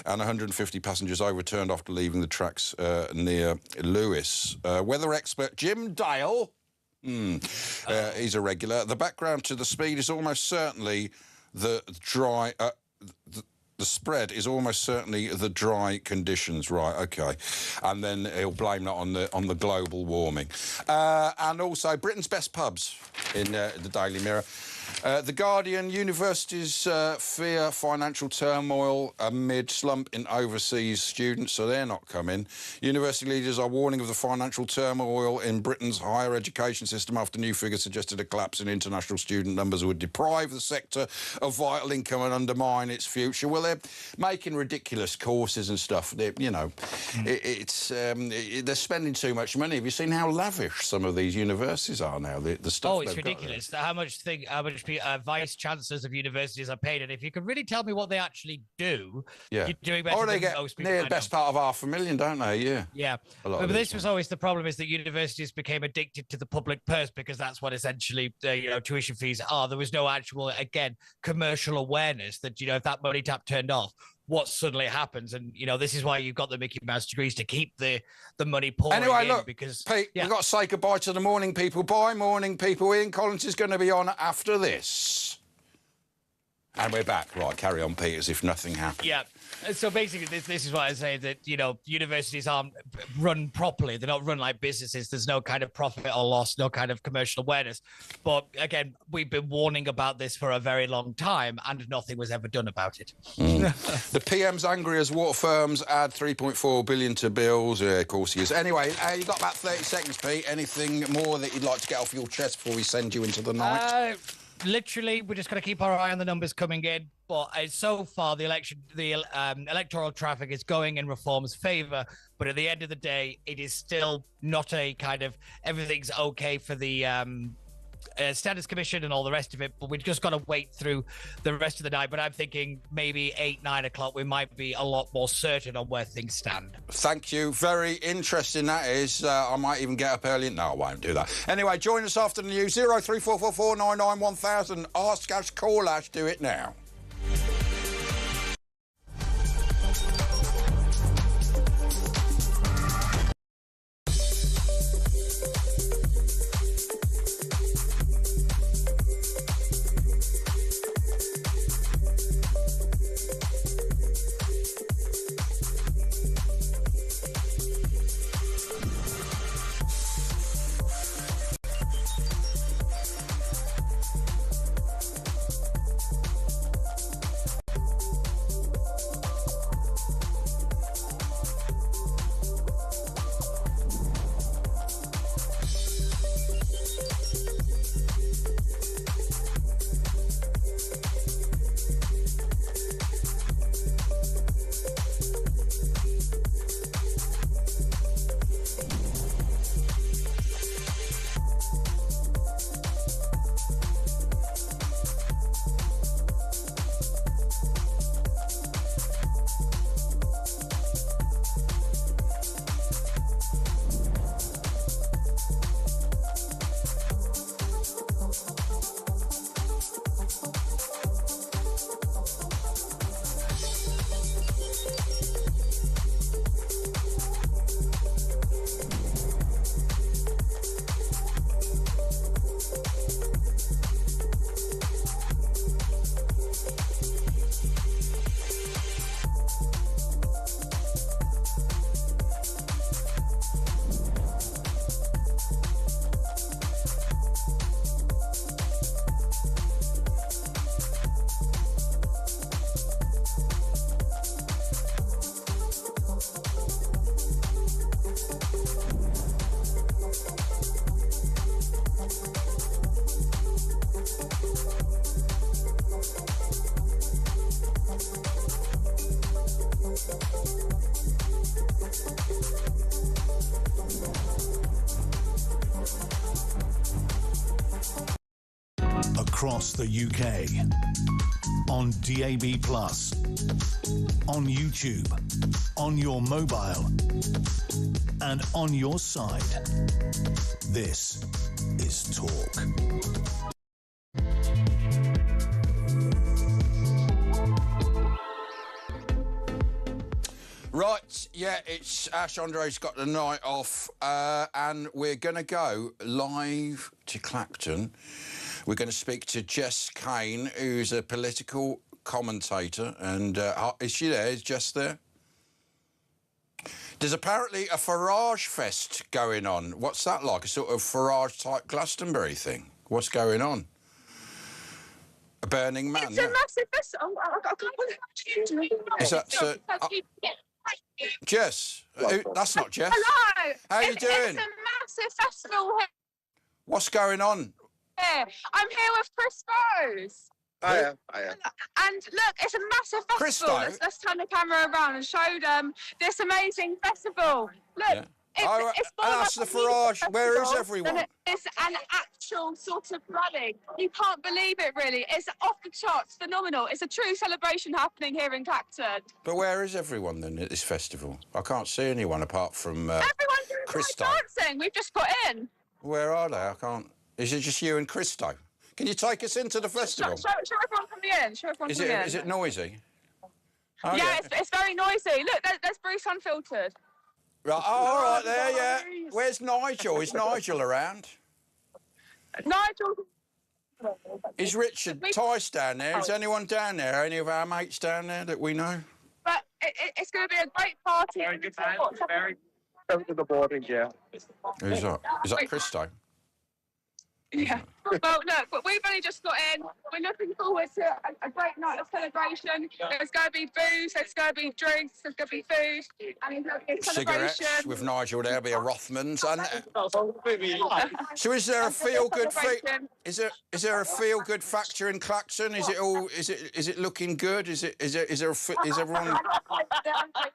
And 150 passengers overturned after leaving the tracks near Lewis. Weather expert Jim Dale, he's a regular. The background to the speed is almost certainly the dry. The spread is almost certainly the dry conditions, right? Okay, and then he'll blame that on the global warming, and also Britain's best pubs in the Daily Mirror. The Guardian, universities fear financial turmoil amid slump in overseas students, so they're not coming. University leaders are warning of the financial turmoil in Britain's higher education system after new figures suggested a collapse in international student numbers would deprive the sector of vital income and undermine its future. Well, they're making ridiculous courses and stuff. They're spending too much money. Have you seen how lavish some of these universities are now? The stuff. Oh, it's ridiculous. How much vice chancellors of universities are paid, and if you can really tell me what they actually do, you're doing better than most people. Near the best part of $500,000, don't they? Yeah. But this was always the problem: is that universities became addicted to the public purse because that's what essentially tuition fees are. There was no actual, commercial awareness that if that money tap turned off, what suddenly happens. And this is why you've got the Mickey Mouse degrees, to keep the money pouring in. Look, because Pete, we've got to say goodbye to the morning people. Bye, morning people. Ian Collins is going to be on after this, and we're back. Right, carry on, Pete, as if nothing happened. Yeah. So basically, this is why I say that universities aren't run properly. They're not run like businesses. There's no kind of profit or loss, no kind of commercial awareness. But again, we've been warning about this for a very long time, and nothing was ever done about it. The PM's angry as water firms add 3.4 billion to bills. Yeah, of course he is. Anyway, you've got about 30 seconds, Pete. Anything more that you'd like to get off your chest before we send you into the night? Literally, we're just going to keep our eye on the numbers coming in. But so far, the electoral traffic is going in Reform's favour. But at the end of the day, it is still not a kind of everything's okay for the Standards Commission and all the rest of it. But we've just got to wait through the rest of the night. But I'm thinking maybe 8-9 o'clock, we might be a lot more certain on where things stand. Thank you. Very interesting, that is. I might even get up early. No, I won't do that. Anyway, join us after the news. 03444991000. Ask us, call us. Do it now. across the UK. On DAB+, on YouTube, on your mobile, and on your side. This is Talk. Right, yeah, it's Ash Andre's got the night off, and we're going to go live to Clacton. We're going to speak to Jess Kane, who's a political commentator, and is she there? Is Jess there? There's apparently a Farage Fest going on. What's that like? A sort of Farage-type Glastonbury thing? What's going on? A Burning Man, It's a massive festival. Is that... Jess? That's not Jess. Hello. How you doing? It's a massive festival What's going on? here. I'm here with Chris Rose. I am. And look, it's a massive festival. Christo? Let's turn the camera around and show them this amazing festival. Look, Yeah. it's Oh, more and that's like the a music Farage. Where is festival everyone? than it's an actual sort of rally. You can't believe it, really. It's off the charts, phenomenal. It's a true celebration happening here in Clacton. But where is everyone then at this festival? I can't see anyone apart from Everyone's doing Christo. dancing. We've just got in. Where are they? I can't... Is it just you and Christo? Can you take us into the festival? Show everyone coming in. Show everyone Is coming in. it noisy? Oh, yeah, it's very noisy. Look, there's Bruce Unfiltered. Right, oh, all right there, yeah. Where's Nigel? Is Nigel around? Nigel. Is Richard Tice down there? Is anyone down there? Any of our mates down there that we know? But it's going to be a great party. Very good time. Very come to the boarding, yeah. Who's that? Is that Christo? Yeah. Well, look, but we've only just got in. We're looking forward to a great night of celebration. There's going to be booze, there's going to be drinks, there's going to be food, and there's going to be a Cigarettes celebration. with Nigel. There'll be a Rothmans. And so, is there a feel-good is there a feel-good factor in Clacton? Is it all? Is it looking good? Is everyone?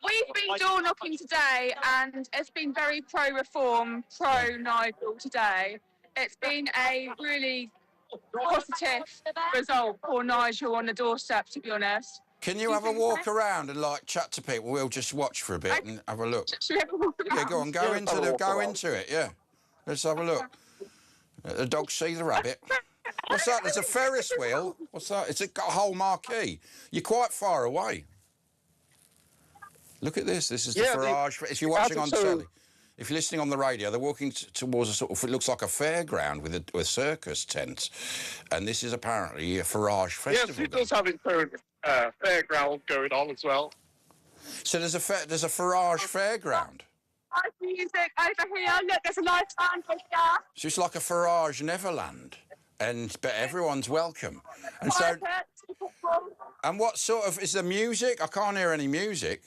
We've been door knocking today, and it's been very pro-reform, pro-Nigel today. It's been a really positive result for Nigel on the doorstep, to be honest. Can you have a walk around and like chat to people? We'll just watch for a bit and have a look. Should we have a walk Yeah, around? go on, go into it. Yeah, let's have a look. The dogs see the rabbit. What's that? There's a Ferris wheel. What's that? It's got a whole marquee. You're quite far away. Look at this. This is the Farage. If you're watching on telly. If you're listening on the radio, they're walking towards a sort of, it looks like a fairground with a circus tent. And this is apparently a Farage festival. Yes, it does have its own fairground going on as well. So there's a Farage fairground. Live music over here. Look, there's a live band over here. So it's like a Farage Neverland. But everyone's welcome. And so, and what sort of, is there music? I can't hear any music.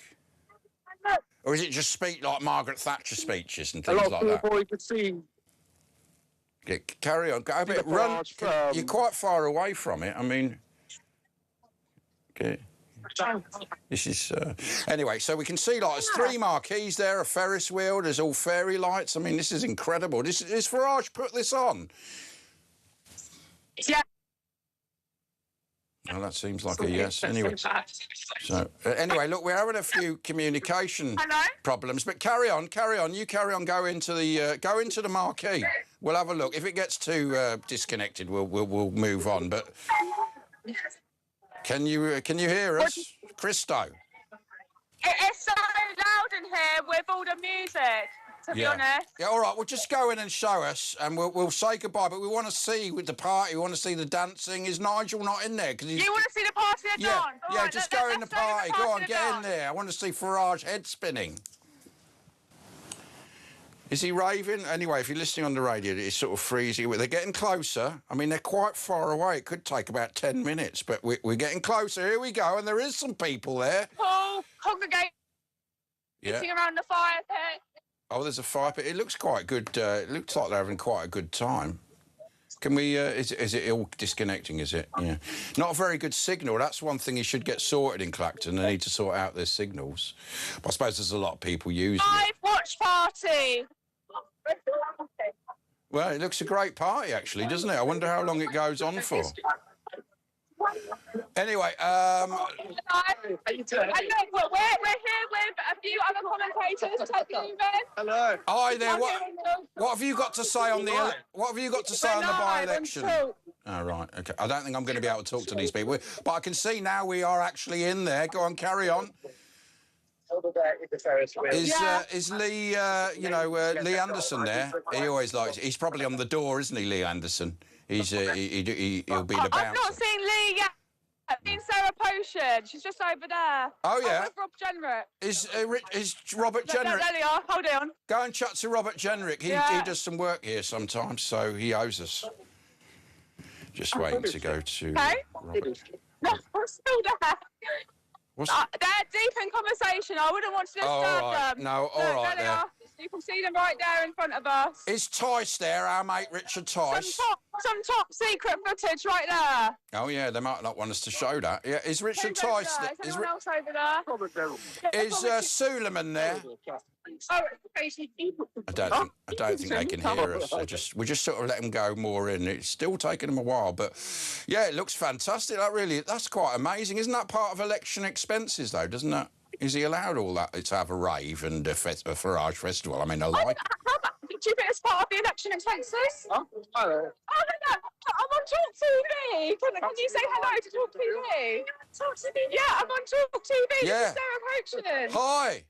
Or is it just speak like Margaret Thatcher speeches and things like that? A lot of people you can see. Yeah, carry on. Go a bit. Run. You're quite far away from it. I mean. Okay. This is anyway. So we can see like there's 3 marquees there, a Ferris wheel. There's all fairy lights. I mean, this is incredible. Is Farage put this on? Yeah. Well, that seems like a yes. Anyway, so anyway, look, we're having a few communication problems, but carry on. You carry on. Go into the marquee. We'll have a look. If it gets too disconnected, we'll move on. But can you hear us, Christo? It's so loud in here with all the music. To be honest. Yeah, all right. Well, just go in and show us, and we'll say goodbye. But we want to see with the party. We want to see the dancing. Is Nigel not in there? You want to see the party at dawn? Yeah, right, just go in the party. Go on, get in there. I want to see Farage head spinning. Is he raving? Anyway, if you're listening on the radio, it's sort of freezing. They're getting closer. I mean, they're quite far away. It could take about 10 minutes, but we're getting closer. Here we go, and there is some people there. Paul, congregating around the fire pit. Oh, there's a fire pit. It looks quite good. It looks like they're having quite a good time. Can we... is it all disconnecting, is it? Yeah. Not a very good signal. That's one thing you should get sorted in Clacton. They need to sort out their signals. But I suppose there's a lot of people using it. Live watch party. Well, it looks a great party, actually, doesn't it? I wonder how long it goes on for. Anyway, Hello, we're here with a few other commentators. Hello. hi there. What have you got to say on the by-election? Oh, right. Okay. I don't think I'm going to be able to talk to these people, but I can see now we are actually in there. Go on, carry on. Is Lee, Lee Anderson there? He always likes. He's probably on the door, isn't he, Lee Anderson? He'll be the bouncer. I've not seen Lee yet. I've seen Sarah Potion. She's just over there. Oh, yeah? With Rob Jenrick. Is Robert Jenrick? There they are. Hold on. Go and chat to Robert Jenrick. He does some work here sometimes, so he owes us. Just waiting to go to Robert. No, I'm still there. What's... They're deep in conversation. I wouldn't want to disturb them. No, all right there they are. You can see them right there in front of us. Is Tice there, our mate Richard Tice? Some top secret footage right there. Oh, yeah, they might not want us to show that. Yeah, is Richard Tice there? Is anyone else over there? Is Suleiman there? Oh, I don't think they can hear us. We just sort of let them go more in. It's still taking them a while, but yeah, it looks fantastic. That's quite amazing. Isn't that part of election expenses, though? Doesn't that? Is he allowed all that to have a rave and a Farage festival? I mean, I like. Do you think it's part of the election expenses? Hello. Oh, no, I'm on talkTV. Can you say hello to talkTV? Yeah, I'm on talkTV. Yeah. This is Sarah Potion. Hi.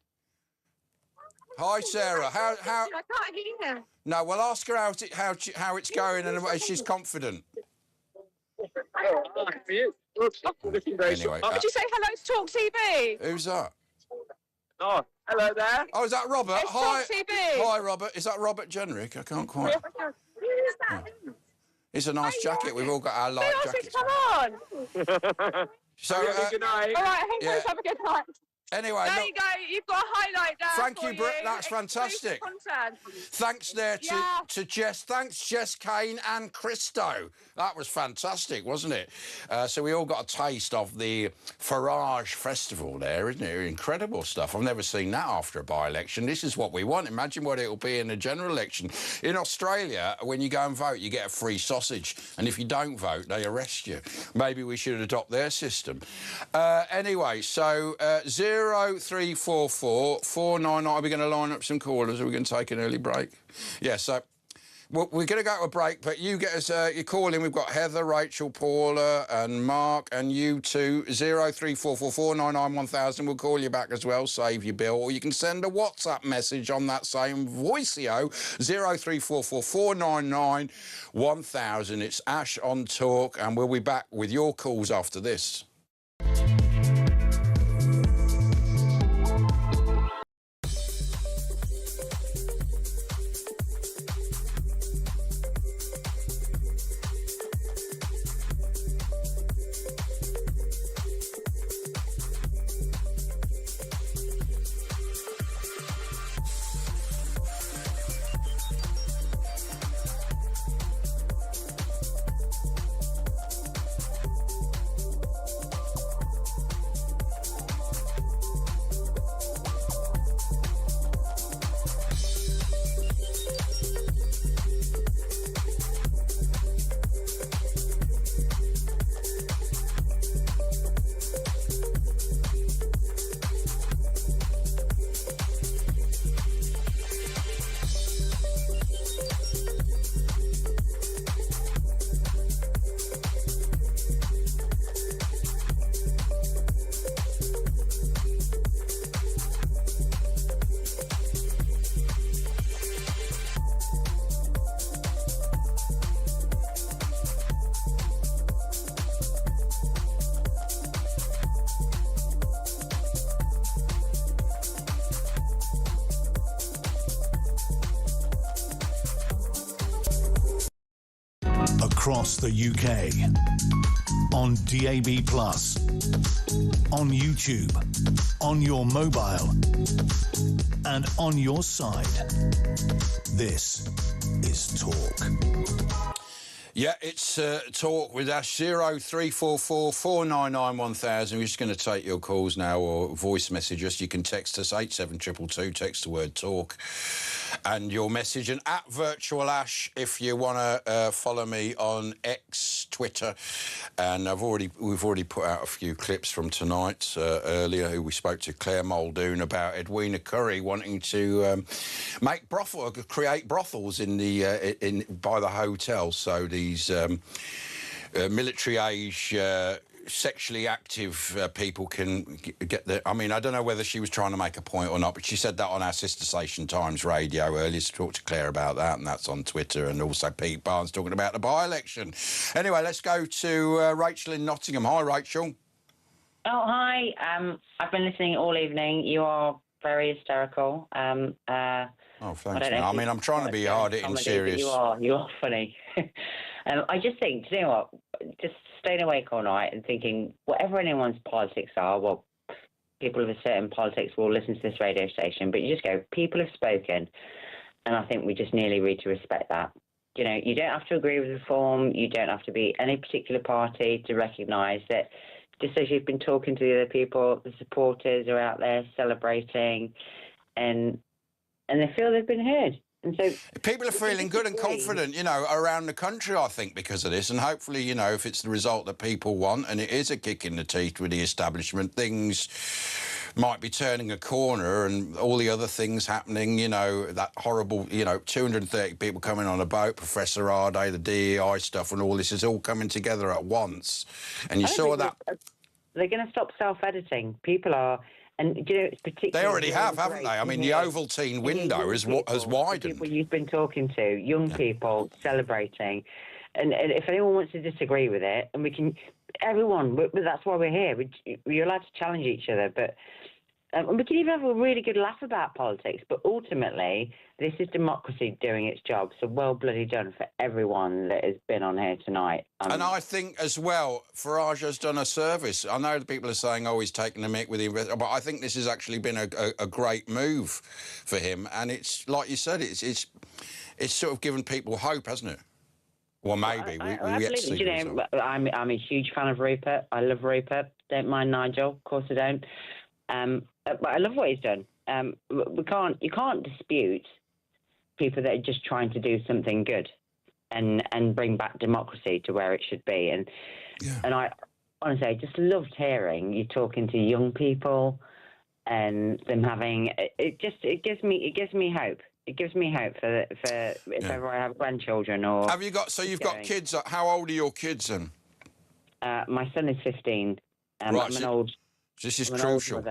Hi, Sarah. How? I can't hear. No, well, ask her how it's going and if she's confident. Anyway, Did you say hello to talkTV? who's that? Oh, hello there. Oh, is that Robert? It's Hi. talkTV. Hi, Robert. Is that Robert Jenrick? I can't quite. It's a nice jacket. We've all got our light jackets. Come on. So, Good night. All right, Yeah. have a good night. anyway, There look, you go. You've got a highlight there. Thank for you, Britt. That's Exclusive fantastic. Content. thanks there Yeah. to Jess. Thanks, Jess Kane and Christo. That was fantastic, wasn't it? So we all got a taste of the Farage Festival there, isn't it? Incredible stuff. I've never seen that after a by-election. This is what we want. Imagine what it'll be in a general election. In Australia, when you go and vote, you get a free sausage. And if you don't vote, they arrest you. Maybe we should adopt their system. Anyway, so 0344 499. Are we going to line up some callers? Are we going to take an early break? Yeah, so... Well, we're going to go to a break, but you get us your call in. We've got Heather, Rachel, Paula and Mark and you too. 0344 499 1000. We'll call you back as well, save your bill. Or you can send a WhatsApp message on that same voiceo, 0344 499 1000. It's Ash on Talk, and we'll be back with your calls after this. Across the UK, on DAB+, on YouTube, on your mobile, and on your side. This is Talk. Yeah, it's Talk with Ash, 0344 499 1000. We're just going to take your calls now or voice messages. You can text us 87222, text the word Talk. and your message. And at Virtual Ash, if you want to follow me on X, Twitter, and we've already put out a few clips from tonight earlier. We spoke to Claire Muldoon about Edwina Currie wanting to create brothels by the hotel, so these military age. Sexually active people can get the... I mean, I don't know whether she was trying to make a point or not, but she said that on our sister station Times Radio earlier, to talk to Claire about that, and that's on Twitter, and also Pete Barnes talking about the by-election. Anyway, let's go to Rachel in Nottingham. Hi, Rachel. Oh, hi. I've been listening all evening. You are very hysterical. Oh, thanks, man. I mean, I'm trying to be hard-hitting serious. You are funny. I just think, do you know what? Just staying awake all night and thinking whatever anyone's politics are, well, people of a certain politics will listen to this radio station, but you just go, people have spoken, and I think we just nearly need to respect that. You know, you don't have to agree with reform, you don't have to be any particular party to recognise that just as you've been talking to the other people, the supporters are out there celebrating, and they feel they've been heard. And so people are feeling good and confident, you know, around the country, I think, because of this. And hopefully, you know, if it's the result that people want, and it is a kick in the teeth with the establishment, things might be turning a corner, and all the other things happening, you know, that horrible, you know, 230 people coming on a boat, Professor Arde, the DEI stuff, and all this is all coming together at once. And you saw that. They're going to stop self-editing. People are... And you know, it's particularly... They already have, haven't they? I mean, the Ovaltine window has widened. People you've been talking to, young people celebrating. And if anyone wants to disagree with it, and we can... Everyone, but that's why we're here. We're allowed to challenge each other, but... and we can even have a really good laugh about politics, but ultimately, this is democracy doing its job. So well bloody done for everyone that has been on here tonight. And I think as well, Farage has done a service. I know the people are saying, oh, he's taken the mick with the investor, but I think this has actually been a great move for him. And it's, like you said, it's sort of given people hope, hasn't it? Well, maybe. We yet to see you know, I'm a huge fan of Rupert. I love Rupert. Don't mind Nigel. Of course I don't. But I love what he's done. You can't dispute people that are just trying to do something good and bring back democracy to where it should be. And I honestly, I just loved hearing you talking to young people and them having it gives me hope. It gives me hope for if ever I have grandchildren or. Have you got? So you've got kids. How old are your kids then? My son is 15. Right. I'm an old. This is crucial.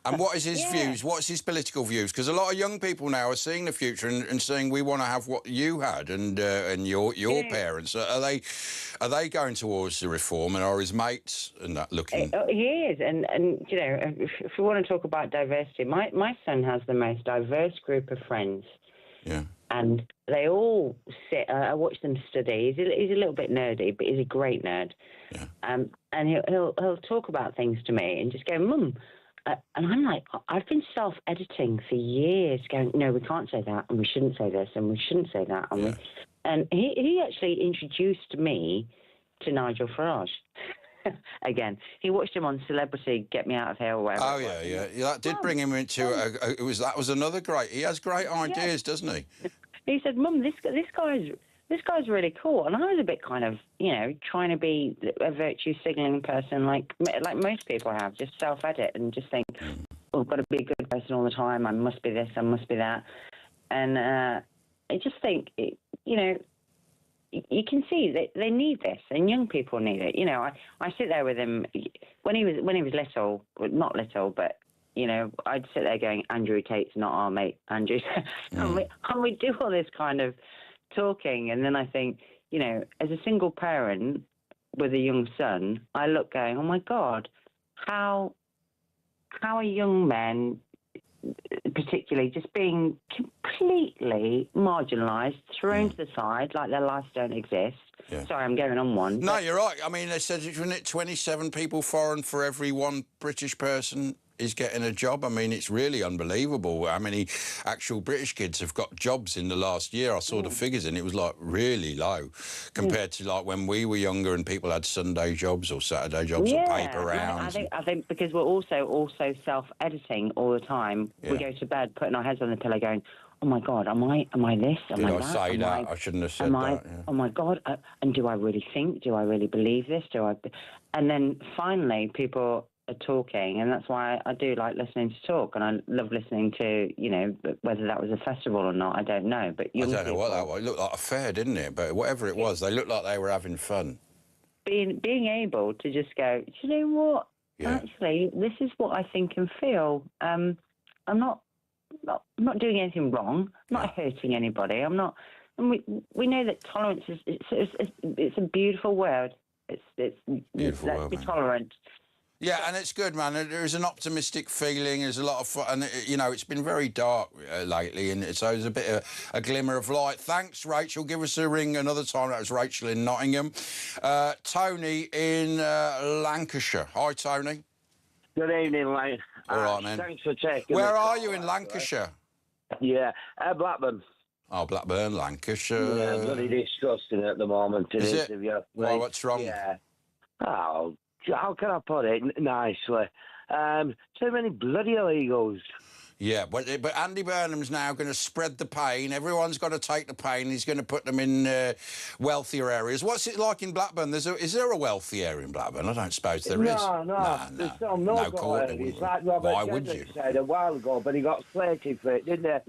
And what is his views? What's his political views? Because a lot of young people now are seeing the future and saying we want to have what you had and your parents. Are they going towards the reform, and are his mates and that looking? He is, and you know, if we want to talk about diversity, my son has the most diverse group of friends. Yeah. And they all sit. I watch them study. He's a little bit nerdy, but he's a great nerd. Yeah. And he'll talk about things to me and just go, Mum. And I'm like, I've been self-editing for years, going, no, we can't say that, and we shouldn't say this, and we shouldn't say that. And he actually introduced me to Nigel Farage. Again, he watched him on Celebrity Get Me Out of Here or whatever. Oh yeah. That did bring him into that was another great. He has great ideas, doesn't he? He said, Mum, this guy's really cool. And I was a bit kind of, you know, trying to be a virtue signalling person like most people have, just self-edit and just think, oh, I've got to be a good person all the time. I must be this, I must be that. And I just think, you know, you can see that they need this, and young people need it. You know, I sit there with him when he was little, well, not little, but you know, I'd sit there going, Andrew Tate's not our mate, Andrew. And we do all this kind of talking, and then I think, you know, as a single parent with a young son, I look going, oh my God, how are young men, particularly, just being completely marginalised, thrown to the side, like their lives don't exist. Yeah. Sorry, I'm going on one. No, you're right. I mean, they said, isn't it 27 people foreign for every one British person is getting a job? I mean, it's really unbelievable how many actual British kids have got jobs in the last year. I saw the figures, and it was, like, really low compared to, like, when we were younger and people had Sunday jobs or Saturday jobs or paper rounds. I think because we're also self-editing all the time. We go to bed putting our heads on the pillow going, oh my God, am I this? Am Did I I that? say Am that? I, I shouldn't have said am I, that. Yeah. oh my God, and do I really think? Do I really believe this? And then finally people are talking, and that's why I do like listening to talk, and I love listening to, you know, whether that was a festival or not, I don't know. But I don't know what that was. It looked like a fair, didn't it? But whatever it was, they looked like they were having fun. Being able to just go, do you know what? Yeah. Actually, this is what I think and feel. I'm not doing anything wrong. I'm not hurting anybody. I'm not. And we know that tolerance is it's a beautiful word. It's Beautiful let's word, be man. tolerant. Yeah, and it's good, man. There's an optimistic feeling. There's a lot of fun. And, you know, it's been very dark lately, and so there's a bit of a glimmer of light. Thanks, Rachel. Give us a ring another time. That was Rachel in Nottingham. Tony in Lancashire. Hi, Tony. Good evening, mate. All right, man. Thanks for taking Where the are call, you in Lancashire? Yeah, Blackburn. Oh, Blackburn, Lancashire. Yeah, bloody disgusting at the moment. Is it? Why, what's wrong? Yeah. Oh, how can I put it nicely? So many bloody illegals. Yeah, but Andy Burnham's now going to spread the pain. Everyone's got to take the pain. He's going to put them in wealthier areas. What's it like in Blackburn? Is there a wealthy area in Blackburn? I don't suppose there is. No. There's some no court. It's like Robert Why would you? said a while ago, but he got slated for it, didn't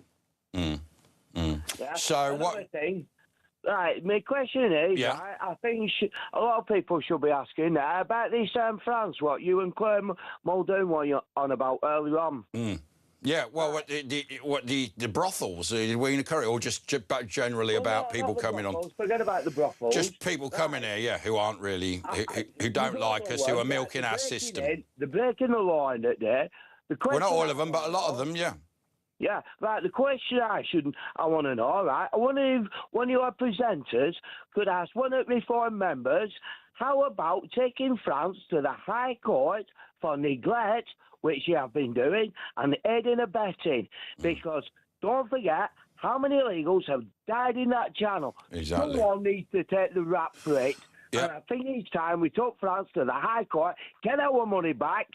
he? Yeah. So Another what? thing, right, my question is, Yeah. right, I think a lot of people should be asking now about this France, what you and Claire Muldoon were on about earlier on. Yeah, well, what the brothels, Edwina Currie, or just generally about people coming on? Forget about the brothels. Just people coming here, yeah, who aren't really, who don't like us, who are milking our system. They're breaking the law in it there. Well, not all of them, but a lot of them, yeah. Yeah, right. The question I want to know, right? I wonder if one of your presenters could ask one of the reform members, how about taking France to the High Court for neglect, which you have been doing, and aiding and abetting? Because don't forget how many illegals have died in that channel. Exactly. Someone needs to take the rap for it. Yep. And I think it's time we took France to the High Court, get our money back.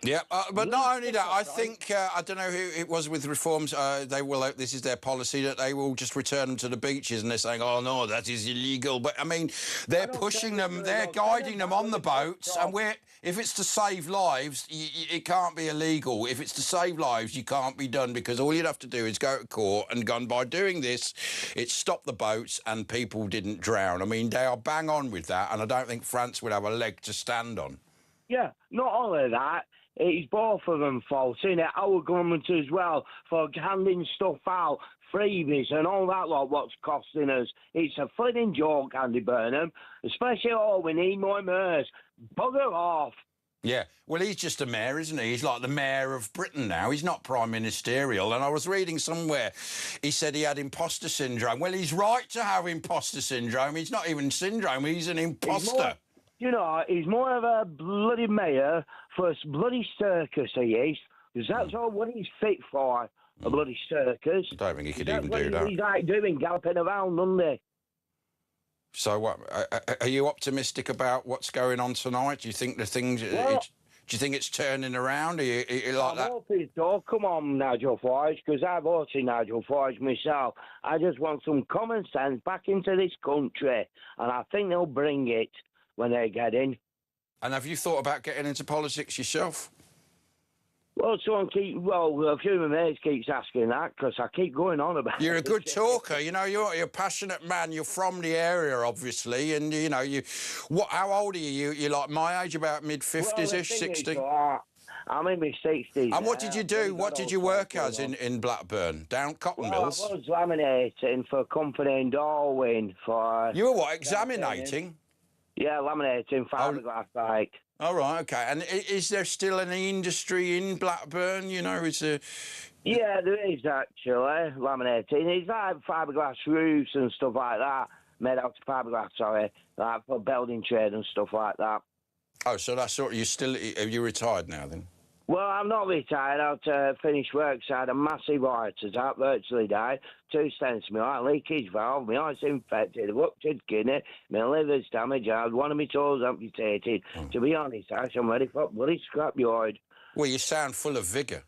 Yeah, but not only that, I think, I don't know who it was with reforms, they will, this is their policy, that they will just return them to the beaches, and they're saying, oh, no, that is illegal. But, I mean, they're pushing them, they're guiding them on the boats, and if it's to save lives, it can't be illegal. If it's to save lives, you can't be done, because all you'd have to do is go to court, and by doing this, it stopped the boats and people didn't drown. I mean, they are bang on with that, and I don't think France would have a leg to stand on. Yeah, not only that, it's both of them fault, isn't it? Our government as well, for handing stuff out, freebies and all that lot, what's costing us. It's a flipping joke, Andy Burnham, especially, we need more mayors. Bugger off. Yeah, well, he's just a mayor, isn't he? He's like the mayor of Britain now. He's not prime ministerial. And I was reading somewhere, he said he had imposter syndrome. Well, he's right to have imposter syndrome. He's not even syndrome, he's an imposter. He's more of a bloody mayor for a bloody circus, he is. Because that's all what he's fit for, a bloody circus. I don't think he could even do that. He's like doing, galloping around, doesn't he? So what? Are you optimistic about what's going on tonight? Do you think the things? Do you think it's turning around? Are you like that? I'm hoping so. Come on, Nigel Farage, because I've voted Nigel Farage myself. I just want some common sense back into this country, and I think they'll bring it when they get in. And have you thought about getting into politics yourself? Well, a few of my mates keeps asking that, because I keep going on about it. You're a good talker, you know, you're a passionate man, you're from the area, obviously, and, you know, how old are you? You're like my age, about mid-50s-ish, 60? I'm in my 60s. And what did you do? What did you work as in Blackburn? Down cotton mills? I was laminating for a company in Darwin for... You were what, examinating? Yeah, laminating fiberglass, like. All right, OK. And is there still any industry in Blackburn, you know? Yeah, there is, actually, laminating. It's like fiberglass roofs and stuff like that, made out of fiberglass, sorry, like for building trade and stuff like that. Oh, so that's sort of, are you retired now, then? Well, I'm not retired. I've finished work, so I had a massive heart attack, virtually died. 2 stents in my heart, leakage valve, my heart's infected, a ruptured kidney, my liver's damaged, I had one of my toes amputated. To be honest, Ash, I'm ready for a bloody scrapyard. Well, you sound full of vigour.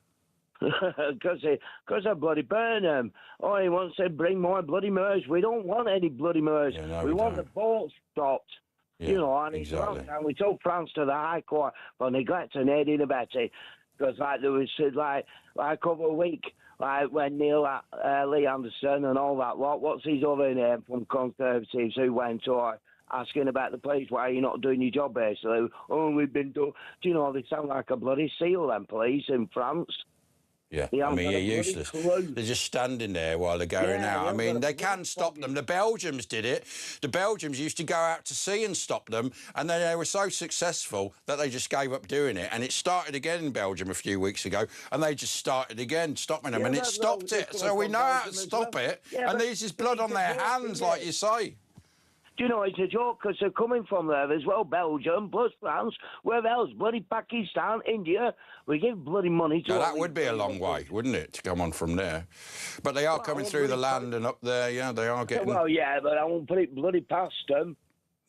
Because I bloody burn them. Oh, he wants to bring more bloody murders. We don't want any bloody murders. Yeah, no, we want don't. the boat stopped. Yeah, you know, and exactly. it's wrong. And we took France to the High Court for neglect and aiding and abetting. Because, like, there was, like over a week, like, when Neil Lee Anderson and all that lot, what's his other name from Conservatives who went to asking about the police, why are you not doing your job, basically? Oh, we've been doing... Do you know, they sound like a bloody seal, them police in France. Yeah, I mean, you're useless. They're just standing there while they're going out. I mean, they can stop them. The Belgians did it. The Belgians used to go out to sea and stop them, and then they were so successful that they just gave up doing it. And it started again in Belgium a few weeks ago, and they just started again, stopping them, and it stopped it. So we know how to stop it, and there's just blood on their hands, like you say. Do you know, it's a joke because they're coming from there as well, Belgium, plus France, where else? Bloody Pakistan, India. We give bloody money to... Now, that would be a long way, wouldn't it, to come on from there? But they are coming through the land and up there, yeah, they are getting... Well, yeah, but I won't put it bloody past them.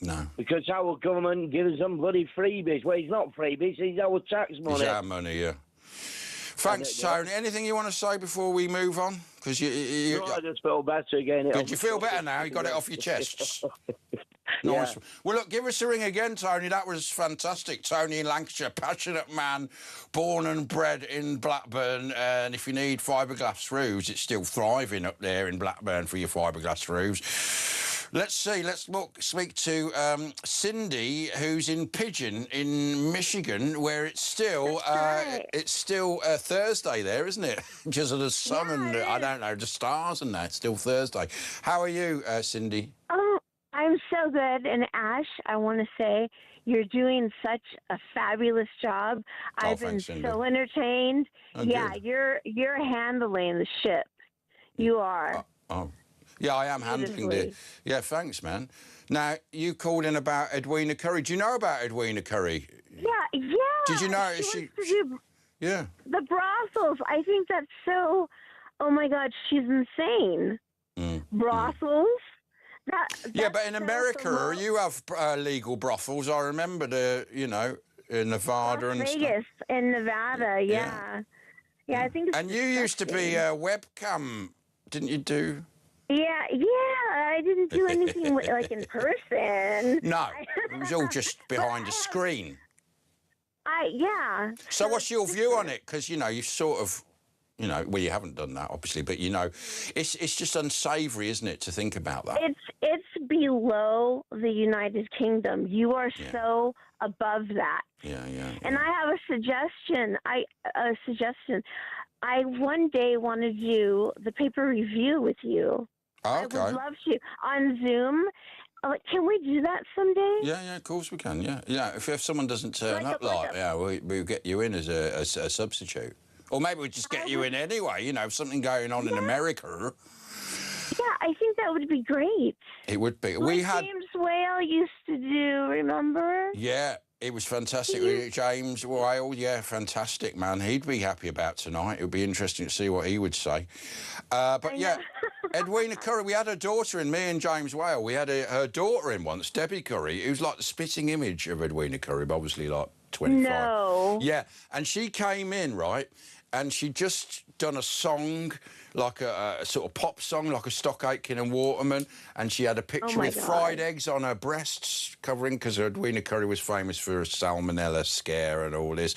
No. Because our government gives them bloody freebies. Well, it's not freebies, it's our tax money. It's our money, yeah. Thanks, Tony. Anything you want to say before we move on? Because no, I just feel better again. Did you feel better now? You got it off your chest? Yeah. Nice. Well, look, give us a ring again, Tony. That was fantastic. Tony in Lancashire, passionate man, born and bred in Blackburn. And if you need fiberglass roofs, it's still thriving up there in Blackburn for your fiberglass roofs. Let's see. Let's speak to Cindy, who's in Pigeon in Michigan, where it's still Thursday there, isn't it? Because of the sun and I don't know, the stars and that. It's still Thursday. How are you, Cindy? I'm so good. And Ash, I want to say you're doing such a fabulous job. I've been so entertained. Oh, yeah, good. you're handling the ship. You are. Yeah, I am handling it. Yeah, thanks, man. Now, you called in about Edwina Currie. Do you know about Edwina Currie? Yeah. Did you know Yeah. The brothels. I think that's so... Oh, my God, she's insane. Brothels? But in America, you have legal brothels. I remember in Nevada and stuff. Vegas in Nevada, yeah. I think it's... And you used to be a webcam, didn't you do... Yeah, I didn't do anything like in person. No, it was all just behind a screen. Yeah. So what's your view on it? Because, you sort of, well, you haven't done that, obviously, but, it's just unsavoury, isn't it, to think about that? It's below the United Kingdom. You are so above that. Yeah. And I have a suggestion. I one day want to do the paper review with you. Oh, okay. I would love to. On Zoom. Can we do that someday? Yeah, of course we can, yeah. If someone doesn't turn up, we'll get you in as a substitute. Or maybe we'll just get you in anyway, something going on in America. Yeah, I think that would be great. It would be. James Whale used to do, remember? Yeah. It was fantastic. James Whale, fantastic, man. He'd be happy about tonight. It would be interesting to see what he would say. Edwina Currie, we had her daughter in, me and James Whale. We had her daughter in once, Debbie Currie, who's like the spitting image of Edwina Currie, but obviously like 25. No. Yeah, and she came in, right, and she'd just done a song, like a sort of pop song, like a Stock Aitken and Waterman, and she had a picture with fried eggs on her breasts, covering, because Edwina Currie was famous for a salmonella scare and all this.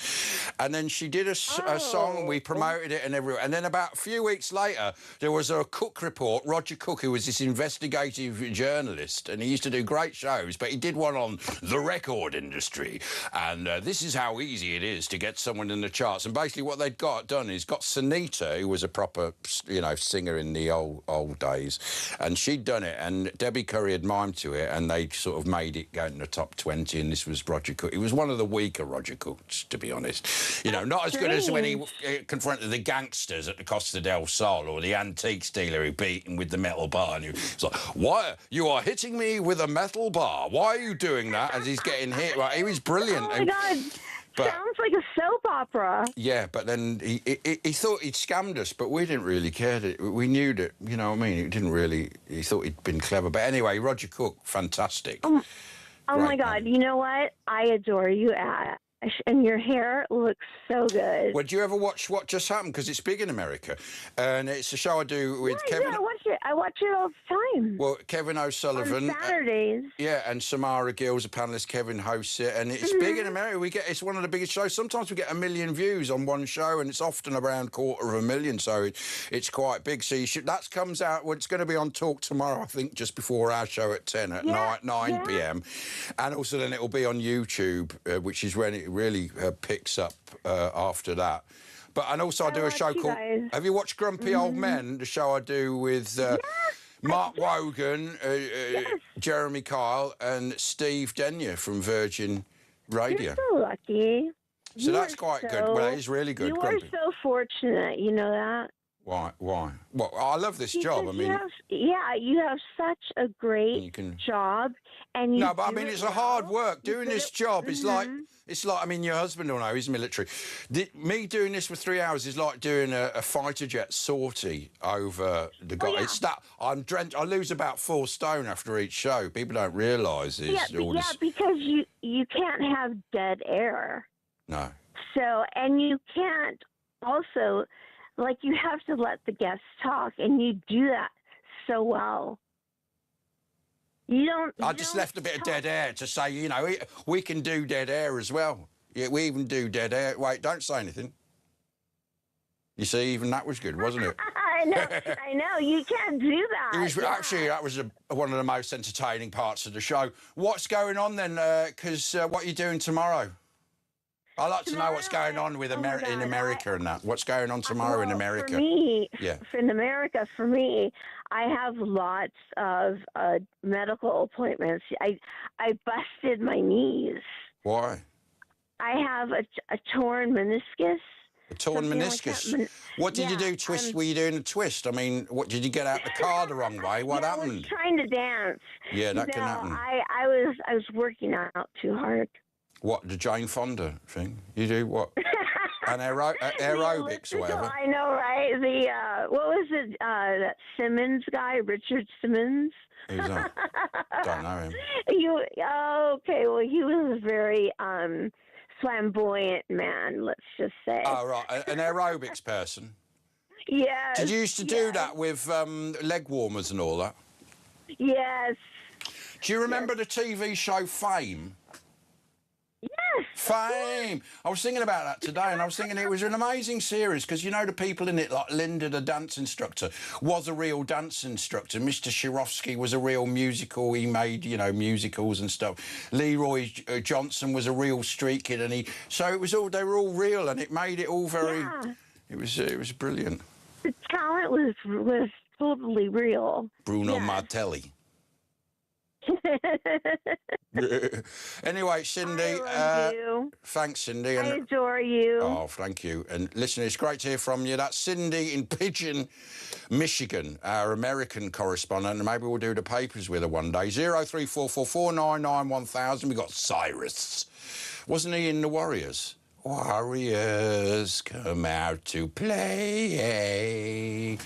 And then she did a song, and we promoted it and everywhere. And then about a few weeks later, there was a Cook report, Roger Cook, who was this investigative journalist, and he used to do great shows, but he did one on the record industry. And this is how easy it is to get someone in the charts. And basically what they'd done is got Sunita, who was a proper, singer in the old days, and she'd done it, and Debbie Currie had mimed to it, and they sort of made it go in the top 20, and this was Roger Cook. It was one of the weaker Roger Cooks, to be honest. Not as good as when he confronted the gangsters at the Costa del Sol, or the antiques dealer who beat him with the metal bar, and he was like, "Why you are hitting me with a metal bar? Why are you doing that?" As he's getting hit. Right, he was brilliant. Oh my God. Sounds like a soap opera. Yeah, but then he thought he'd scammed us, but we didn't really care. We knew that, you know what I mean? He didn't really... He thought he'd been clever. But anyway, Roger Cook, fantastic. Oh my God. You know what? I adore you, And your hair looks so good. Well, do you ever watch What Just Happened? Because it's big in America. And it's a show I do with Kevin. Yeah, I watch it all the time. Well, Kevin O'Sullivan. On Saturdays. Yeah, and Samara Gill's a panellist. Kevin hosts it. And it's big in America. It's one of the biggest shows. Sometimes we get 1 million views on one show, and it's often around 250,000. So it's quite big. So that comes out. Well, it's going to be on Talk tomorrow, I think, just before our show at 10 at 9 p.m. And also then it'll be on YouTube, which is when it really picks up after that. And also I do a show called... Have you watched Grumpy Old Men, the show I do with Mark Wogan, Jeremy Kyle and Steve Denyer from Virgin Radio? You're so lucky. So that's quite good. Well, it is really good. You are so fortunate, you know that? Why? Well, I love this job. I mean... You have such a great job. And no, but I mean, it's a hard work. Doing this job is like... It's like, I mean, your husband will know, he's military. Me doing this for 3 hours is like doing a fighter jet sortie over the guy. It's that I'm drenched. I lose about 4 stone after each show. People don't realise this. Because you can't have dead air. No. So, and you can't also, like, you have to let the guests talk, and you do that so well. I just left a bit of dead air to say, you know, we can do dead air as well. Yeah, we even do dead air. Wait, don't say anything. You see, even that was good, wasn't it? I know. You can't do that. It was, actually, that was one of the most entertaining parts of the show. What's going on then? Because what are you doing tomorrow? I'd like to know what's going on with in America and that. What's going on tomorrow in America? For me, in America, I have lots of medical appointments. I busted my knees. Why? I have a torn meniscus. A torn meniscus? What did you do? Were you doing a twist? I mean, what did you get out the car the wrong way? What happened? I was trying to dance. Yeah, that can happen. I was working out too hard. What, the Jane Fonda thing? You do what? An aerobics or whatever? I know, right? What was it, that Simmons guy, Richard Simmons? Who's that? Don't know him. Okay, well, he was a very flamboyant man, let's just say. Oh, right, an aerobics person? Yes. Did you used to do that with leg warmers and all that? Yes. Do you remember the TV show Fame? Yes. Fame. I was thinking about that today, and I was thinking it was an amazing series because, you know, the people in it, like Linda, the dance instructor, was a real dance instructor. Mr. Shirovsky was a real musical. He made, you know, musicals and stuff. Leroy Johnson was a real street kid, and so it was all, they were all real, and it made it all very... Yeah. It was brilliant. The talent was totally real. Bruno Martelli. Anyway, Cindy, I love you. Thanks, Cindy. I adore you. Oh, thank you. And listen, it's great to hear from you. That's Cindy in Pigeon, Michigan, our American correspondent, and maybe we'll do the papers with her one day. 03444991000. We got Cyrus. Wasn't he in the Warriors? Warriors come out to play.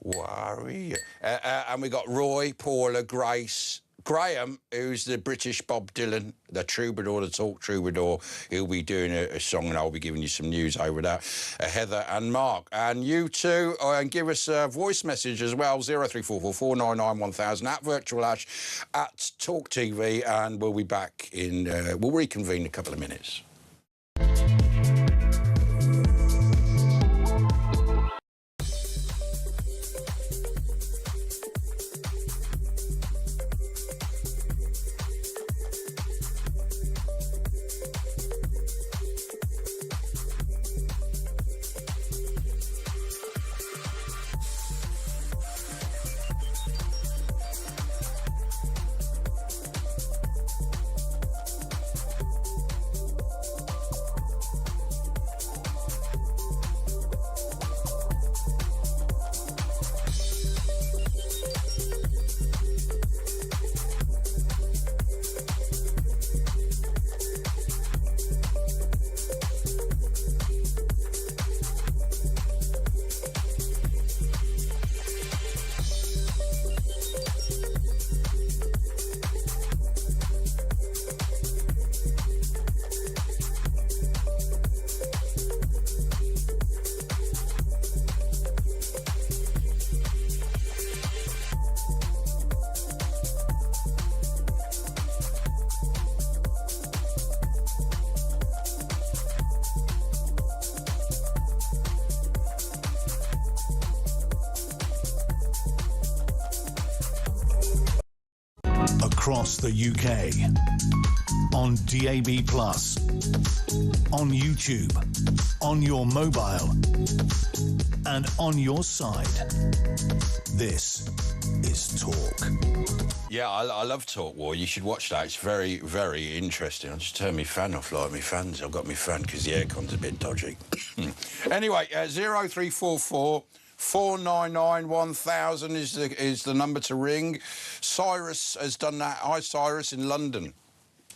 Warrior. And we got Roy, Paula, Grace, Graham, who's the British Bob Dylan, the troubadour, the talk troubadour. He'll be doing a song, and I'll be giving you some news over that. Heather and Mark. And you too, and give us a voice message as well, 03444991000 at Virtual Ash at talkTV, and we'll be back in, we'll reconvene in a couple of minutes. across the UK, on DAB+, on YouTube, on your mobile, and on your side. This is Talk. Yeah, I love Talk War. You should watch that. It's very, very interesting. I'll just turn my fan off, like my fans. I've got my fan because the aircon's a bit dodgy. Anyway, 0344 499 1000 is the number to ring. Cyrus has done that. Hi, Cyrus in London.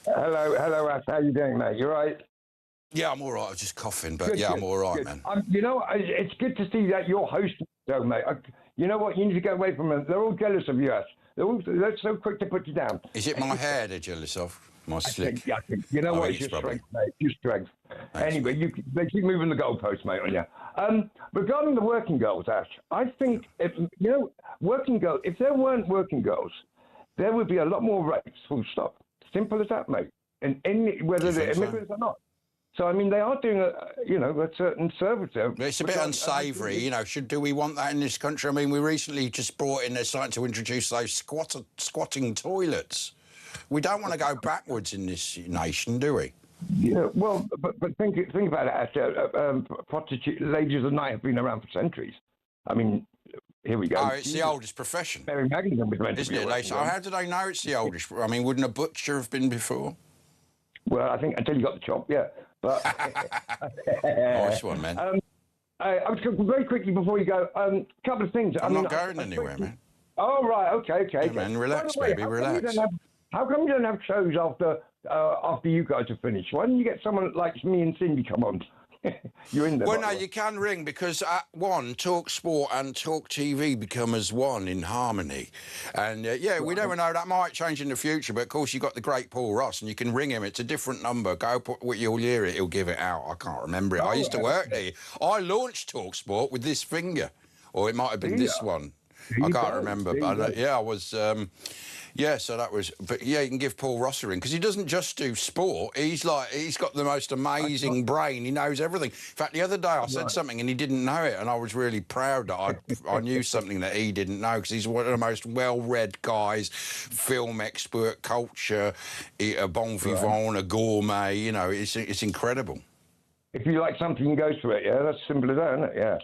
Hello, Ash. How you doing, mate? You all right? Yeah, I'm all right. I was just coughing, but Good, yeah, good, I'm all right, good. man. You know, it's good to see that you're hosting the show, mate. You know what? You need to get away from them. They're all jealous of you, Ash. They're so quick to put you down. Is it my hair they're jealous of? My slick? I think. You know what? It's your strength, mate. Your strength. Thanks, anyway, they keep moving the goalposts, mate, on you. Regarding the working girls, Ash, I think, working girls, if there weren't working girls, there would be a lot more rapes, full stop. Simple as that, mate. And whether they're immigrants or not. So, I mean, they are doing a certain service there. It's a bit unsavoury, you know. Do we want that in this country? I mean, we recently just brought in, they're starting to introduce those squatting toilets. We don't want to go backwards in this nation, do we? Yeah, well, but think about it, Ash. Prostitute ladies of the night have been around for centuries. I mean, here we go. Oh, it's the oldest profession. Mary Magdalene was meant to be. Isn't it? How do they know it's the oldest? I mean, wouldn't a butcher have been before? Well, I think until you got the chop, yeah. But nice one, man. I was very quickly before you go. A couple of things. I'm not going anywhere, man. Oh right, okay. Yeah, man, relax, baby, relax. How come you don't have shows after you guys have finished? Why don't you get someone like me and Cindy come on? You're in there. Well, no, you can ring because Talk Sport and Talk TV become as one in harmony. And we never know, that might change in the future. But of course, you've got the great Paul Ross, and you can ring him. It's a different number. Go put what you'll hear it. He'll give it out. I can't remember it. I used to work there. I launched Talk Sport with this finger, or it might have been this one. I can't remember. But I was. So that was, but yeah, you can give Paul Ross a ring because he doesn't just do sport. He's got the most amazing brain. He knows everything. In fact, the other day I said something and he didn't know it, and I was really proud that I knew something that he didn't know because he's one of the most well-read guys, film expert, culture, a bon vivant, a gourmet. You know, it's incredible. If you like something, you go to it. Yeah, that's simple as that, isn't it? Yeah.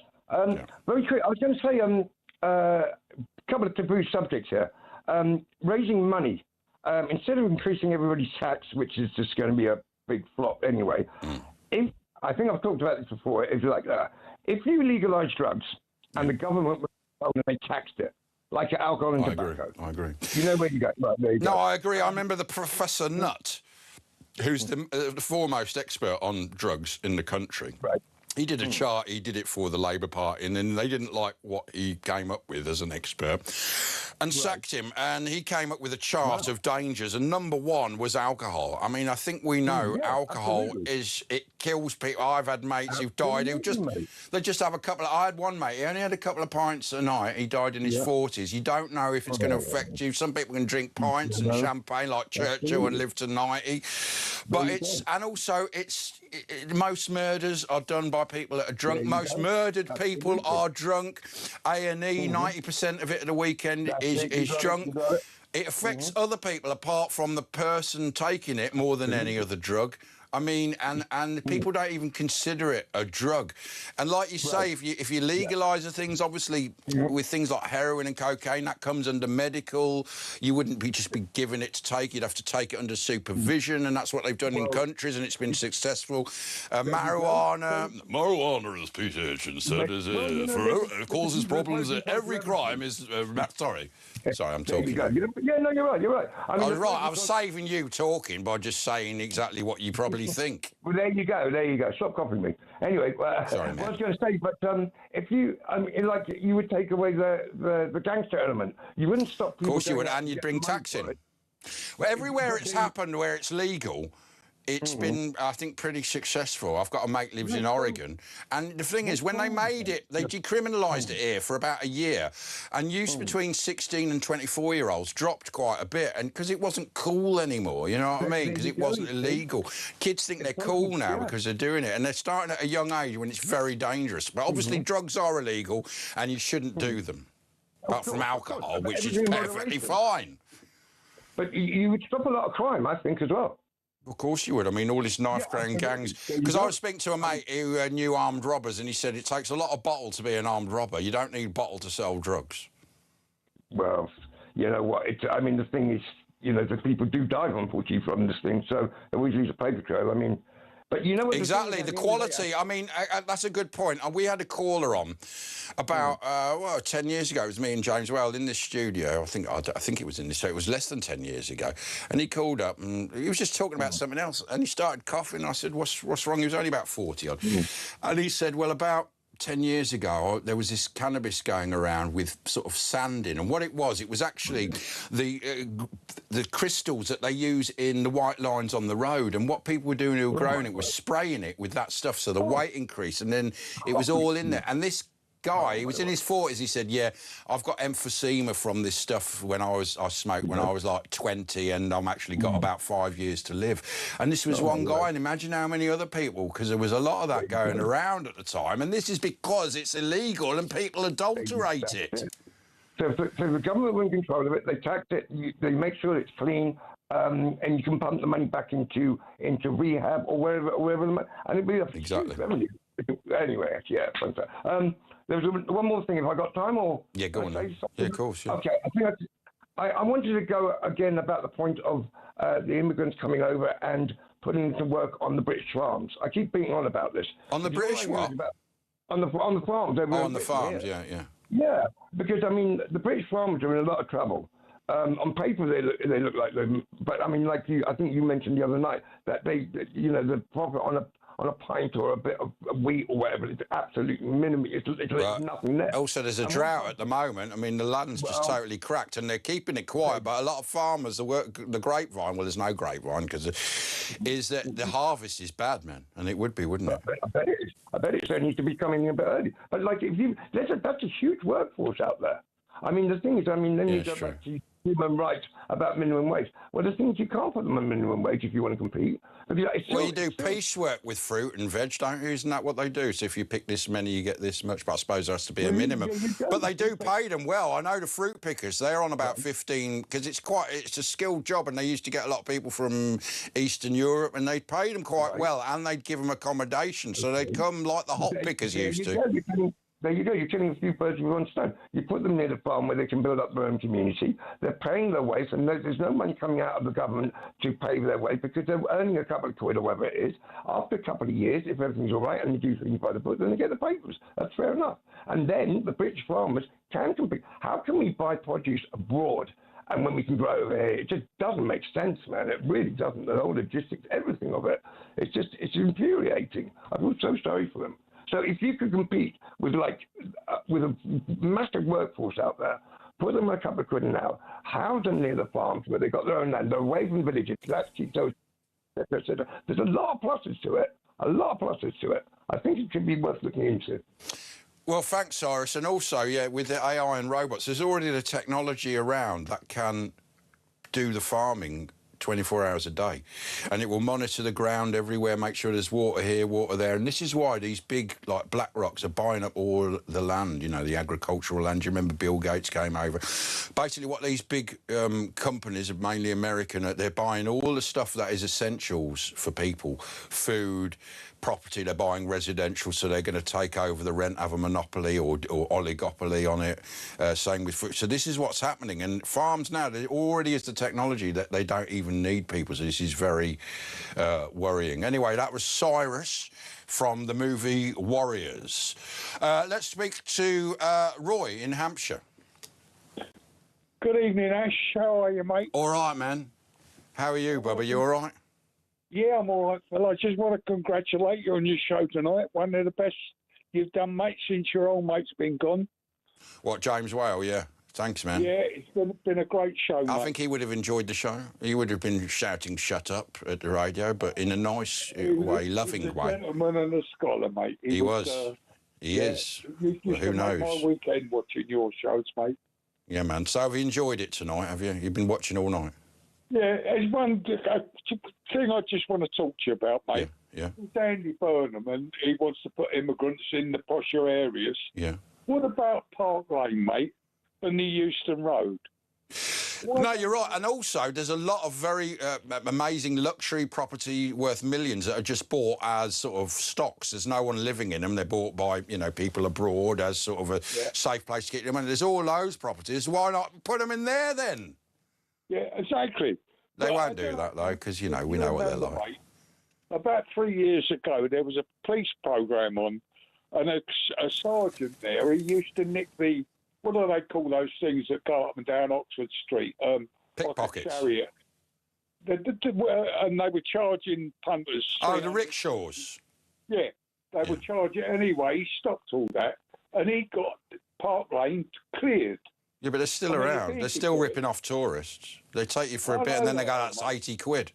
Very quick. I was going to say a couple of taboo subjects here. Raising money, instead of increasing everybody's tax, which is just going to be a big flop anyway. I think I've talked about this before. If you legalise drugs and the government and they taxed it, like alcohol and tobacco. I agree. You know where you go. Right, there you go. No, I agree. I remember the Professor Nutt, who's the foremost expert on drugs in the country. Right. He did a chart, he did it for the Labour Party, and then they didn't like what he came up with as an expert and sacked him. And he came up with a chart of dangers, and number one was alcohol. I mean, I think we know alcohol it kills people. I've had mates who've died they just have a couple of... I had one mate, he only had a couple of pints a night. He died in his 40s. You don't know if it's going to affect you. Some people can drink pints and champagne like Churchill and live to 90. But most murders are done by people that are drunk. Most murdered people are drunk. A&E, 90% of it at the weekend is drunk. It affects other people apart from the person taking it more than any other drug. I mean, and people don't even consider it a drug. And like you say, if you legalise the things, obviously, with things like heroin and cocaine, that comes under medical. You wouldn't just be given it to take. You'd have to take it under supervision, and that's what they've done in countries, and it's been successful. Marijuana, as Peter Hitchens said, it causes problems. Every crime is... sorry, I'm talking. Yeah, no, you're right. You're right. I was right. I was saving you talking by just saying exactly what you probably think. Well, there you go. Stop copying me. Anyway, Sorry, what I was going to say, but if you, you would take away the gangster element. You wouldn't stop people. Of course you would, and you'd bring tax in. Well, everywhere it's happened where it's legal, it's been, I think, pretty successful. I've got a mate lives in Oregon. And the thing is, when they made it, they decriminalised it here for about a year. And use between 16 and 24-year-olds dropped quite a bit. And because it wasn't cool anymore, you know what I mean? Because it wasn't illegal. Kids think they're cool now because they're doing it. And they're starting at a young age when it's very dangerous. But obviously drugs are illegal and you shouldn't do them. Apart from alcohol, which is perfectly fine. But you would stop a lot of crime, I think, as well. Of course you would. I mean, all this knife-throwing gangs. Because I was speaking to a mate who knew armed robbers, and he said it takes a lot of bottle to be an armed robber. You don't need bottle to sell drugs. Well, you know what? I mean, the thing is, you know, the people do die, unfortunately, from this thing. So they always leaves a paper trail. I mean, but you know what? Exactly, the quality. I mean, that's a good point. We had a caller on about 10 years ago. It was me and James Weld in this studio. I think it was in this. So it was less than 10 years ago. And he called up and he was just talking about something else. And he started coughing. I said, "What's wrong?" He was only about 40 odd. And he said, "Well, about 10 years ago, there was this cannabis going around with sort of sand in, and what it was actually the crystals that they use in the white lines on the road, and what people were doing who were growing it was spraying it with that stuff, so the weight increased, and then it was all in there." And this guy, he was in his 40s, he said, "Yeah, I've got emphysema from this stuff when I smoked when I was like 20, and I'm actually got about 5 years to live." And this was one guy, and imagine how many other people, because there was a lot of that going around at the time, and this is because it's illegal and people adulterate it. So the government were in control of it. They tax it. They make sure it's clean, and you can pump the money back into rehab or wherever the money, and it'd be a huge revenue. Anyway, yeah. There was one more thing, if I got time, or... Yeah, go on. Yeah, of course, yeah. Okay, I wanted to go again about the point of the immigrants coming over and putting them to work on the British farms. I keep beating on about this. On the British what? On the farms. On the farms, yeah. Yeah, because, I mean, the British farmers are in a lot of trouble. On paper, they look like them, but, I mean, like I think you mentioned the other night, that the profit on a pint or a bit of wheat or whatever, it's absolutely minimum. It's nothing there. Also, there's a drought at the moment. I mean, the land's just totally cracked, and they're keeping it quiet. But a lot of farmers, the grapevine, well, there's no grapevine because is that the harvest is bad, man, and it would be, wouldn't it? I bet it is. I bet it needs to be coming in a bit early. But like, that's a huge workforce out there. I mean, the thing is, then you go back to human rights about minimum wage. Well, the thing is, you can't put them on minimum wage if you want to compete. You do piecework with fruit and veg, don't you? Isn't that what they do? So if you pick this many, you get this much. But I suppose there has to be a minimum. But they do pay them well. I know the fruit pickers, they're on about 15, because it's a skilled job, and they used to get a lot of people from Eastern Europe, and they'd pay them quite well, and they'd give them accommodation. So they'd come like the hop pickers used to. There you go. You're killing a few birds with one stone. You put them near the farm where they can build up their own community. They're paying their way, so there's no money coming out of the government to pay their way because they're earning a couple of quid or whatever it is. After a couple of years, if everything's all right and you do things by the book, then they get the papers. That's fair enough. And then the British farmers can compete. How can we buy produce abroad and when we can grow over here? It just doesn't make sense, man. It really doesn't. The whole logistics, everything of it. It's infuriating. I feel so sorry for them. So if you could compete with a massive workforce out there, put them a couple of quid an hour, house them near the farms where they got their own land, they're away from villages, that's keto, etc. There's a lot of pluses to it. I think it could be worth looking into. Well, thanks, Cyrus. And also, with the AI and robots, there's already the technology around that can do the farming 24 hours a day, and it will monitor the ground everywhere, make sure there's water here, water there. And this is why these big, like Black Rocks, are buying up all the land, the agricultural land. You remember Bill Gates came over. Basically, what these big companies, mainly American, they're buying all the stuff that is essentials for people, food, property. They're buying residential, so they're going to take over the rent, have a monopoly or oligopoly on it. Same with fruit. So this is what's happening. And farms now, there already is the technology that they don't even need people. So this is very worrying. Anyway, that was Cyrus from the movie Warriors. Let's speak to Roy in Hampshire. Good evening, Ash. How are you, mate? All right, man. How are you, Bubba? You all right? Yeah, I'm all right, fella. I just want to congratulate you on your show tonight. One of the best you've done, mate, since your old mate's been gone. What, James Whale? Yeah. Thanks, man. Yeah, it's been a great show, mate. I think he would have enjoyed the show. He would have been shouting "shut up" at the radio, but in a nice way, loving way. He's a gentleman and a scholar, mate. He was. He is. Well, who knows? My weekend watching your shows, mate. Yeah, man. So have you enjoyed it tonight, have you? You've been watching all night? Yeah, there's one thing I just want to talk to you about, mate. Yeah. Andy Burnham, and he wants to put immigrants in the posher areas. Yeah. What about Park Lane, mate, and the Euston Road? No, you're right. And also, there's a lot of very amazing luxury property worth millions that are just bought as sort of stocks. There's no one living in them. They're bought by, you know, people abroad as sort of a safe place to get them. And there's all those properties. Why not put them in there then? Yeah, exactly. They won't do that, though, because, you know, we know what they're like. Mate, about 3 years ago, there was a police programme on, and a sergeant there, he used to nick the, what do they call those things that go up and down Oxford Street? Pickpockets. Like a chariot. And they were charging punters. Oh, the rickshaws. Yeah, they would charge it anyway. He stopped all that, and he got Park Lane cleared. Yeah, but they're still around. They're still ripping off tourists. They take you for a bit and then they go, that's 80 quid.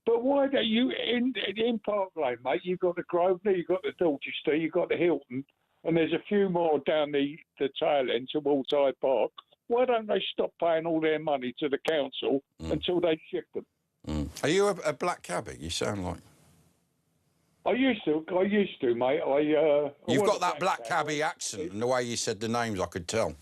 But why don't you, in Park Lane, mate, you've got the Grosvenor, you've got the Dorchester, you've got the Hilton, and there's a few more down the tail end towards Hyde Park. Why don't they stop paying all their money to the council until they shift them? Are you a black cabbie? You sound like... I used to, mate. You've got that black cabbie accent, and the way you said the names, I could tell.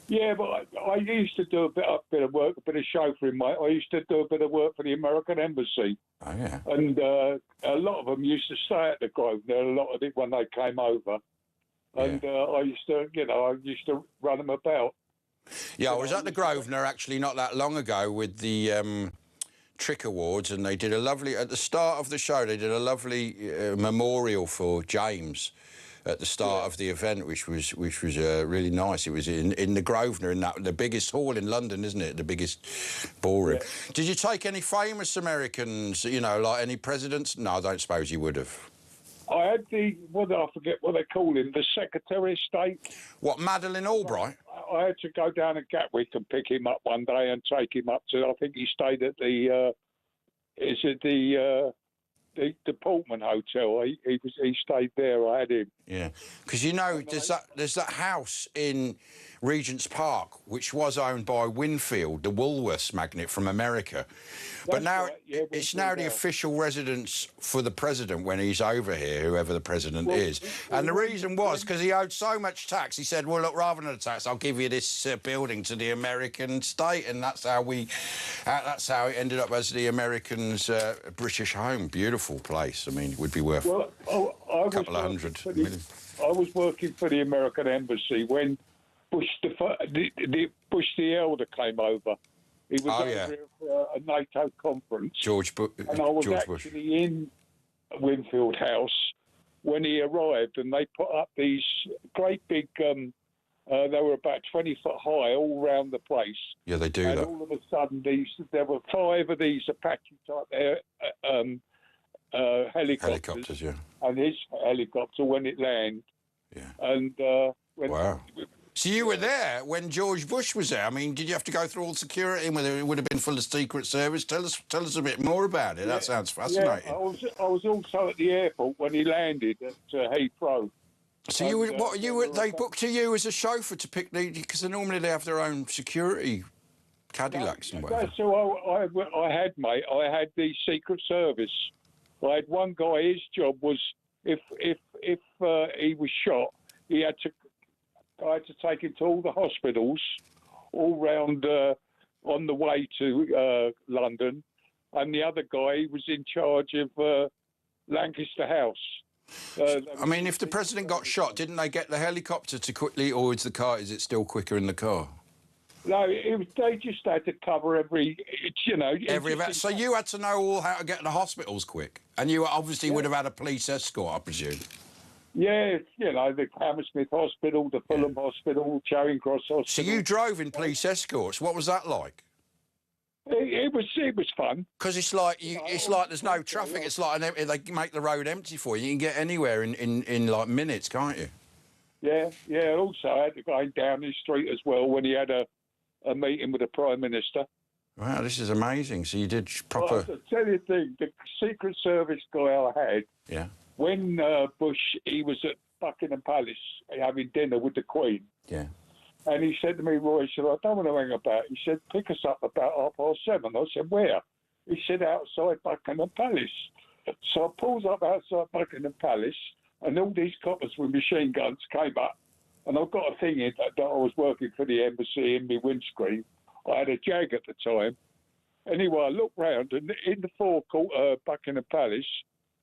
Yeah, but I used to do a bit of work, a bit of chauffeuring, mate. I used to do a bit of work for the American Embassy. Oh, yeah. And a lot of them used to stay at the Grosvenor, a lot of it when they came over. And I used to run them about. Yeah, I was at the Grosvenor actually not that long ago with the Trick Awards, and they did a lovely, at the start of the show, they did a lovely memorial for James at the start of the event, which was really nice. It was in the Grosvenor, in the biggest hall in London, isn't it? The biggest ballroom. Yeah. Did you take any famous Americans, you know, like any presidents? No, I don't suppose you would have. I had I forget what they call him, the Secretary of State. What, Madeleine Albright? I had to go down to Gatwick and pick him up one day and take him up to, I think he stayed at the Portman Hotel. He stayed there. I had him. Yeah, because you know there's that house in Regent's Park which was owned by Winfield, the Woolworths magnate from America, but now it's now the official residence for the president when he's over here, whoever the president is. And the reason was because he owed so much tax. He said, "Well, look, rather than the tax, I'll give you this building to the American state," and that's how it ended up as the Americans' British home. Beautiful place. I mean, it would be worth a couple of $100 million. I was working for the American Embassy when Bush the Elder came over. He was over here for a NATO conference. George Bush. And I was actually in Winfield House when he arrived, and they put up these great big, they were about 20 foot high all around the place. Yeah, they do and that. All of a sudden, there were 5 of these Apache type helicopters. Yeah. And his helicopter when it landed. Yeah. And wow. So you were there when George Bush was there. I mean, did you have to go through all security, whether it would have been full of Secret Service? Tell us a bit more about it. That sounds fascinating. Yeah, I was also at the airport when he landed at Heathrow. So they booked you as a chauffeur to pick because normally they have their own security Cadillacs and whatever. That's all I had, mate. I had the Secret Service. I had one guy. His job was if he was shot, I had to take him to all the hospitals, all round on the way to London, and the other guy was in charge of Lancaster House. I mean, if the president got shot, didn't they get the helicopter to quickly, or is it still quicker in the car? No, they just had to cover every event. So you had to know how to get to the hospitals quick, and you obviously would have had a police escort, I presume. Yeah, the Hammersmith Hospital, the Fulham Hospital, Charing Cross Hospital. So you drove in police escorts. What was that like? It was fun. Because it's like there's no traffic. It's like they make the road empty for you. You can get anywhere in like minutes, can't you? Yeah. Also, I had to go down his street as well when he had a meeting with the Prime Minister. Wow, this is amazing. So you did proper... Well, I'll tell you the thing, the Secret Service guy I had... Yeah. When Bush, he was at Buckingham Palace having dinner with the Queen. Yeah. And he said to me, Roy, he said, I don't want to hang about. He said, pick us up about 7:30. I said, where? He said, outside Buckingham Palace. So I pulls up outside Buckingham Palace, and all these coppers with machine guns came up. And I've got a thing in that I was working for the embassy in my windscreen. I had a Jag at the time. Anyway, I looked round, and in the forecourt Buckingham Palace,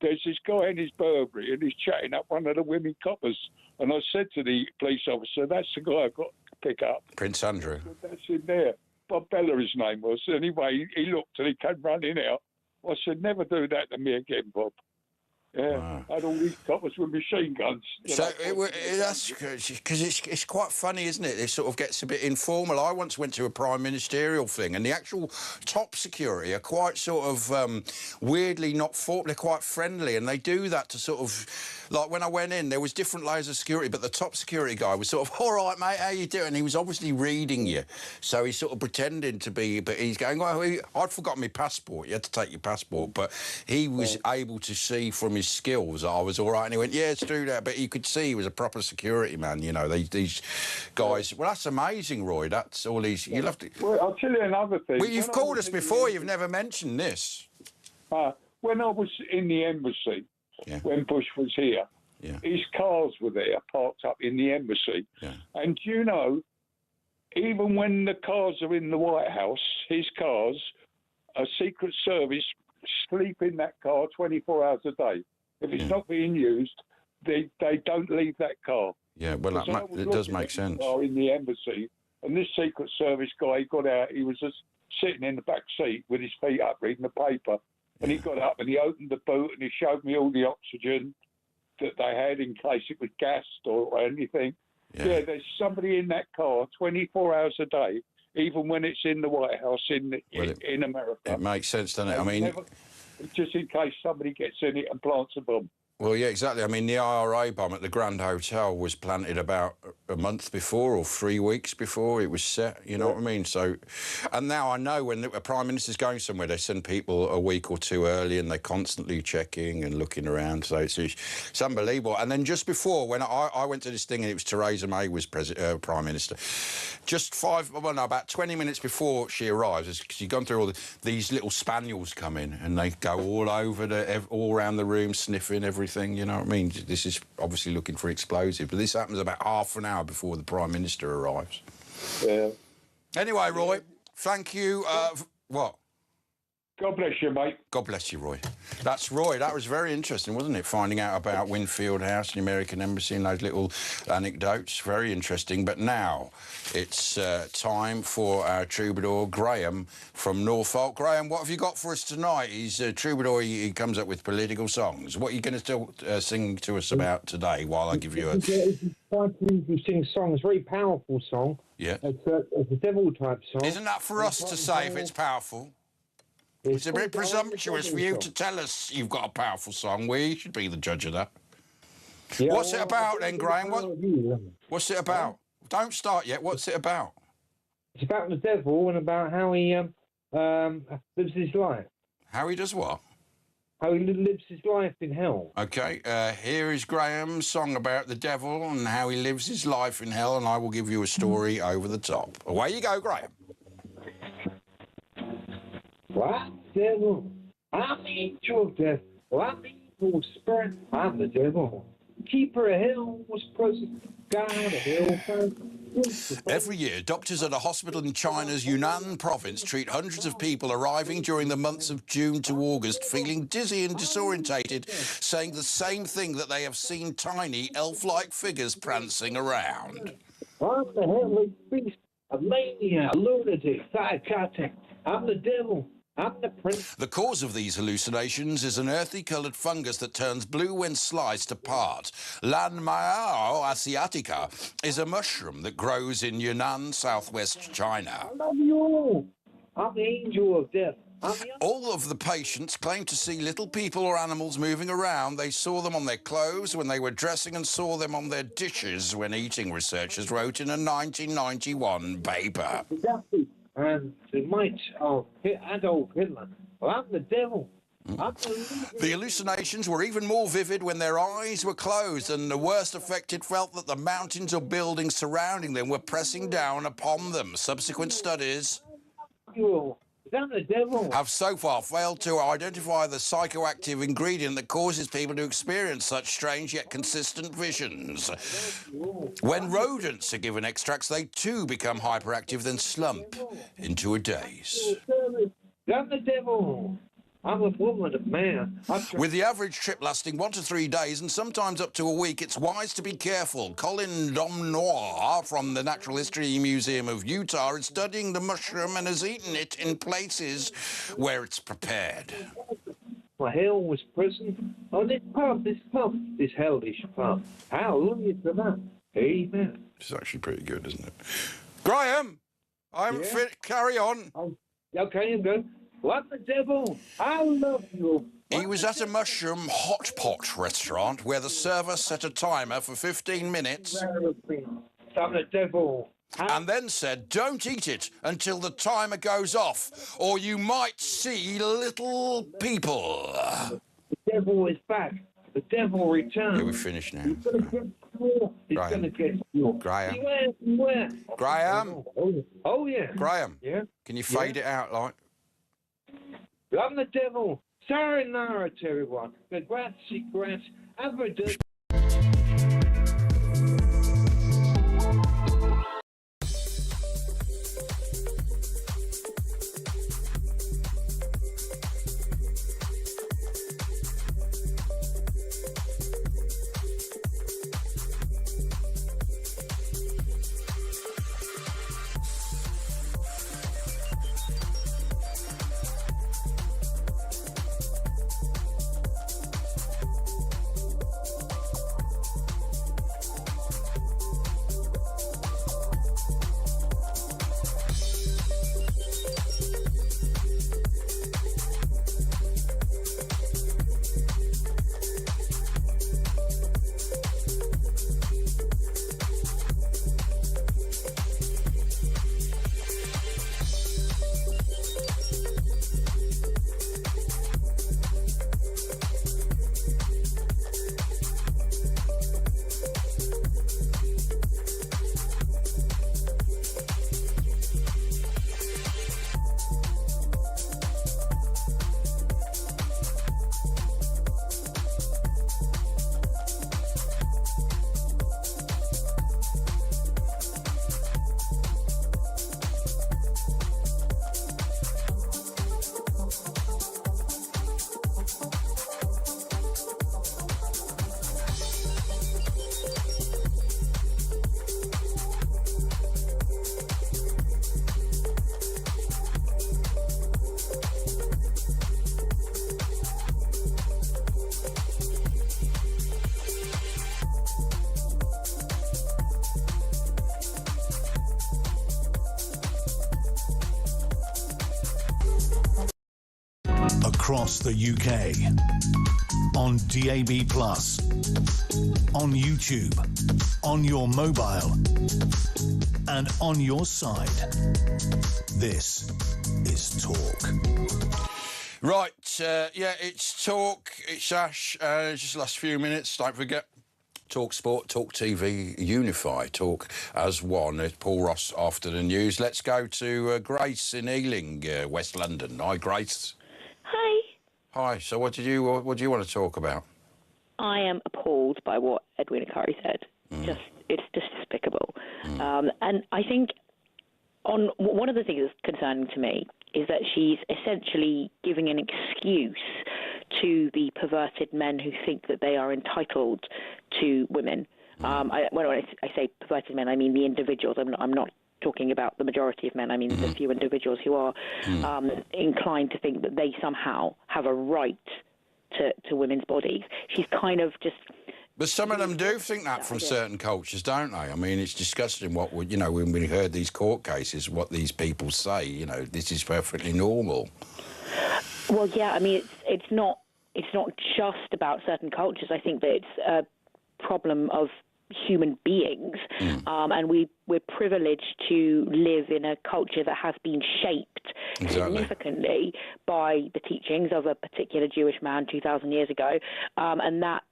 there's this guy in his Burberry, and he's chatting up one of the women coppers. And I said to the police officer, that's the guy I've got to pick up. Prince Andrew. That's in there. Bob Bella, his name was. Anyway, he looked and he came running out. I said, never do that to me again, Bob. Yeah, Wow. I had all these coppers with machine guns. So that's because it's quite funny, isn't it? It sort of gets a bit informal. I once went to a prime ministerial thing, and the actual top security are quite sort of weirdly they're quite friendly, and they do that to sort of, like when I went in, there was different layers of security, but the top security guy was sort of, all right, mate, how you doing? He was obviously reading you, so he's sort of pretending to be, but he's going, well, I'd forgotten my passport. You had to take your passport, but he was able to see from his skills I was all right, and he went, yeah, it's true that, but you could see he was a proper security man, you know, these guys. Well, that's amazing, Roy. That's all these, you'll have to... Well, I'll tell you another thing. Well, you've called us before, you've never mentioned this. When I was in the embassy, when Bush was here, his cars were there, parked up in the embassy. And you know, even when the cars are in the White House, his cars, a Secret Service sleep in that car 24 hours a day. If it's not being used, they don't leave that car. Yeah, well, it does make sense. In the embassy, and this Secret Service guy, he got out, he was just sitting in the back seat with his feet up reading the paper, and he got up and he opened the boot and he showed me all the oxygen that they had in case it was gassed or anything. Yeah, there's somebody in that car 24 hours a day, even when it's in the White House in America. It makes sense, doesn't it? I mean... just in case somebody gets in it and plants a bomb. Well, yeah, exactly. I mean, the IRA bomb at the Grand Hotel was planted about a month before or 3 weeks before it was set, you know what I mean? So, and now I know when a Prime Minister's going somewhere, they send people a week or two early and they're constantly checking and looking around. So it's unbelievable. And then just before, when I went to this thing and it was Theresa May was Prime Minister, just about 20 minutes before she arrives, because you've gone through all these little spaniels come in and they go all over, all around the room, sniffing everything. You know what I mean? This is obviously looking for explosive, but this happens about half an hour before the Prime Minister arrives. Yeah. Anyway, Roy, thank you. What? God bless you, mate. God bless you, Roy. That's Roy. That was very interesting, wasn't it? Finding out about Winfield House and the American Embassy and those little anecdotes. Very interesting. But now it's time for our troubadour, Graham, from Norfolk. Graham, what have you got for us tonight? He's a troubadour. He comes up with political songs. What are you going to still sing to us about today while I give you a... It's a sing songs, very powerful song. Yeah. It's a devil-type song. Isn't that for us to say if it's powerful? It's a bit presumptuous for you to tell us you've got a powerful song. We should be the judge of that. Yeah, what's it about then, Graham? What's it about? Don't start yet. What's it about? It's about the devil and about how he lives his life. How he does what? How he lives his life in hell. OK, here is Graham's song about the devil and how he lives his life in hell, and I will give you a story over the top. Away you go, Graham. What? Devil? I'm the angel of death. I'm the evil spirit. I'm the devil. Keeper of hell was present. God of hell. Every year, doctors at a hospital in China's Yunnan province treat hundreds of people arriving during the months of June to August feeling dizzy and disorientated, saying the same thing that they have seen tiny elf-like figures prancing around. I'm the heavenly beast, a maniac, a lunatic, psychotic. I'm the devil. I'm the prince. The cause of these hallucinations is an earthy-coloured fungus that turns blue when sliced apart. Lanmao asiatica is a mushroom that grows in Yunnan, southwest China. I love you all. I'm the angel of death. All of the patients claim to see little people or animals moving around. They saw them on their clothes when they were dressing and saw them on their dishes when eating, researchers wrote in a 1991 paper. And the might of Adolf Hitler. Well, I'm the devil. The hallucinations were even more vivid when their eyes were closed, and the worst affected felt that the mountains or buildings surrounding them were pressing down upon them. Subsequent studies... that the devil? Have so far failed to identify the psychoactive ingredient that causes people to experience such strange yet consistent visions. When rodents are given extracts, they too become hyperactive, then slump into a daze. Damn the devil. I'm a woman of man. With the average trip lasting 1 to 3 days and sometimes up to a week, it's wise to be careful. Colin Domnoir from the Natural History Museum of Utah is studying the mushroom and has eaten it in places where it's prepared. My hell was prison. Oh, this hellish pub. Hallelujah to that. Amen. It's actually pretty good, isn't it? Graham, I'm fit. Carry on. Oh, okay, you go. What the devil? I love you. He was at a mushroom hot pot restaurant where the server set a timer for 15 minutes. Damn the devil. And then said, don't eat it until the timer goes off, or you might see little people. The devil is back. The devil returns. Yeah, we're finished now. He's going to get you. Graham. Beware. Graham. Oh, yeah. Graham. Yeah. Can you fade it out, like? I'm the devil. Sayonara to everyone. Grazie. Have a good... Across the UK, on DAB+, on YouTube, on your mobile, and on your side. This is Talk. Right, yeah, it's Talk, it's Ash, just the last few minutes, don't forget. Talk Sport, Talk TV, unify, talk as one. It's Paul Ross after the news. Let's go to Grace in Ealing, West London. Hi, Grace. Hi. Hi. So, what do you want to talk about? I am appalled by what Edwina Currie said. It's just despicable. And I think one of the things that's concerning to me is that she's essentially giving an excuse to the perverted men who think that they are entitled to women. When I say perverted men, I mean the individuals. I'm not talking about the majority of men. I mean the few individuals who are inclined to think that they somehow have a right to women's bodies. She's kind of just... But some of them do think that from certain cultures, don't they? I mean, it's disgusting what, when we heard these court cases, what these people say, this is perfectly normal. Well, yeah, I mean, it's not just about certain cultures. I think that it's a problem of human beings, and we're privileged to live in a culture that has been shaped significantly by the teachings of a particular Jewish man 2,000 years ago, and that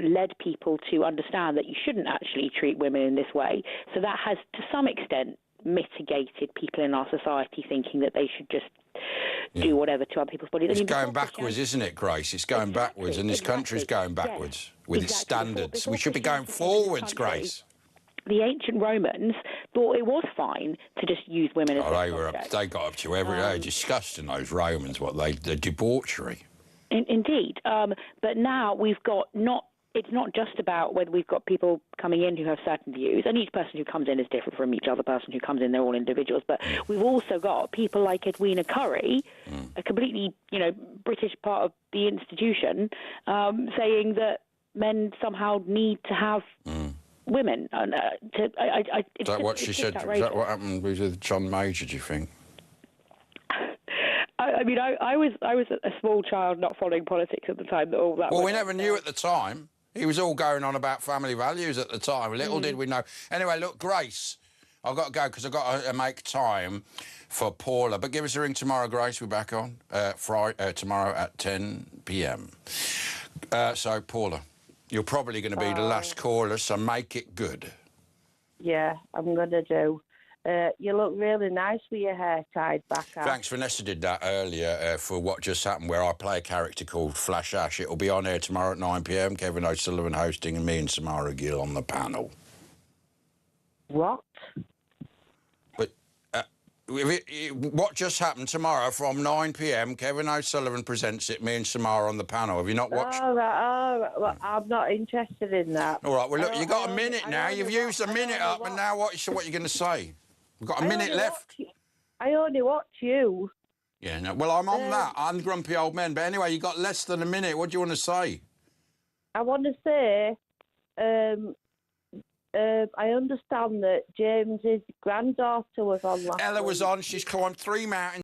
led people to understand that you shouldn't actually treat women in this way. So that has, to some extent, mitigated people in our society thinking that they should just do whatever to other people's bodies. It's going backwards, isn't it, Grace? It's going backwards, and this country's going backwards with its standards. We should be going forwards, Grace. The ancient Romans thought it was fine to just use women as they got up to every age. Disgusting, those Romans, the debauchery. Indeed. But now we've got it's not just about whether we've got people coming in who have certain views, and each person who comes in is different from each other person who comes in. They're all individuals. But we've also got people like Edwina Currie, a completely, British part of the institution, saying that men somehow need to have women. And, is that what she said? Is that what happened with John Major, do you think? I mean, I was a small child not following politics at the time that all that. Well, we never knew at the time. He was all going on about family values at the time. Little did we know. Anyway, look, Grace, I've got to go because I've got to make time for Paula. But give us a ring tomorrow, Grace. We're back on tomorrow at 10 p.m. So, Paula, you're probably going to be the last caller, so make it good. Yeah, I'm going to do. You look really nice with your hair tied back up. Thanks. Vanessa did that earlier for What Just Happened, where I play a character called Flash Ash. It'll be on air tomorrow at 9 p.m. Kevin O'Sullivan hosting and me and Samara Gill on the panel. What? But What Just Happened tomorrow from 9 p.m. Kevin O'Sullivan presents it, me and Samara on the panel. Have you not watched? All right. Well, I'm not interested in that. All right, well, look, you've got a minute now. You've used a minute up, and now what are you going to say? We've got a minute left. I only watch you. Yeah, no, well, I'm on that. I'm Grumpy Old Men. But anyway, you've got less than a minute. What do you want to say? I want to say, I understand that James's granddaughter was on last Ella was week. on. She's climbed 3 mountains.